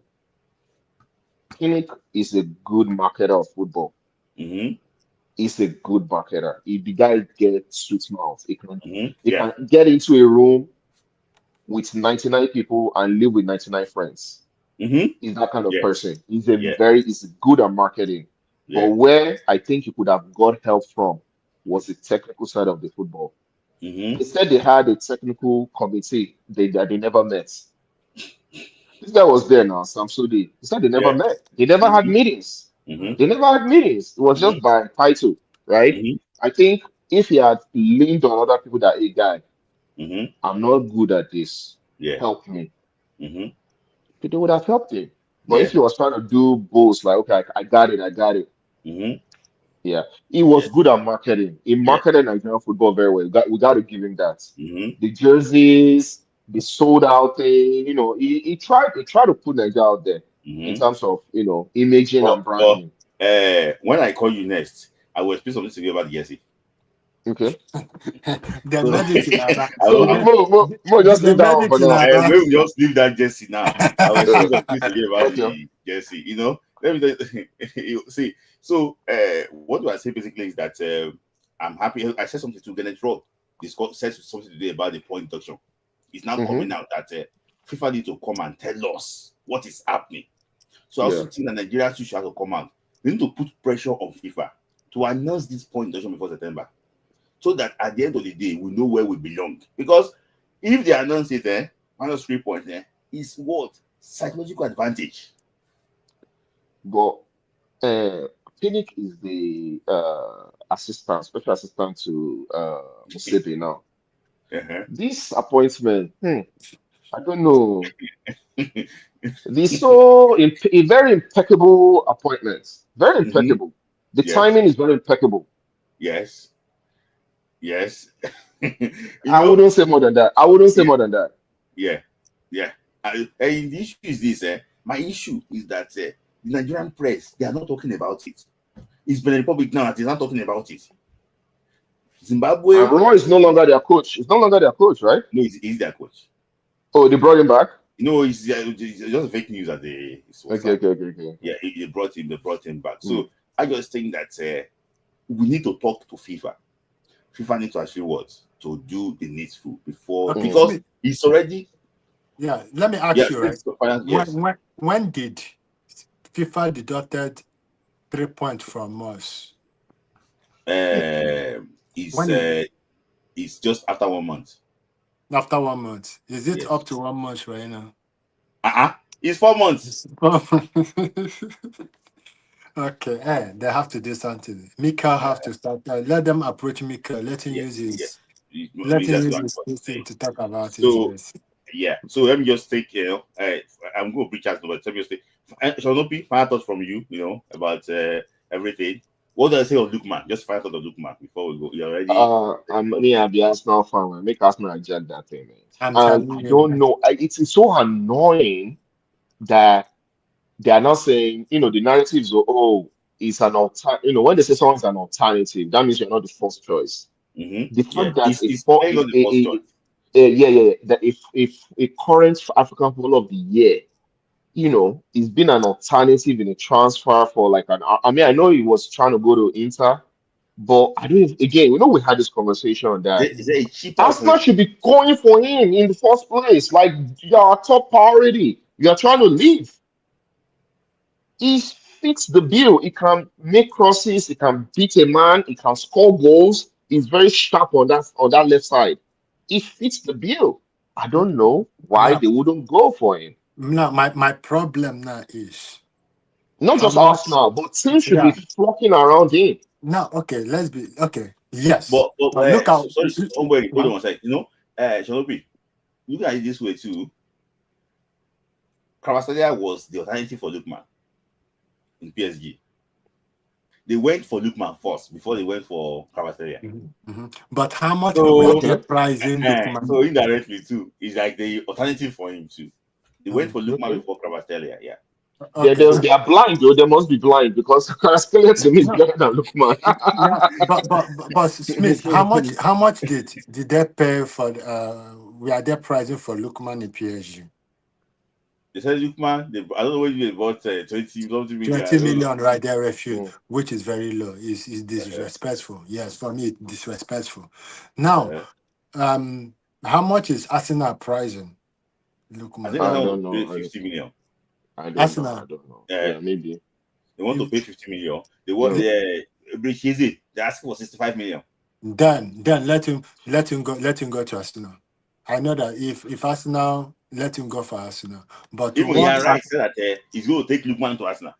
Kinnick is a good marketer of football. He's a good marketer. If the guy gets sweet mouth, he can get into a room with 99 people and live with 99 friends. He's that kind of person. He's good at marketing. But where I think he could have got help from was the technical side of the football. They said they had a technical committee that they never met. This guy was there now, Sam Sudi. He said they never met. They never had meetings. They never had meetings. It was just by title, right? I think if he had leaned on other people that, hey, guy, I'm not good at this. Help me. They would have helped him. But if he was trying to do both, like, okay, I got it. Yeah, he was good at marketing. He marketed Nigerian football very well. We got to give him that. The jerseys, the sold out thing, he tried to put Nigeria out there in terms of, imaging and branding.
When I call you next, I will explain something to you about the jersey.
Okay.
The magic.
Mo just leave that one for now.
Maybe just leave that jersey now. I will explain something to you about the jersey. Let me see. So, what do I say basically is that I'm happy. I said something to Kenneth Rowe. He said something today about the point deduction. It's now coming out that FIFA need to come and tell us what is happening. So I also think that Nigeria should have to come out. We need to put pressure on FIFA to announce this point deduction before September, so that at the end of the day we know where we belong. Because if they announce it, minus 3 points, is what psychological advantage.
But Kinnick is the special assistant to Musepe now. This appointment, I don't know. This a very impeccable appointment. Very impeccable. The timing is very impeccable.
Yes.
I wouldn't say more than that.
Yeah. And the issue is this. My issue is that the Nigerian press, they are not talking about it. It's Benin Republic now that is not talking about it. Zimbabwe.
And Roy is no longer their coach. It's no longer their coach, right?
No, he's their coach.
Oh, they brought him back?
No, it's just fake news that they.
Okay.
Yeah, they brought him back. So I just think that we need to talk to FIFA. FIFA needs to actually to do the needful before, because it's already.
Yeah, let me ask you, right? When did FIFA deducted 3 points from us?
It's just after 1 month.
After 1 month. Is it
Yes.
up to 1 month right now?
It's 4 months.
Okay, they have to do something. Mika have to start. Let them approach Mika. Let him use his. Let him
That's
use
what
his
I'm
system
saying.
to talk about it.
So
Yes.
yeah, so let me just take I'm going to preach as but let me just say, Shonopi, final thoughts from you, about everything. What do I say of Lukman? Just final thought of Lukman before we go. You already
I'll be Arsenal fan. I make Arsenal reject that thing, man.
I'm
And
telling
I
you.
don't know. It's so annoying that they are not saying, the narratives are, it's an alternative. When they say someone's an alternative, that means you're not the first choice. The
yeah,
fact that
it's very not the first choice.
that if a current African Footballer of the Year, it's been an alternative in a transfer for like I mean, I know he was trying to go to Inter, but I don't again, we had this conversation that
Is there a cheaper
Arsenal
alternative?
should be going for him in the first place. Like, you're top priority. You're trying to leave. He fits the bill. He can make crosses. He can beat a man. He can score goals. He's very sharp on that left side. He fits the bill. I don't know why
Now,
they wouldn't go for him.
now my problem now is
Not
how
just
much.
Arsenal, but teams should be
Yeah.
flocking around him.
Now, okay. Let's be okay. Yes.
But
But look out.
sorry, hold
Huh?
on one second. Shonopi, look at it this way too. Kvaratskhelia was the alternative for Lukman in PSG. They went for Lukman first before they went for Kvaratskhelia.
But how much were
So,
they pricing
so
Lukman?
indirectly too, it's like the alternative for him too. They went for Lukman
Mhm.
before Kvaratskhelia. Yeah.
They,
Okay.
they, they are blind, though. They must be blind because Kvaratskhelia to me is
No.
better than Lookman.
Yeah. But Smith, how much did they pay for? Were they pricing for Lukman in PSG?
They said Lukman. I don't know where they bought 20 something million. I
20
don't know.
million right there refute,
Mm.
which is very low. Is disrespectful. Yes, for me, it's disrespectful. Now,
Uh,
how much is Arsenal pricing
I
Lukman?
think I
I
want
don't
to pay
know.
50 million.
I don't know. I
Arsenal.
don't know.
Uh,
Yeah, maybe.
they want to
If,
pay 50 million. They want
Mm.
the Brichese. They're asking for 65 million.
then let him go to Arsenal. I know that if Arsenal let him go for Arsenal, but
Even
what
Ian Wright said that he's going to take Lukman to Arsenal.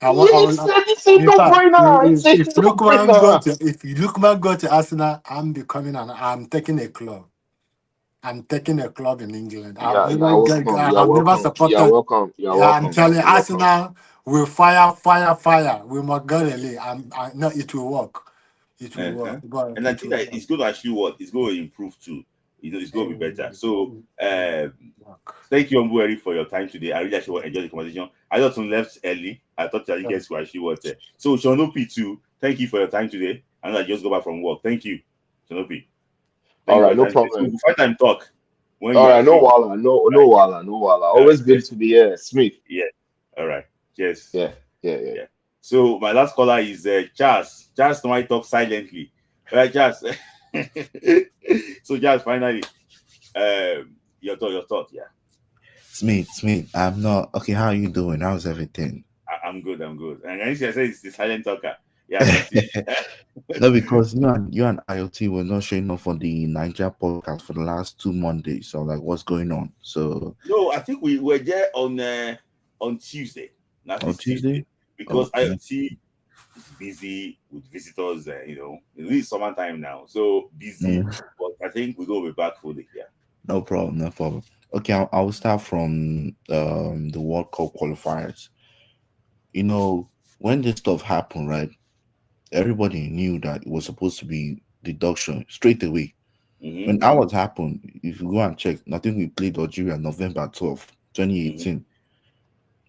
I want, I want
It's a
in fact,
no-brainer. It's a
if
no-brainer.
Lukman go to Arsenal, I'm taking a club. I'm taking a club in England.
Yeah, you're welcome. You're
I have never
welcome. You're
supported.
welcome. You're
Yeah, I'm
welcome.
telling
You're welcome.
Arsenal will fire. We must go the league. No, it will work. It will
Uh-huh.
work. But
And I
it
think
will
that it's going to actually what it's going to improve too. It's going to be better. So,
work.
thank you, Mbueri, for your time today. I really actually enjoyed the conversation. I thought some left early. I thought that you guys were actually what. So, Shonopi too. Thank you for your time today. I know I just got back from work. Thank you, Shonopi. Thank
All
you for
right,
your
no
time today. So,
problem.
we'll find time talk when
All
you are
right, no
free.
wala, no
Right.
wala, no wala.
All right.
Always good to be here, Smith.
Yeah. All right. Cheers.
Yeah.
Yeah. So my last caller is Charles. Charles might talk silently. Right, Charles. So Charles, finally, your thought. Yeah.
Smith, I'm not okay. How are you doing? How's everything?
I'm good. And I say it's the silent talker. Yeah, continue.
No, because you and IoT were not showing up for the Niger podcast for the last 2 Mondays. So like, what's going on? So
No, I think we were there on Tuesday. That
on
is Tuesday
Tuesday.
because
Okay.
IoT is busy with visitors. It is summertime now, so busy.
Mm,
But I think we're gonna be back fully. Yeah.
no problem. No problem. Okay, I'll start from the World Cup qualifiers. When this stuff happened, right? Everybody knew that it was supposed to be deduction straight away.
Mm-hmm.
When ours happened, if you go and check, I think we played Algeria November 12th, 2018.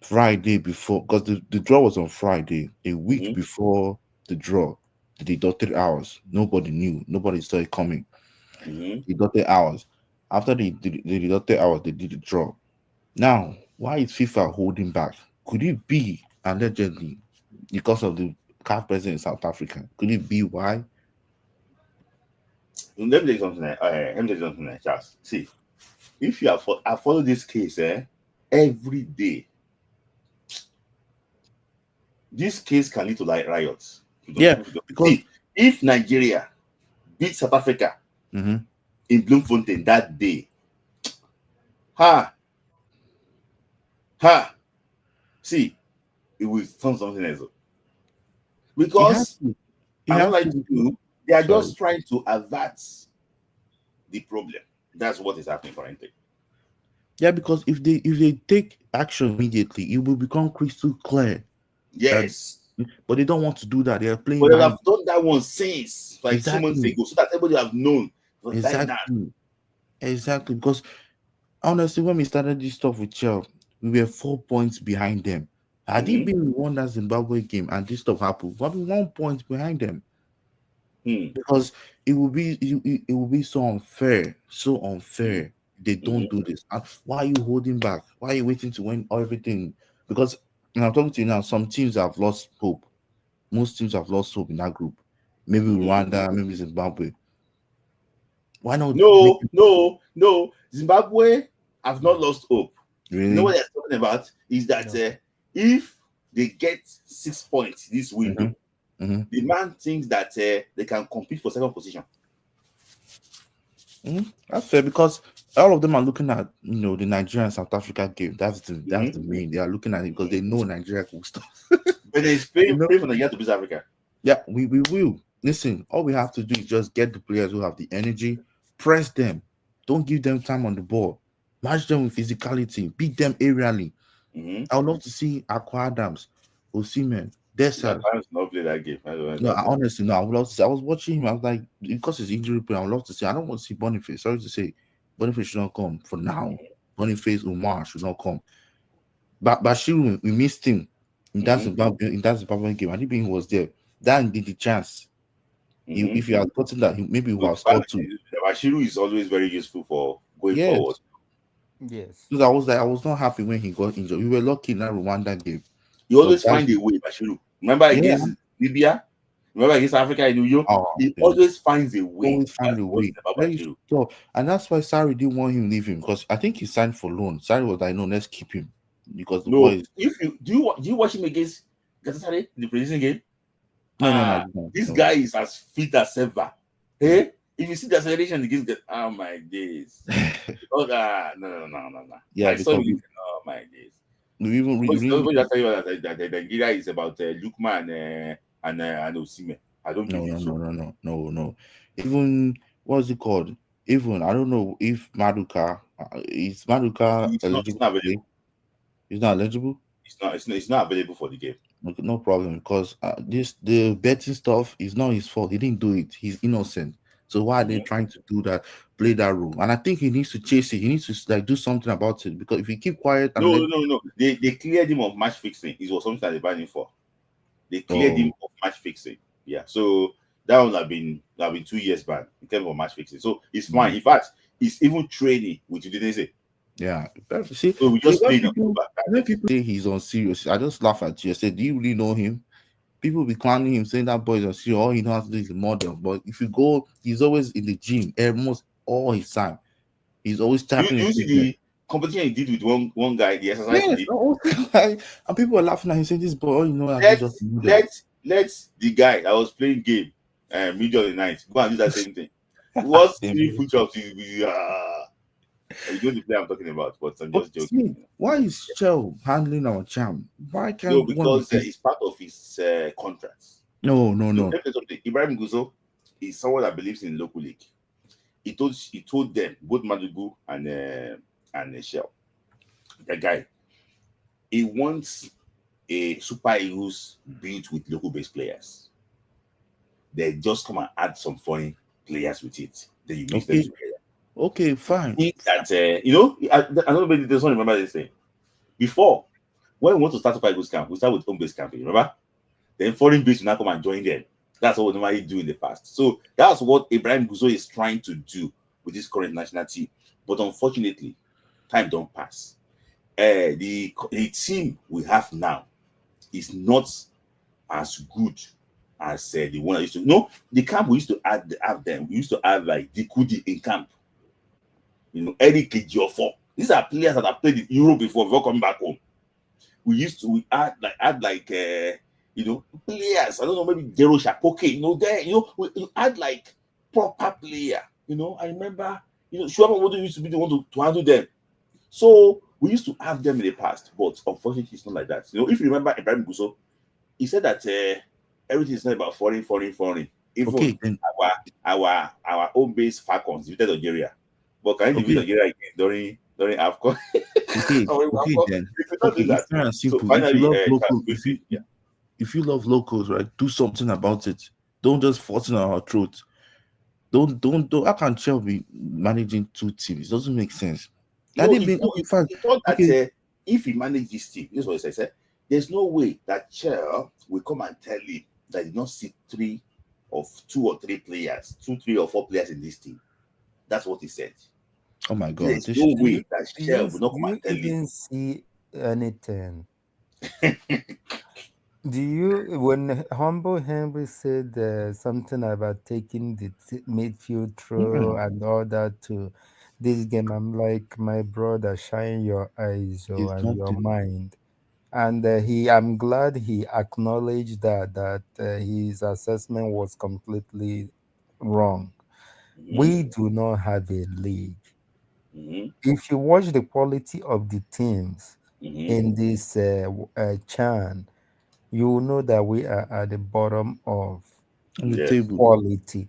Friday before, because the draw was on Friday, a week
Mm-hmm.
before the draw, the deducted hours. Nobody knew. Nobody saw it coming.
Mm-hmm.
Deducted hours. After the deducted hours, they did the draw. Now, why is FIFA holding back? Could it be allegedly because of the CAF president in South Africa? Could it be why?
Let me tell you something, Charles. See, if you I follow this case every day, this case can lead to like riots.
Yeah, because
See, if Nigeria beat South Africa,
Mhm.
in Bloemfontein that day. See, it will turn something else. Because another two, they are just trying to avert the problem. That's what is happening currently.
Yeah, because if they take action immediately, it will become crystal clear.
Yes.
But they don't want to do that. They are playing.
But they have done that one since like 2 months ago, so that everybody have known.
Exactly. Because honestly, when we started this stuff with Chelsea, we were 4 points behind them. Had it been won that Zimbabwe game and this stuff happened, we'll be 1 point behind them. Because it will be so unfair. They don't do this. And why are you holding back? Why are you waiting to win everything? Because I'm talking to you now, some teams have lost hope. Most teams have lost hope in that group. Maybe Rwanda, maybe Zimbabwe. Why not?
No. Zimbabwe have not lost hope.
Really?
You know what they're talking about is that if they get 6 points this window, the man thinks that they can compete for second position.
That's fair, because all of them are looking at the Nigerian South Africa game. That's the main. They are looking at it because they know Nigeria will stop.
But they pray for Nigeria to beat Africa.
Yeah, we will. Listen, all we have to do is just get the players who have the energy, press them, don't give them time on the ball, match them with physicality, beat them aerially. I would love to see Aqua Adams, Osimhen, Dessert.
I not play that game.
Honestly, no. I would love to see. I was watching him. I was like, because his injury play, I would love to see. I don't want to see Boniface. Sorry to say, Boniface should not come for now. Boniface, Umar should not come. But Bashiru, we missed him in that Zimbabwe game. I didn't think he was there. That did the chance. If you had gotten that, maybe he would have scored too.
Bashiru is always very useful for going forward.
Yes.
So I was not happy when he got injured. We were lucky in that Rwanda game.
You always find a way, Bashiru. Remember against Libya? Remember against Africa in New York? He always finds a way.
And that's why Sarri didn't want him leaving, because I think he signed for loan. Sarri was like, no, let's keep him. Because the boys.
Do you watch him against Galatasaray in the preseason game?
No.
This guy is as fit as ever. Hey, if you see the acceleration against oh my days. No.
Yeah,
oh my days. That Nigeria is about Lukman and Osimhen. I don't believe so.
No. Even what's it called? Even I don't know if Maduka is eligible. He's not eligible.
It's not available for the game.
Okay, no problem, because the betting stuff is not his fault. He didn't do it. He's innocent. So why are they trying to do that? Play that role? And I think he needs to chase it. He needs to do something about it, because if he keep quiet,
no. They cleared him of match fixing. It was something that they banned him for. They cleared him of match fixing. Yeah. So that one have been 2 years ban in terms of match fixing. So it's fine. In fact, he's even training with Udinese.
Yeah. See,
so we just played
when people say he's on serious, I just laugh at you. I said, do you really know him? People be clowning him, saying that boy is on serious. All he knows how to do is a model. But if you go, he's always in the gym almost all his time. He's always tapping.
You see the competition he did with one guy, the exercise.
Yes, and people are laughing at him, saying, this boy, all you know,
let the guy that was playing game middle of the night go and do that same thing. What's 3 push-ups? You know the player I'm talking about, but I'm just joking.
Why is Chell handling our charm? Why can't?
Because it's part of his contract.
No.
Ibrahim Guzo is someone that believes in local league. He told them, both Madugu and Shell, the guy, he wants a Super Eagles built with local based players. They just come and add some foreign players with it. Then you mix them together.
Okay, fine.
That I don't know, there's one remember this thing. Before, when we want to start Super Eagles camp, we start with home based camping, remember? Then foreign base will now come and join them. That's what we normally do in the past. So that's what Ibrahim Guzo is trying to do with this current national team. But unfortunately, time don't pass. The team we have now is not as good as the one I used to. No, the camp we used to have them. We used to have like Dikudi in camp. Eric Ejiofor. These are players that have played in Europe before coming back home. We add players. I don't know, maybe Jero Shapoke. You add like proper player I remember, Shuaba Modu used to be the one to handle them. So we used to have them in the past, but unfortunately, it's not like that. If you remember Ibrahim Guso, he said that everything is not about foreign. Even
Okay, then
our home base Falcons defeated Nigeria, but can you defeat
okay,
Nigeria again during AFCON? During
okay,
AFCON?
then
We could not
okay.
do
It's
that.
fair and
So
simple. If you
finally,
love local,
yeah.
if you love locals, right, do something about it. Don't just force it on our throat. Don't. How can Chelsea be managing two teams? It doesn't make sense. That
No,
didn't mean okay, fine.
he thought that
Okay,
if he managed this team, this is what he said. There's no way that Chel will come and tell him that he did not see two or three players, 2, 3, or 4 players in this team. That's what he said.
oh my god,
There's
this
no
Do you,
way that Chel will not
do
come
you
and tell him.
even see anything? Do you, when Humble Henry said something about taking the midfield throw
yeah,
and all that to this game, I'm like, my brother, shine your eyes
it's
and your
nothing.
mind. And I'm glad he acknowledged that his assessment was completely wrong.
Mm-hmm,
We do not have a league.
mm-hmm,
If you watch the quality of the teams
mm-hmm.
in this CHAN, you will know that we are at the bottom of
On the
Yes.
table.
quality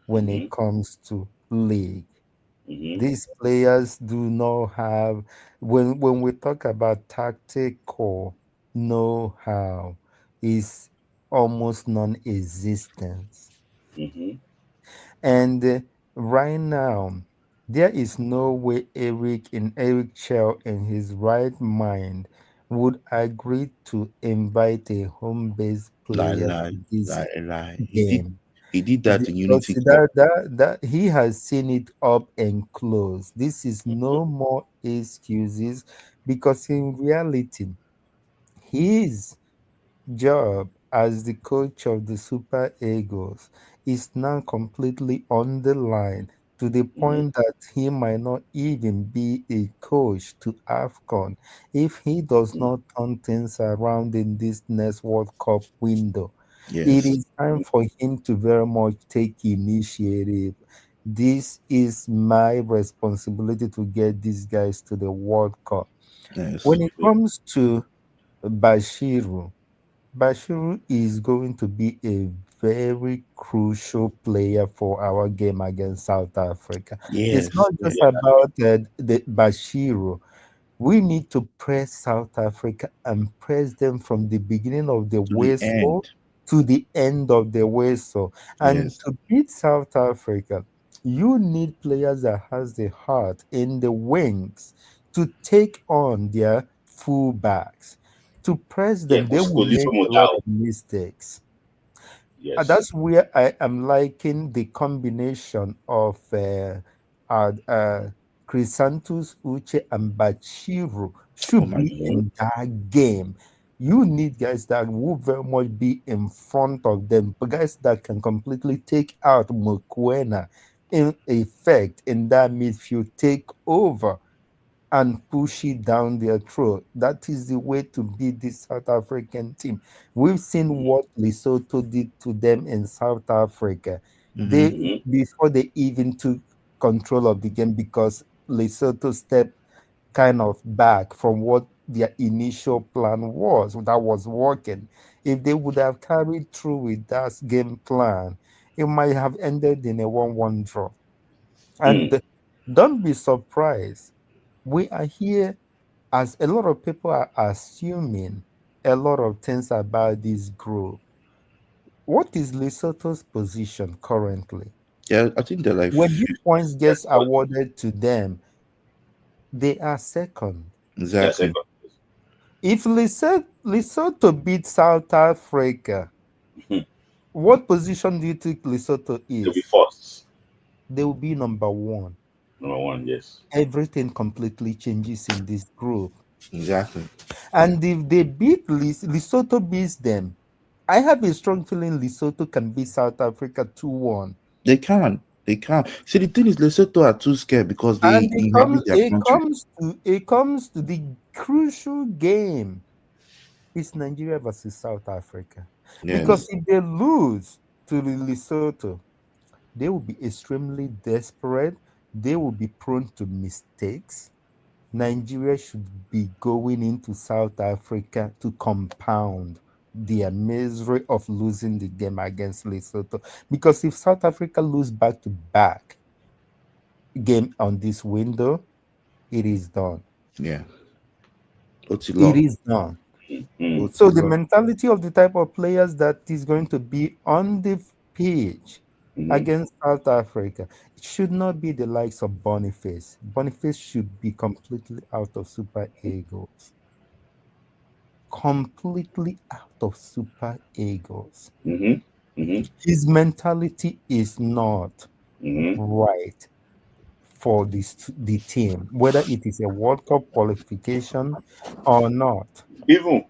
when
Mm-hmm,
it comes to league.
mm-hmm,
These players do not have, when we talk about tactical know-how, is almost non-existent.
mm-hmm.
And right now, there is no way Eric Chell in his right mind would agree to invite a home-based player to this
Lie.
game,
He did that in
because
Unity Cup.
that he has seen it up and close. This is no more excuses, because in reality, his job as the coach of the Super Eagles is now completely on the line, to the
Mm-hmm.
point that he might not even be a coach to AFCON if he does not turn things around in this next World Cup window. It
Yes,
is time for him to very much take initiative. This is my responsibility to get these guys to the World Cup.
yes.
When it comes to Bashiru, Bashiru is going to be a very crucial player for our game against South Africa. It's
Yes,
not just
yes.
about the Bashiru. We need to press South Africa and press them from the beginning of the
To the
whistle
end.
to the end of the whistle. And
Yes.
to beat South Africa, you need players that has the heart in the wings to take on their fullbacks. To press
Yeah,
them, they will
Koliso
make a lot
Motao.
of mistakes.
Yes.
That's where I am liking the combination of uh, uh, Chrysanthus, Uche, and Bachiru
Oh
should
my
be
god.
Mm-hmm,
in that game. You need guys that will very much be in front of them, but guys that can completely take out Mokwena in effect in that midfield, take over and push it down their throat. That is the way to beat this South African team. We've seen what Lesotho did to them in South Africa.
Mm-hmm.
They
mm-hmm,
Before they even took control of the game, because Lesotho stepped kind of back from what their initial plan was that was working. If they would have carried through with that game plan, it might have ended in a 1-1 draw.
mm.
And don't be surprised. We are here, as a lot of people are assuming a lot of things about this group. What is Lesotho's position currently?
Yeah, I think they're like
When these points
Yes,
gets awarded to them, they are second.
yeah,
exactly.
second.
If Lesotho beats South Africa,
Hmm.
what position do you think Lesotho
They'll be
is?
first.
They will be number one.
Number one, yes.
Everything completely changes in this group.
Exactly.
And if they beat Lesotho beats them, I have a strong feeling Lesotho can beat South Africa 2-1.
They can. They can. See, the thing is, Lesotho are too scared because
And
they inhabit their country.
it comes to the crucial game. It's Nigeria versus South Africa. Because
Yes.
if they lose to the Lesotho, They will be extremely desperate. They will be prone to mistakes. Nigeria should be going into South Africa to compound their misery of losing the game against Lesotho. Because if South Africa lose back to back game on this window, it is done.
Yeah.
It is done. So the mentality of the type of players that is going to be on the pitch against South Africa, it should not be the likes of Boniface. Boniface should be completely out of Super Eagles. Completely out of Super Eagles. His mentality is not right for the team, whether it is a World Cup qualification or not.
Even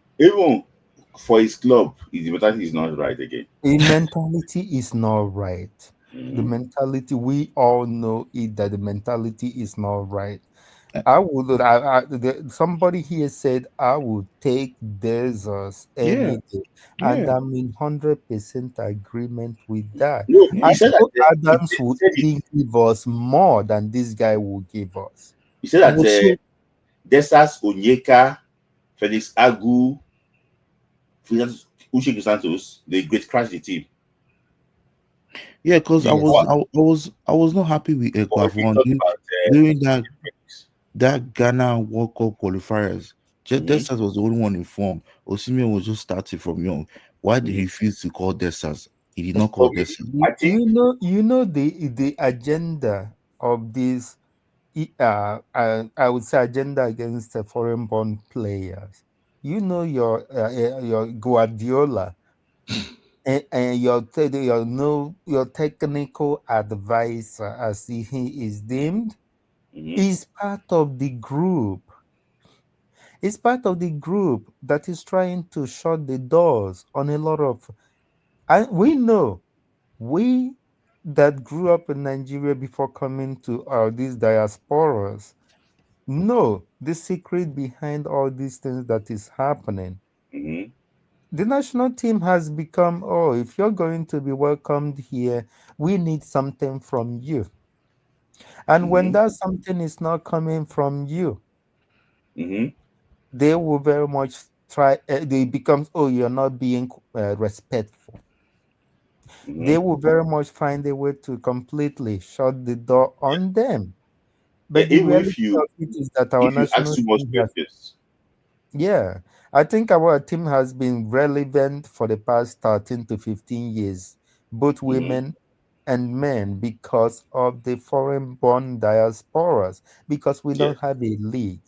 for his club, his mentality is not right again.
The mentality is not right. The mentality, we all know it, that the mentality is not right. Somebody here said I would take Bezos
Yeah.
any day, and
Yeah.
I'm in 100% agreement with that.
No,
I
he said that
know Adams would
said it.
even give us more than this guy will give us.
He said
I
that
was so
Desas Onyeka, Felix Agu, Uche Santos, they great crash the team.
yeah, because
Yes.
I was not happy with
But if we
Ecuador
talk about
during that Ghana World Cup qualifiers. Just
Mhm.
Desas was the only one informed. Osimhen was just starting from young. Why did he refuse to call Desas? He did not call
Okay,
Desas.
I think
You know the agenda of this. I would say agenda against the foreign born players. You know your Guardiola and your technical advisor, as he is deemed, is part of the group. Is part of the group that is trying to shut the doors on a lot of. And we that grew up in Nigeria before coming to these diasporas know the secret behind all these things that is happening. The national team has become, oh, if you're going to be welcomed here, we need something from you. And when that something is not coming from you, they will very much try, they becomes, oh, you're not being respectful. They will very much find a way to completely shut the door on them.
yeah,
But the
even
reality of it is that our
if you ask
national
too much
team has,
questions.
yeah, I think our team has been relevant for the past 13 to 15 years, both women and men, because of the foreign born diasporas, because we
Yes.
don't have a league.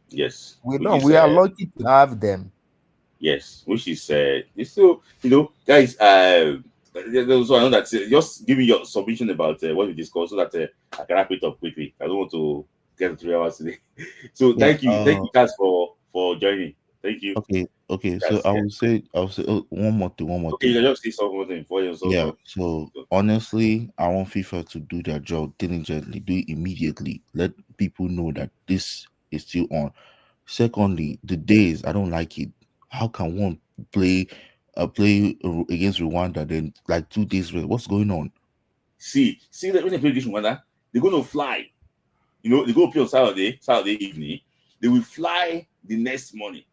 Yes.
We
Which
don't.
is
We are lucky to have them.
yes, which is so guys. So I know that just give me your submission about what we discussed so that I can wrap it up quickly. I don't want to get to 3 hours today. So
Yeah.
thank you guys for joining. Thank you.
Okay. So
That's yeah.
I will say one more
Okay, you
thing.
can just say something before you
Yeah.
so.
So honestly, I want FIFA to do their job diligently, do it immediately. Let people know that this is still on. Secondly, the days I don't like it. How can one play against Rwanda then like 2 days rest? What's going on?
See that when they play this Rwanda, they're gonna fly. They go play on Saturday evening. They will fly the next morning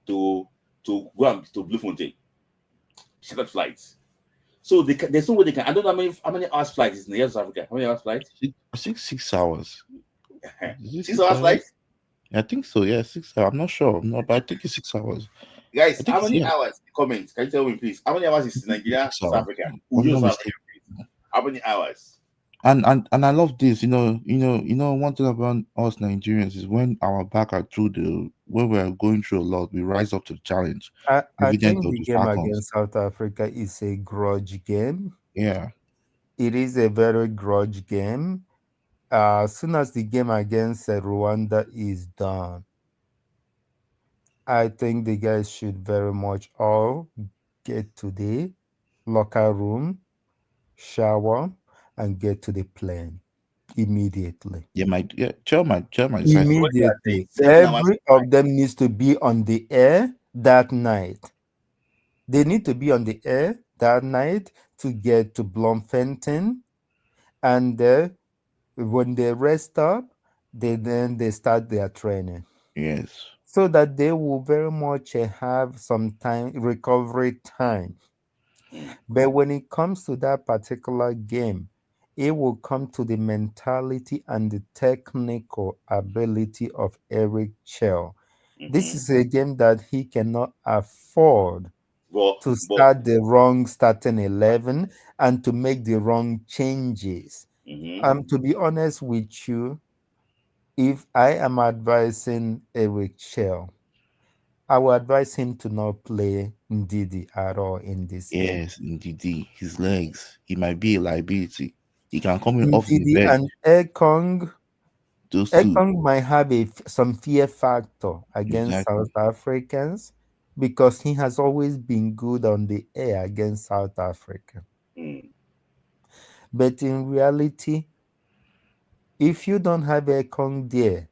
to go and to Bloemfontein. Shuttle flights. So there's no way they can. I don't know how many hours flight is in South Africa. How many hours flight?
I think 6 hours. Is it
6 hours flight?
I think so. Yeah, 6 hours. I'm not sure. No, but I think it's 6 hours. I
Guys,
think
how
it's
many
yeah.
hours? Comment. Can you tell me, please? How many hours is Nigeria,
6
South
hours.
Africa?
I'm not
South Africa,
mistaken.
please. How many hours?
And I love this. One thing about us Nigerians is when our back are through when we're going through a lot, we rise up to the challenge.
I
Evident
think
of
the
the
game
Falcons.
against South Africa is a grudge game.
Yeah.
It is a very grudge game. As soon as the game against Rwanda is done, I think the guys should very much all get to the locker room, shower, and get to the plane immediately.
Yeah, chairman side.
What they are saying,
Immediately.
7 hours
Every of them needs to be on the air that night. They need to be on the air that night. to get to Bloemfontein, and when they rest up, they start their training,
Yes.
so that they will very much have some time, recovery time. But when it comes to that particular game, it will come to the mentality and the technical ability of Eric Chell. This is a game that he cannot afford to
But
start the wrong starting 11 and to make the wrong changes. To be honest with you, if I am advising Eric Chell, I will advise him to not play Ndidi at all in this game.
Yes, indeed. His legs. He might be a liability. He can come in off the
Ndidi
bench.
and Ekong,
Those two.
Ekong might have some fear factor against
Exactly.
South Africans because he has always been good on the air against South Africa. But in reality, if you don't have Ekong there,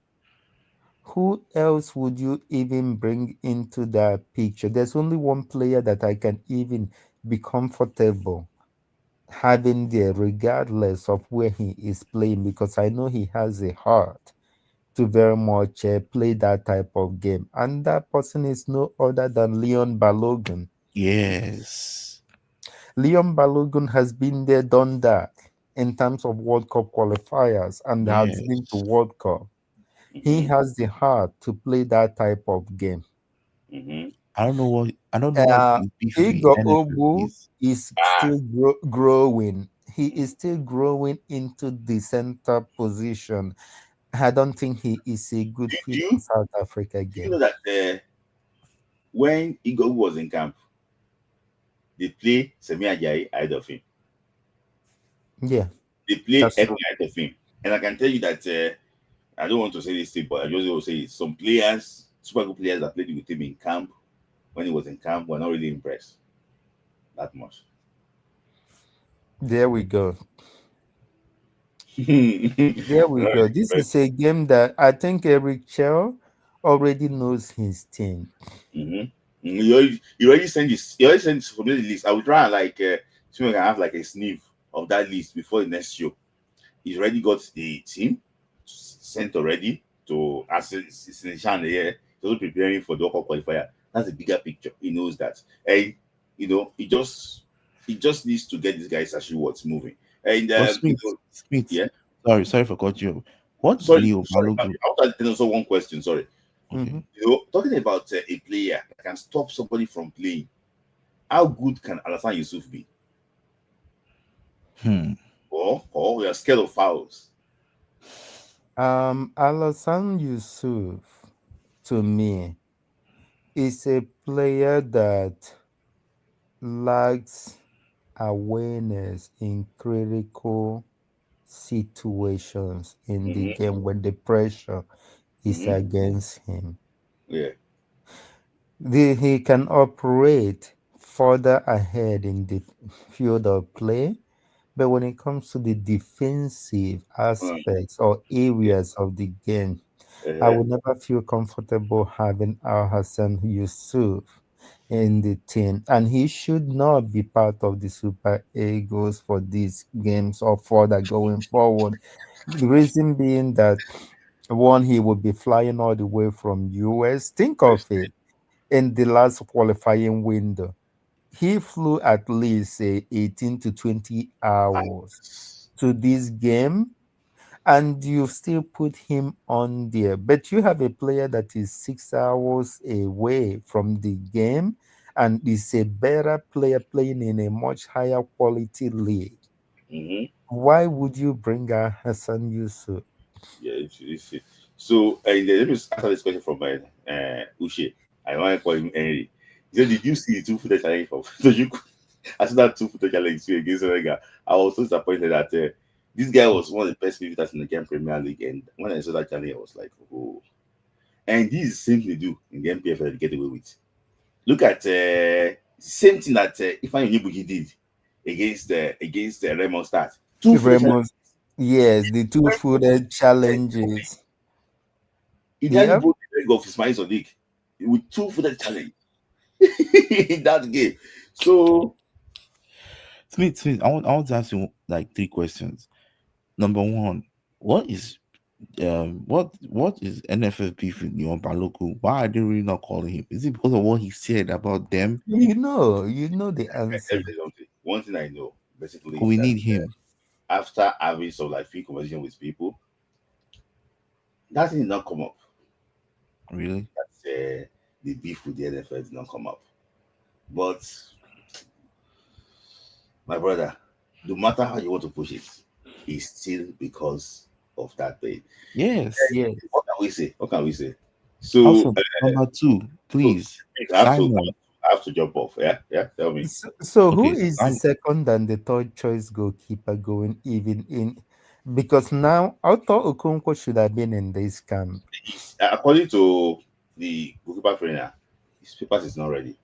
who else would you even bring into that picture? There's only one player that I can even be comfortable having there, regardless of where he is playing, because I know he has a heart to very much play that type of game. And that person is no other than Leon Balogun.
Yes.
Leon Balogun has been there, done that in terms of World Cup qualifiers and has been to
Yes.
World Cup. He has the heart to play that type of game.
I don't know what his beef with the
Igor
NFF
Obu
is.
is still growing. He is still growing into the center position. I don't think he is a good
do
fit for
you
South Africa
do you
game.
know that when Igor was in camp, they play Semi Ajayi ahead of him.
Yeah,
They play
that's
Eke
true.
ahead of him. And I can tell you that I don't want to say this thing, but I just want to say it. Some players, super good players that played with him in camp, when he was in camp, were not really impressed that much.
There we go. There we
Not
go.
really
This
impressed.
is a game that I think Eric Chell already knows his team.
He already sent this completely list. I will try and see if I can have like a sniff of that list before the next show. He's already got the team sent already to it's in China here. He's also preparing for the local qualifier. That's a bigger picture. He knows that. And he just needs to get these guys actually what's moving. And
But Smith,
yeah.
sorry for cutting you. What did
Sorry,
Leo
sorry. I
Balogun?
want to also one question. Sorry.
Okay.
Mhm.
Talking about a player that can stop somebody from playing, how good can Alassane Yusuf be? Or we are scared of fouls.
Alassane Yusuf, to me, is a player that lacks awareness in critical situations in the
Mm-hmm.
game when the pressure is
Mm-hmm.
against him.
Yeah.
He can operate further ahead in the field of play, but when it comes to the defensive
Uh,
aspects or areas of the game, I
uh-huh.
would never feel comfortable having Al Hassan Yusuf in the team, and he should not be part of the Super Eagles for these games or further going forward. The reason being that one, he would be flying all the way from US. Think of it, in the last qualifying window, he flew at least say 18 to 20 hours to this game, and you still put him on there. But you have a player that is 6 hours away from the game and is a better player playing in a much higher quality league.
Mm-hmm.
Why would you bring Hassan Yusuf?
Yeah, it's. So let me answer this question from my Uche. I want to call him Henry. He said, "Did you see the 2 footer challenge from?" So you, I saw that 2 footer challenge against Senegal. I was so disappointed that this guy was one of the best midfielders in the Nigerian Premier League, and when I saw that challenge, I was like, "Oh!" And this is the same thing they do in the MPFL to get away with. Look at same thing that Ifeanyi Onyebuchi did against Raymond Stars. 2 footer challenge.
Ramos, yes, the two-footed challenges.
He nearly
Yep.
broke the leg of Ismail Sadiq with 2 footed challenge in that game. So
Smith, I want to ask you like 3 questions. Number one, what is NFF beef with Leon Balogun? Why are they really not calling him? Is it because of what he said about them?
You know the answer.
One thing I know basically is
We
that
need him.
after having some like free conversation with people, that thing did not come up.
Really?
That's the beef with the NFL did not come up. But my brother, no matter how you want to push it, it's still because of that thing.
Yes.
Yes.
What can we say? What can we say? So
Also, number 2, please.
I have to jump off. Yeah. Tell me.
So who
Okay,
is the second and the third choice goalkeeper going even in? Because now I thought Okonkwo should have been in this camp.
According to the goalkeeper trainer, his papers is not ready.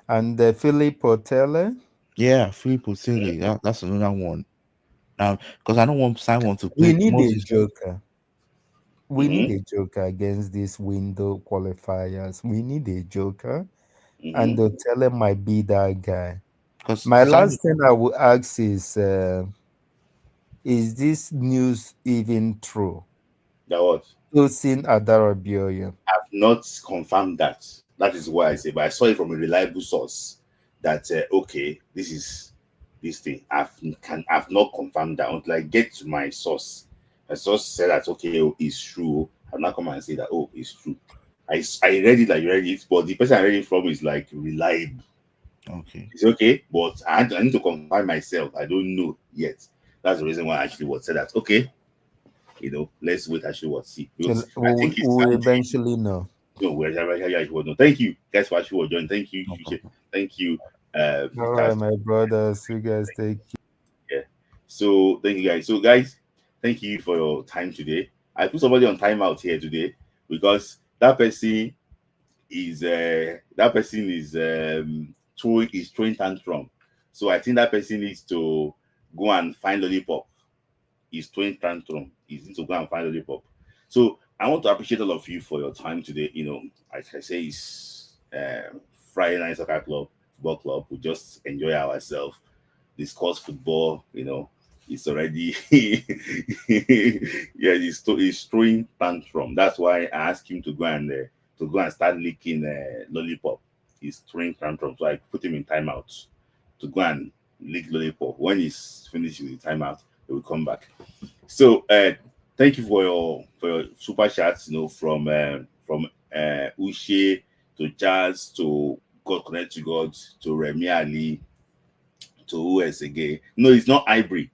And Philip Otele?
Yeah, Philip Otele. That's another one. Now, because I don't want Simon to
We
play.
need a
Moses.
joker. We
Mhm.
need a joker against these window qualifiers. We need a joker. And Otele might be that guy.
Because
My last thing I will ask is this news even true?
That what?
Tosin Adarabioyo.
I've not confirmed that. That is why I say, but I saw it from a reliable source that okay, this is this thing. I've not confirmed that until I get to my source. My source said that okay, oh, it's true. I'll not come and say that oh, it's true. I read it like you read it, but the person I read it from is like reliable.
Okay.
It's okay, but I need to confirm myself. I don't know yet. That's the reason why I actually was said that okay, let's wait actually what see. Because I think it's
We'll eventually know.
no, no. Thank you guys for actually joining. Thank you,
No problem.
thank you.
All right, my brothers. You guys take care.
Yeah. So thank you guys. So guys, thank you for your time today. I put somebody on timeout here today because that person throwing tantrum. So I think that person needs to go and find lollipop. He's throwing tantrum. He needs to go and find lollipop. So I want to appreciate all of you for your time today. Like I say, it's Friday night soccer club, football club. We just enjoy ourselves, discuss football. It's already yeah, he's throwing tantrum. That's why I asked him to go and start licking lollipop. He's throwing tantrum, so I put him in timeout to go and lick lollipop. When he's finished with the timeout, he will come back. So thank you for your super chats, from Ushe to Jazz to God Connect to God to Remy Ali to who else again? No, it's not Ivory.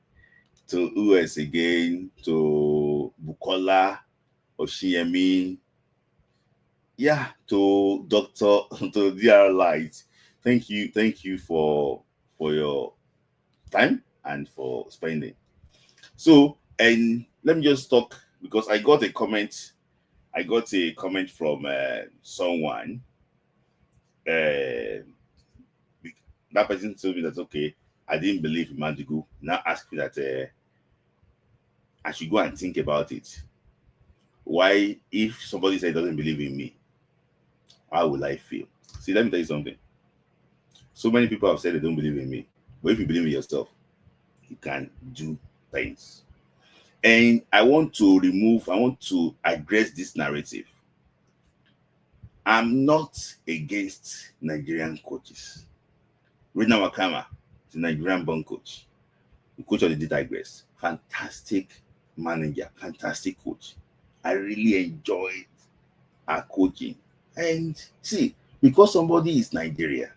To who else again? To Bukola Oshiemi. Yeah, to Dr. to DR Light. Thank you for your time and for spending. So, and let me just talk because I got a comment. I got a comment from someone. That person told me that okay, I didn't believe in Madigu. Now ask me that I should go and think about it. Why, if somebody said doesn't believe in me, how will I feel? See, let me tell you something. So many people have said they don't believe in me, but if you believe in yourself, you can do things. And I want to address this narrative. I'm not against Nigerian coaches. Rina Wakama is a Nigerian born coach. The coach of the Tigers. Fantastic manager, fantastic coach. I really enjoyed her coaching. And see, because somebody is Nigeria,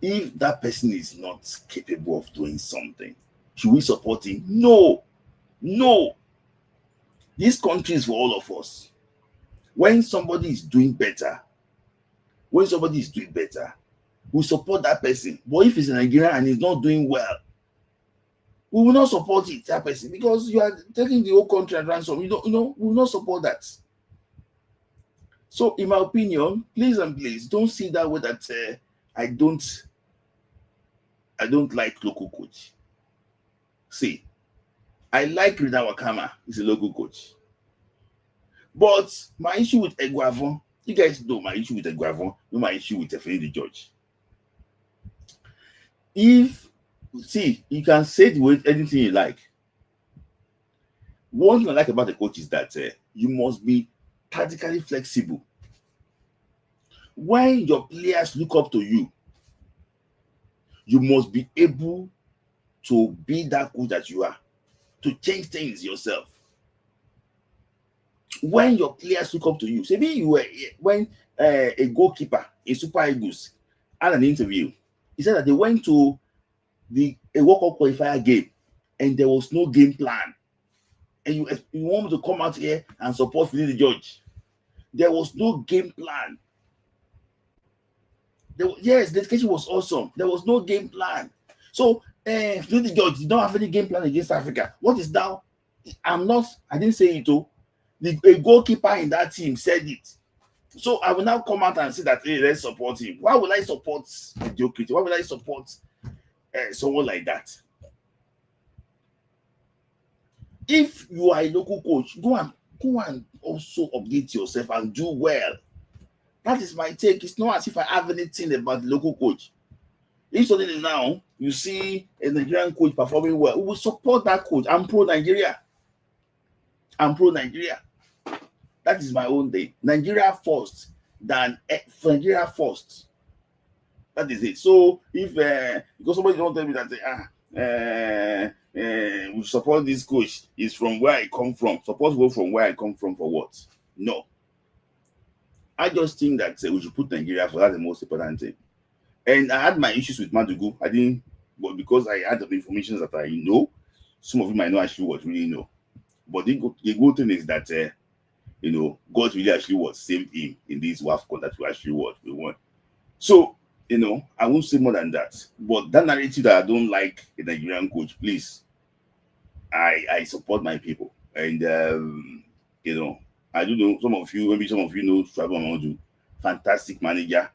if that person is not capable of doing something, should we support him? No. This country is for all of us. When somebody is doing better, we support that person. But if he's a Nigerian and he's not doing well, we will not support that person because you are taking the whole country at ransom. We will not support that. So, in my opinion, please don't see that way that I don't like local coach. See, I like Rina Wakama. He's a local coach. But my issue with Eguavon You guys know my issue with the Guavon, know my issue with the judge. If see, you can say the way anything you like. One thing I like about the coach is that you must be tactically flexible. When your players look up to you, you must be able to be that coach that you are, to change things yourself. When your players look up to you, say you were when a goalkeeper in Super Eagles had an interview, he said that they went to a World Cup qualifier game and there was no game plan. And you want me to come out here and support the judge? There was no game plan. Yes, the education was awesome. There was no game plan. So, the judge did not have any game plan against Africa. What is now? I didn't say it too. A goalkeeper in that team said it. So I will now come out and say that, hey, let's support him. Why would I support Jokic? Why would I support someone like that? If you are a local coach, go and also update yourself and do well. That is my take. It's not as if I have anything about the local coach. If suddenly now you see a Nigerian coach performing well, we will support that coach. I'm pro Nigeria. That is my own thing. Nigeria first, Nigeria first. That is it. So if because somebody don't tell me that we support this coach, is from where I come from. Support go from where I come from for what? No. I just think that we should put Nigeria for. That's the most important thing. And I had my issues with Madugu. I didn't, but because I had the information that I know, some of you might not actually what really know. But the good thing is that God really actually saved him in this WAFCON that we actually we won. So I won't say more than that. But that narrative that I don't like a Nigerian coach, please. I support my people, and I do know some of you know Travel Amodu, fantastic manager,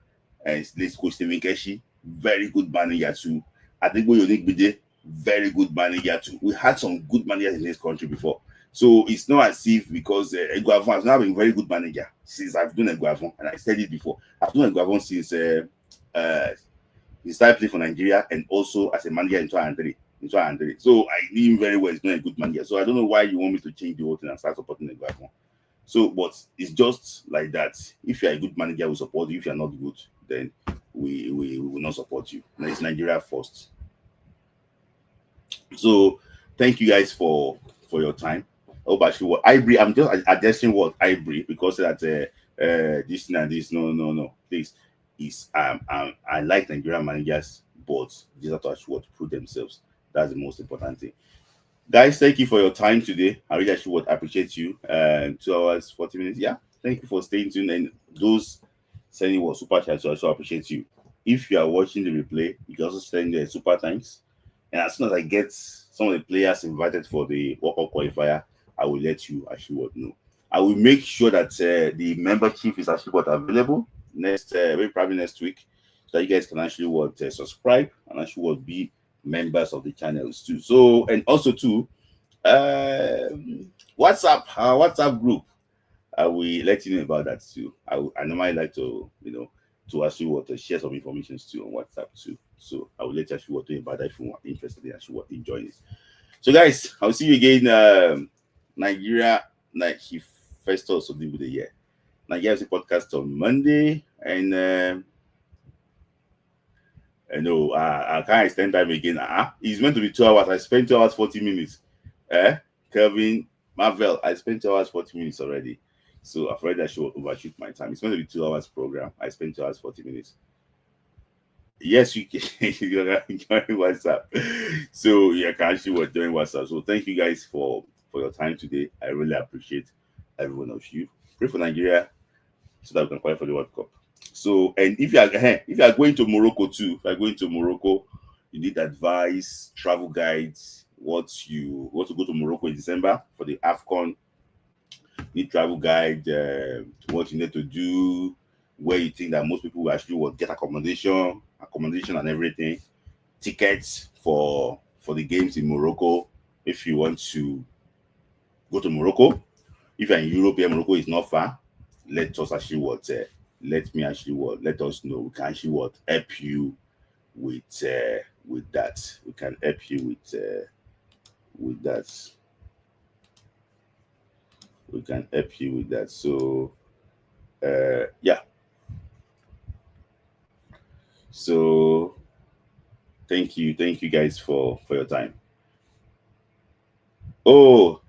and this coach Stephen Keshi, very good manager too. I think Bide, very good manager too. We had some good managers in this country before, so it's not as if because Eguavon has now been very good manager since I've done Eguavon, and I said it before. I've done Eguavon since he started playing for Nigeria and also as a manager in 2003. So I knew him very well. He's not a good manager. So I don't know why you want me to change the whole thing and start supporting Eguavon. So, but it's just like that. If you're a good manager, we support you. If you're not good, then we will not support you. And it's Nigeria first. So, thank you guys for your time. Oh, actually, what Ivory? I'm just addressing what Ivory because that this and this. No. Please, is I like Nigerian managers, but these are to actually prove themselves. That's the most important thing. Guys, thank you for your time today. I really actually appreciate you. 2 hours, 40 minutes. Yeah, thank you for staying tuned. And those sending what super chat, so I also appreciate you. If you are watching the replay, you can also send the super thanks. And as soon as I get some of the players invited for the World Cup qualifier, I will let you actually know. I will make sure that the membership is actually available next, probably next week, so that you guys can actually subscribe and actually be members of the channels too. So, and also too, WhatsApp group. I will let you know about that too. I normally like to to actually share some information too on WhatsApp too. So I will let you actually know about that if you are interested in actually enjoying it. So guys, I'll see you again. Nigeria, he first also deal with the year. Nigeria has a podcast on Monday, and I can't extend time again. It's meant to be 2 hours. I spent 2 hours 40 minutes. Kelvin Marvel, I spent 2 hours 40 minutes already. So I've already should overshoot my time. It's meant to be 2 hours program. I spent 2 hours 40 minutes. Yes, you can join WhatsApp. So you can actually join WhatsApp. So thank you guys for your time today. I really appreciate every one of you. Pray for Nigeria so that we can qualify for the World Cup. So, and if you are going to Morocco too, you need advice, travel guides. What you want to go to Morocco in December for the AFCON? Need travel guide. What you need to do, where you think that most people will actually get accommodation and everything. Tickets for the games in Morocco. If you want to go to Morocco, if you're in Europe, Morocco is not far. let us actually what let me actually what let us know. We can actually what help you with that. We can help you with that. We can help you with that. So yeah. So thank you guys for your time. Oh,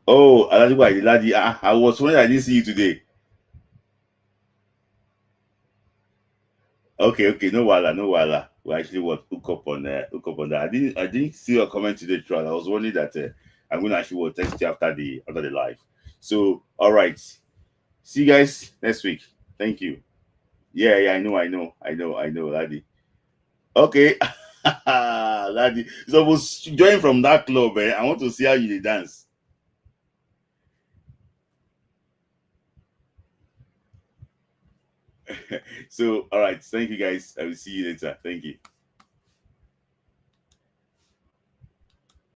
Aladi, I was wondering I didn't see you today. Okay, no wala, no wala. We actually what hook up on that. I didn't see your comment today, Troll. I was wondering that I'm gonna actually what text you after the live. So all right, see you guys next week. Thank you. Yeah, I know, Laddie. Okay, Laddie. So we'll join from that club. I want to see how you dance. So all right, thank you guys. I will see you later. Thank you.